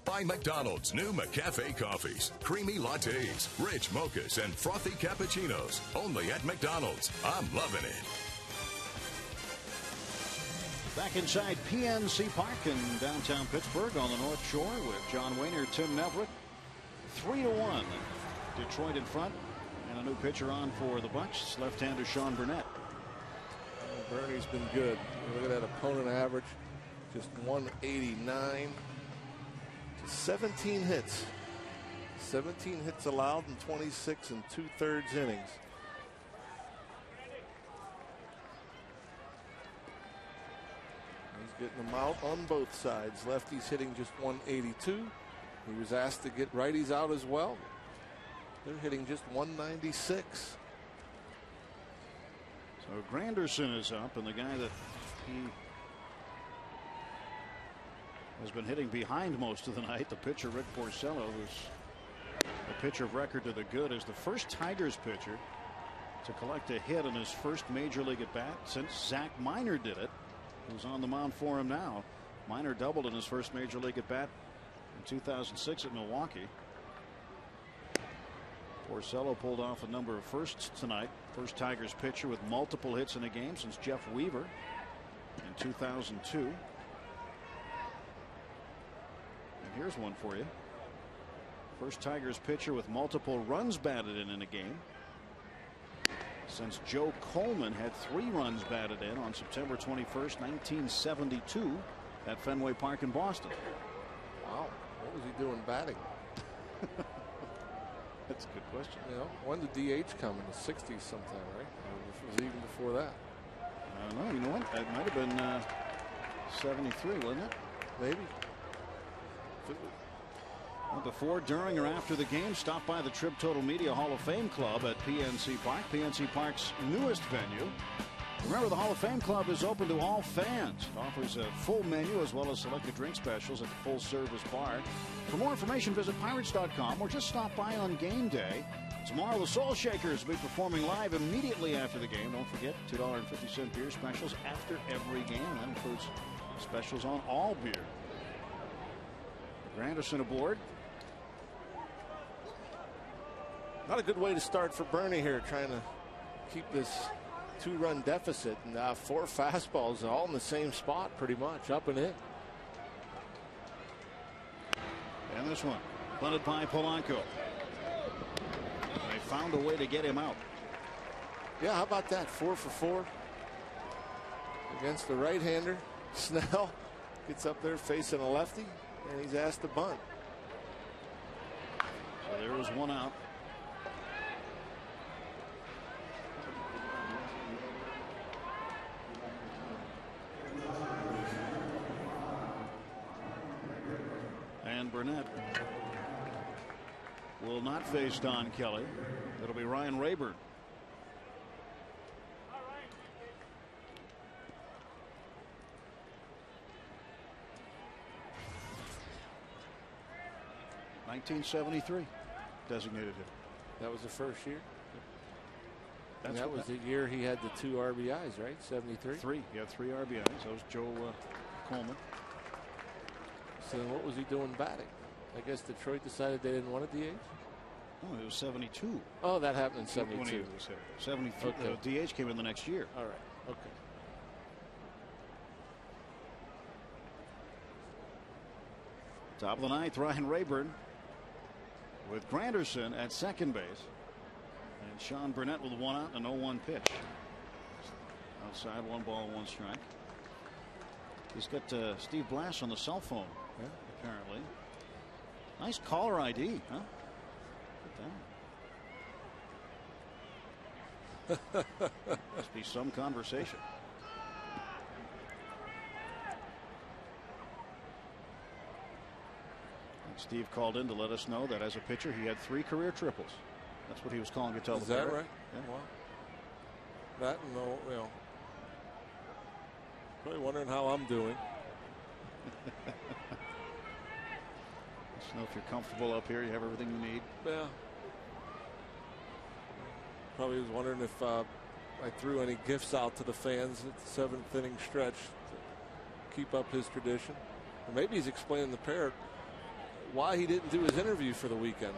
Speaker 3: Buy McDonald's new McCafe coffees, creamy lattes, rich mochas, and frothy cappuccinos. Only at McDonald's. I'm loving it.
Speaker 2: Back inside PNC Park in downtown Pittsburgh on the North Shore with John Wayner, Tim Neverett. 3-1. Detroit in front. And a new pitcher on for the Bucs, left-hander Sean Burnett.
Speaker 1: Bernie's been good. Look at that opponent average, just 189 to 17 hits. 17 hits allowed in 26 and 2/3 innings. He's getting them out on both sides. Lefties hitting just 182. He was asked to get righties out as well. They're hitting just 196.
Speaker 2: So Granderson is up, and the guy that he has been hitting behind most of the night, the pitcher Rick Porcello, who's a pitcher of record to the good, is the first Tigers pitcher to collect a hit in his first major league at bat since Zach Minor did it, who's on the mound for him now. Minor doubled in his first major league at bat in 2006 at Milwaukee. Porcello pulled off a number of firsts tonight. First Tigers pitcher with multiple hits in a game since Jeff Weaver in 2002. And here's one for you. First Tigers pitcher with multiple runs batted in a game since Joe Coleman had 3 runs batted in on September 21st, 1972 at Fenway Park in Boston.
Speaker 1: Wow, what was he doing batting?
Speaker 2: That's a good question.
Speaker 1: You know, when did DH come in the 60s sometime, right? Or was it even before that?
Speaker 2: I don't know. You know what? That might have been 73, wasn't it?
Speaker 1: Maybe.
Speaker 2: Well, before, during, or after the game, stop by the Trib Total Media Hall of Fame Club at PNC Park, PNC Park's newest venue. Remember, the Hall of Fame Club is open to all fans. It offers a full menu as well as selected drink specials at the full-service bar. For more information, visit Pirates.com or just stop by on game day. Tomorrow, the Soul Shakers will be performing live immediately after the game. Don't forget, $2.50 beer specials after every game. That includes specials on all beer. Granderson aboard.
Speaker 1: Not a good way to start for Bernie here, trying to keep this 2-run deficit, and 4 fastballs all in the same spot pretty much, up and in.
Speaker 2: And this one bunted by Polanco. They found a way to get him out.
Speaker 1: Yeah, how about that? 4 for 4 against the right-hander. Snell gets up there facing a lefty, and he's asked to bunt.
Speaker 2: So there was one out. And Burnett will not face Don Kelly. It'll be Ryan Rayburn. .1973 designated him.
Speaker 1: That was the first year.
Speaker 2: That's
Speaker 1: that was the year he had the 2 RBIs, right? 73.
Speaker 2: 3. He had 3 RBIs. That was Joe Coleman.
Speaker 1: So then what was he doing batting? I guess Detroit decided they didn't want a DH.
Speaker 2: Oh, it was 72.
Speaker 1: Oh, that happened in
Speaker 2: When he
Speaker 1: 72.
Speaker 2: was hit. 73.
Speaker 1: Okay.
Speaker 2: DH came in the next year.
Speaker 1: All right. Okay.
Speaker 2: Top of the 9th, Ryan Rayburn with Granderson at second base. And Sean Burnett with 1 out and 0-1 pitch. Outside, 1 ball, 1 strike. He's got Steve Blass on the cell phone, apparently. Nice caller ID, huh? Look at that. Must be some conversation. And Steve called in to let us know that as a pitcher he had 3 career triples. That's what he was calling to tell
Speaker 1: Is
Speaker 2: the
Speaker 1: that
Speaker 2: parrot.
Speaker 1: right?
Speaker 2: Yeah.
Speaker 1: Well, that and probably wondering how I'm doing.
Speaker 2: Just know if you're comfortable up here, you have everything you need.
Speaker 1: Yeah. Probably was wondering if I threw any gifts out to the fans at the 7th inning stretch to keep up his tradition. Or maybe he's explaining to the parrot why he didn't do his interview for the weekend.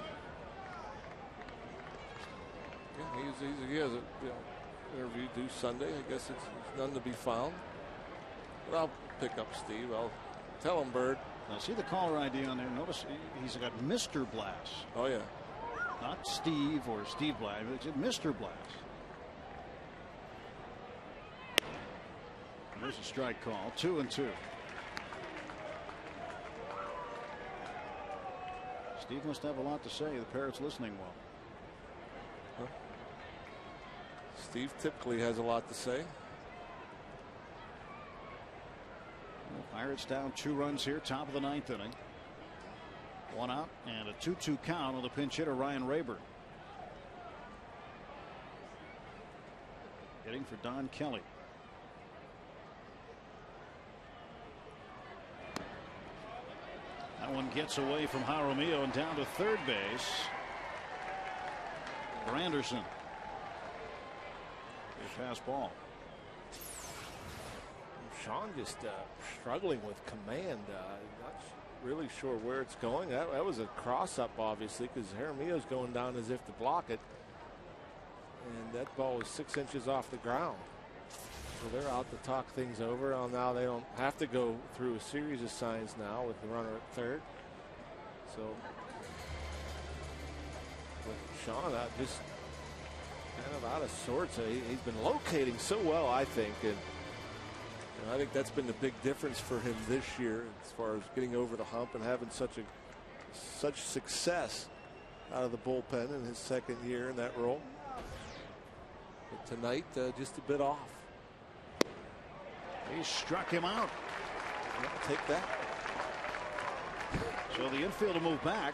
Speaker 1: Yeah, he has a interview due Sunday. I guess it's none to be found. But I'll pick up Steve. I'll tell him, Bird.
Speaker 2: Now see the caller ID on there. Notice he's got Mr. Blass.
Speaker 1: Oh yeah.
Speaker 2: Not Steve or Steve Blass. It's Mr. Blass. There's a strike call. 2-2. Steve must have a lot to say. The parrot's listening well.
Speaker 1: Huh? Steve typically has a lot to say.
Speaker 2: Well, Pirates down 2 runs here, top of the 9th inning. 1 out and a 2-2 count on the pinch hitter Ryan Rayburn. Hitting for Don Kelly. That one gets away from Jaramillo and down to third base. Granderson. A pass ball.
Speaker 1: Sean just struggling with command. Not really sure where it's going. That was a cross up, obviously, because Jaramillo's going down as if to block it. And that ball was 6 inches off the ground. So they're out to talk things over. Well, now they don't have to go through a series of signs now with the runner at third. So with Sean just kind of out of sorts. He's been locating so well, I think, and I think that's been the big difference for him this year as far as getting over the hump and having such success out of the bullpen in his second year in that role. But tonight, just a bit off.
Speaker 2: He struck him out.
Speaker 1: I'll take that.
Speaker 2: So the infield will move back.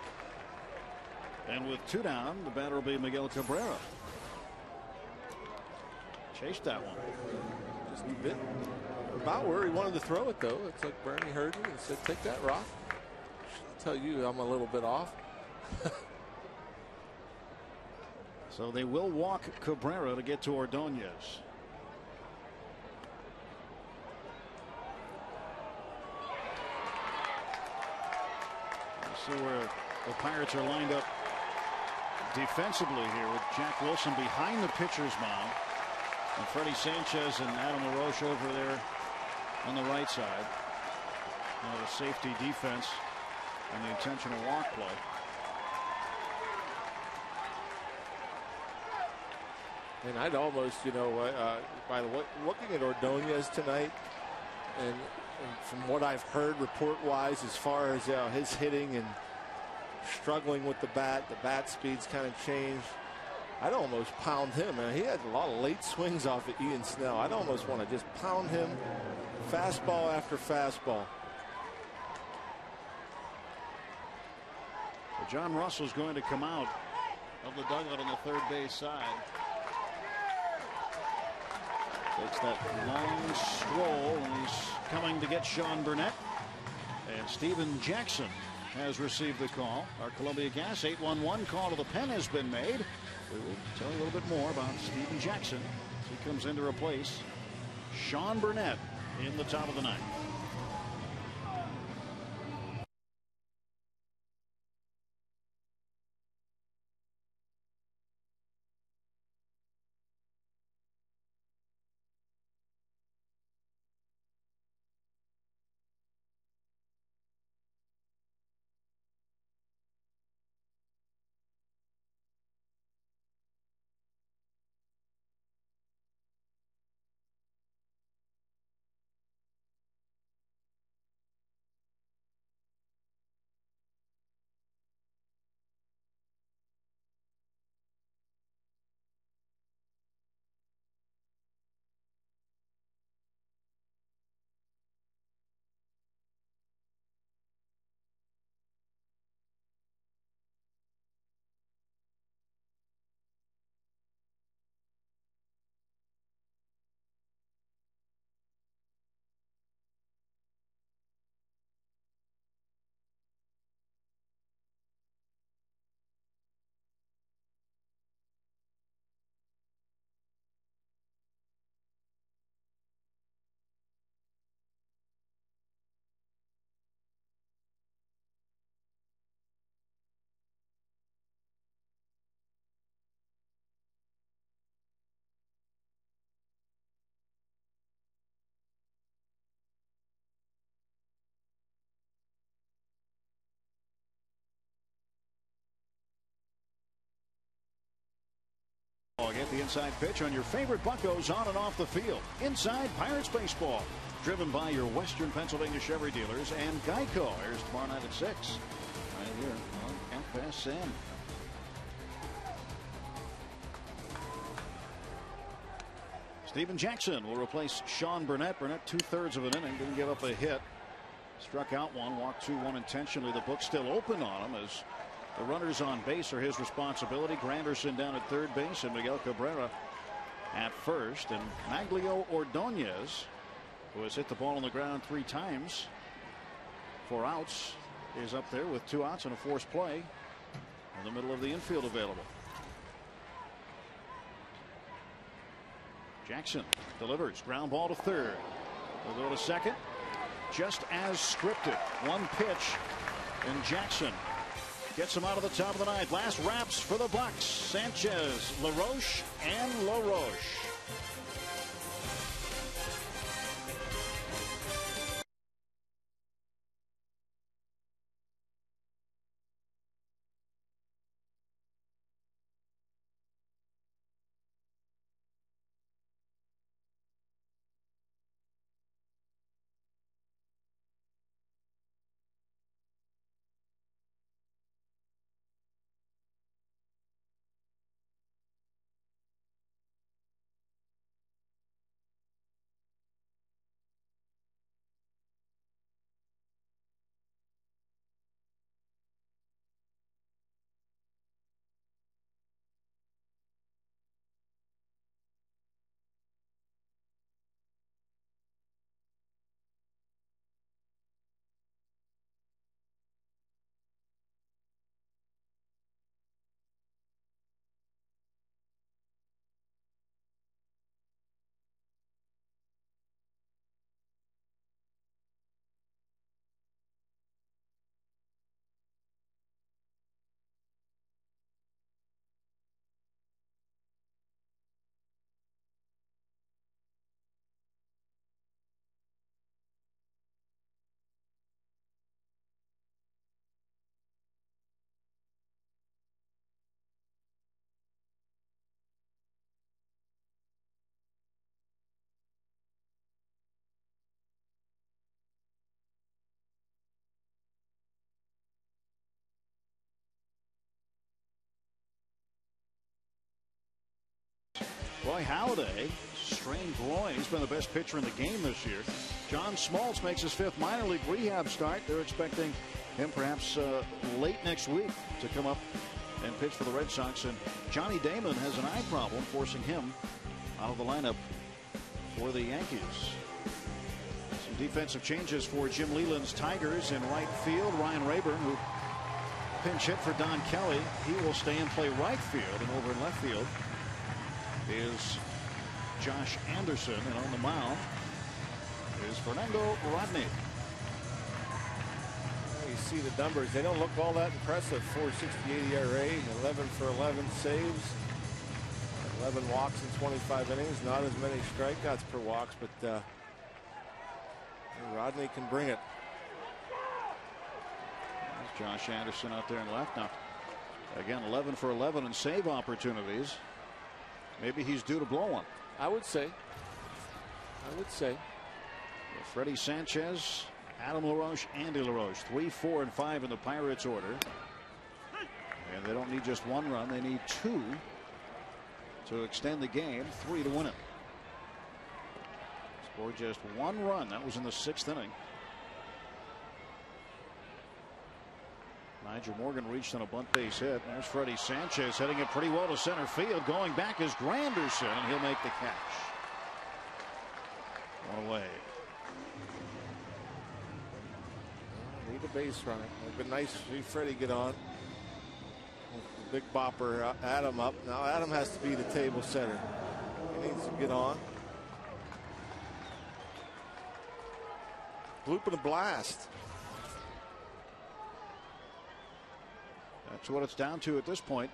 Speaker 2: And with 2 down, the batter will be Miguel Cabrera. Chased that one.
Speaker 1: Just a bit about where he wanted to throw it, though. It's like Bernie heard me and said, take that, Rock. Should tell you I'm a little bit off.
Speaker 2: So they will walk Cabrera to get to Ordonez. See where the Pirates are lined up defensively here with Jack Wilson behind the pitcher's mound and Freddie Sanchez and Adam LaRoche over there on the right side. Now the safety defense and the intentional walk play.
Speaker 1: And I'd almost, by the way, looking at Ordonez tonight, and from what I've heard report-wise, as far as his hitting and struggling with the bat speed's kind of changed. I'd almost pound him. He had a lot of late swings off of Ian Snell. I'd almost want to just pound him, fastball after fastball.
Speaker 2: So John Russell's going to come out of the dugout on the third base side. Takes that long stroll, and he's coming to get Sean Burnett. And Steven Jackson has received the call. Our Columbia Gas 811 call to the pen has been made. We will tell you a little bit more about Steven Jackson as he comes in to replace Sean Burnett in the top of the ninth. Get the inside pitch on your favorite Buccos on and off the field. Inside Pirates Baseball. Driven by your Western Pennsylvania Chevy dealers and Geico. Here's tomorrow night at 6. Right here on FSN. Steven Jackson will replace Sean Burnett. Burnett 2/3 of an inning. Didn't give up a hit. Struck out one. Walked 2-1 intentionally. The book's still open on him as the runners on base are his responsibility. Granderson down at third base and Miguel Cabrera at first. And Maglio Ordonez, who has hit the ball on the ground 3 times for outs, is up there with 2 outs and a forced play in the middle of the infield available. Jackson delivers. Ground ball to third. We'll go to second. Just as scripted. One pitch, and Jackson gets him out of the top of the ninth. Last wraps for the Bucks. Sanchez, LaRoche, and LaRoche. Roy Halladay, strained groin. He's been the best pitcher in the game this year. John Smoltz makes his 5th minor league rehab start. They're expecting him perhaps late next week to come up and pitch for the Red Sox. And Johnny Damon has an eye problem, forcing him out of the lineup for the Yankees. Some defensive changes for Jim Leland's Tigers in right field. Ryan Rayburn, who pinch hit for Don Kelly, he will stay and play right field. And over in left field is Josh Anderson, and on the mound is Fernando Rodney.
Speaker 1: You see the numbers, they don't look all that impressive. 4.68 ERA, 11 for 11 saves, 11 walks in 25 innings, not as many strikeouts per walks, but Rodney can bring it.
Speaker 2: There's Josh Anderson out there in left now. Again, 11 for 11 in save opportunities. Maybe he's due to blow one.
Speaker 1: I would say.
Speaker 2: Freddie Sanchez, Adam LaRoche, Andy LaRoche, 3, 4, and 5 in the Pirates order. And they don't need just 1 run, they need 2 to extend the game, 3 to win it. Scored just 1 run. That was in the 6th inning. Nigel Morgan reached on a bunt base hit. There's Freddie Sanchez hitting it pretty well to center field. Going back is Granderson, and he'll make the catch. 1 away.
Speaker 1: Need a base runner. It'd been nice to see Freddie get on. The big bopper Adam up. Now Adam has to be the table setter. He needs to get on. Bloop and a blast.
Speaker 2: That's what it's down to at this point.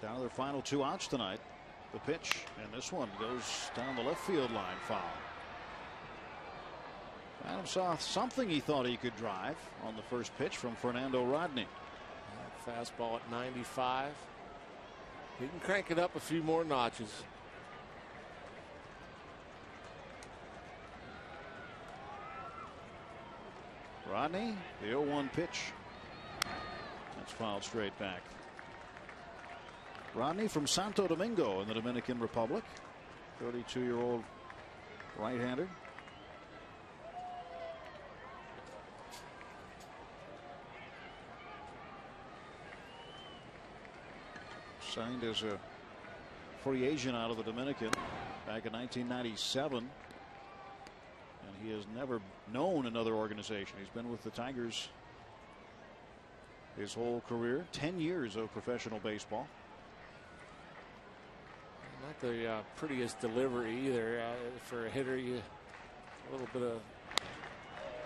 Speaker 2: Down to their final 2 outs tonight. The pitch, and this one goes down the left field line, foul. Adam saw something he thought he could drive on the first pitch from Fernando Rodney.
Speaker 1: Fastball at 95. He can crank it up a few more notches.
Speaker 2: Rodney, the 0-1 pitch. That's fouled straight back. Rodney from Santo Domingo in the Dominican Republic. 32-year-old right-hander. Signed as a free agent out of the Dominican back in 1997. And he has never known another organization. He's been with the Tigers his whole career. 10 years of professional baseball.
Speaker 1: Not the prettiest delivery either for a hitter. A little bit of.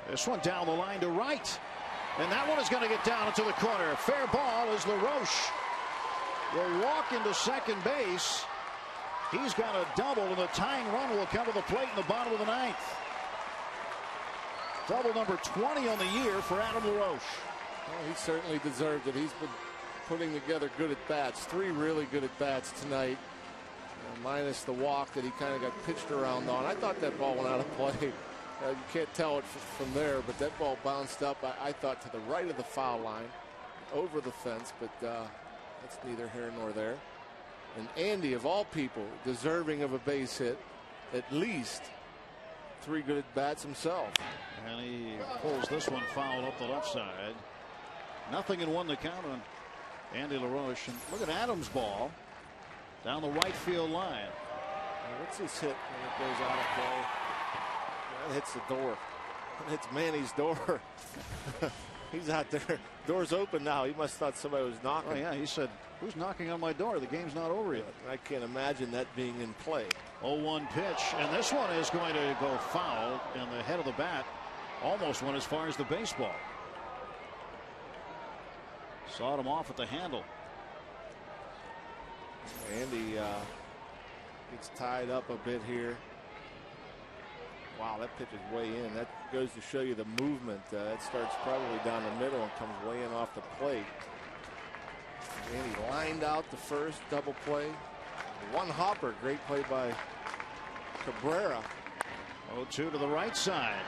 Speaker 2: This one down the line to right. And that one is going to get down into the corner. Fair ball as LaRoche will walk into second base. He's got a double, and the tying run will come to the plate in the bottom of the 9th. Double number 20 on the year for Adam LaRoche.
Speaker 1: Well, he certainly deserved it. He's been putting together good at bats. 3 really good at bats tonight, minus the walk that he kind of got pitched around on. I thought that ball went out of play. You can't tell it from there, but that ball bounced up, I thought, to the right of the foul line, over the fence, but that's neither here nor there. And Andy, of all people, deserving of a base hit, at least 3 good at bats himself.
Speaker 2: And he pulls this one foul up the left side. 0-1 the count on Andy LaRoche. And look at Adams' ball down the right field line.
Speaker 1: What's this hit when it goes out of play? That hits the door. That hits Manny's door. He's out there. Door's open now. He must have thought somebody was knocking.
Speaker 2: Oh, yeah, he said, who's knocking on my door? The game's not over yet.
Speaker 1: I can't imagine that being in play.
Speaker 2: 0-1 pitch, and this one is going to go foul, and the head of the bat almost went as far as the baseball. Sawed him off at the handle.
Speaker 1: Andy gets tied up a bit here. Wow, that pitch is way in. That goes to show you the movement. That starts probably down the middle and comes way in off the plate. Andy lined out the first double play. 1 hopper. Great play by Cabrera.
Speaker 2: 0-2 to the right side.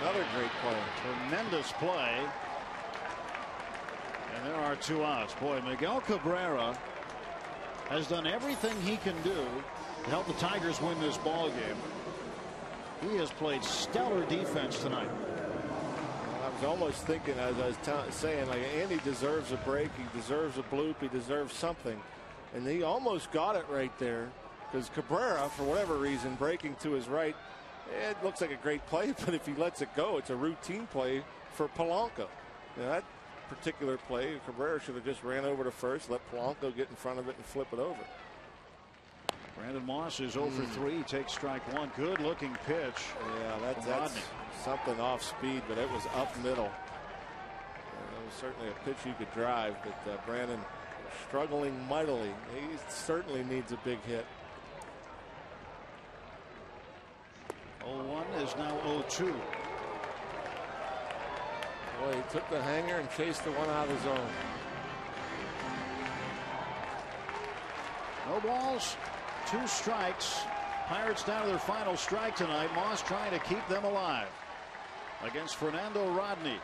Speaker 1: Another great play.
Speaker 2: Tremendous play. And there are 2 outs. Boy, Miguel Cabrera has done everything he can do to help the Tigers win this ball game. He has played stellar defense tonight.
Speaker 1: I was almost thinking, as I was saying, like Andy deserves a break, he deserves a bloop, he deserves something, and he almost got it right there, because Cabrera, for whatever reason, breaking to his right, it looks like a great play, but if he lets it go, it's a routine play for Polanco. That particular play, Cabrera should have just ran over to first, let Polanco get in front of it and flip it over.
Speaker 2: Brandon Moss is 0 for 3, takes strike one. Good looking pitch.
Speaker 1: Yeah, that's something off speed, but it was up middle. It was certainly a pitch you could drive, but Brandon struggling mightily. He certainly needs a big hit.
Speaker 2: 0-1 is now 0-2.
Speaker 1: Boy, he took the hanger and chased the one out of the zone.
Speaker 2: No balls, 2 strikes. Pirates down to their final strike tonight. Moss trying to keep them alive against Fernando Rodney.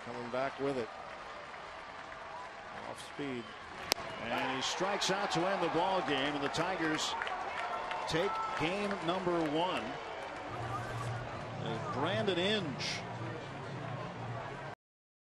Speaker 1: Coming back with it. Off speed.
Speaker 2: And he strikes out to end the ball game, and the Tigers take game number 1. As Brandon Inge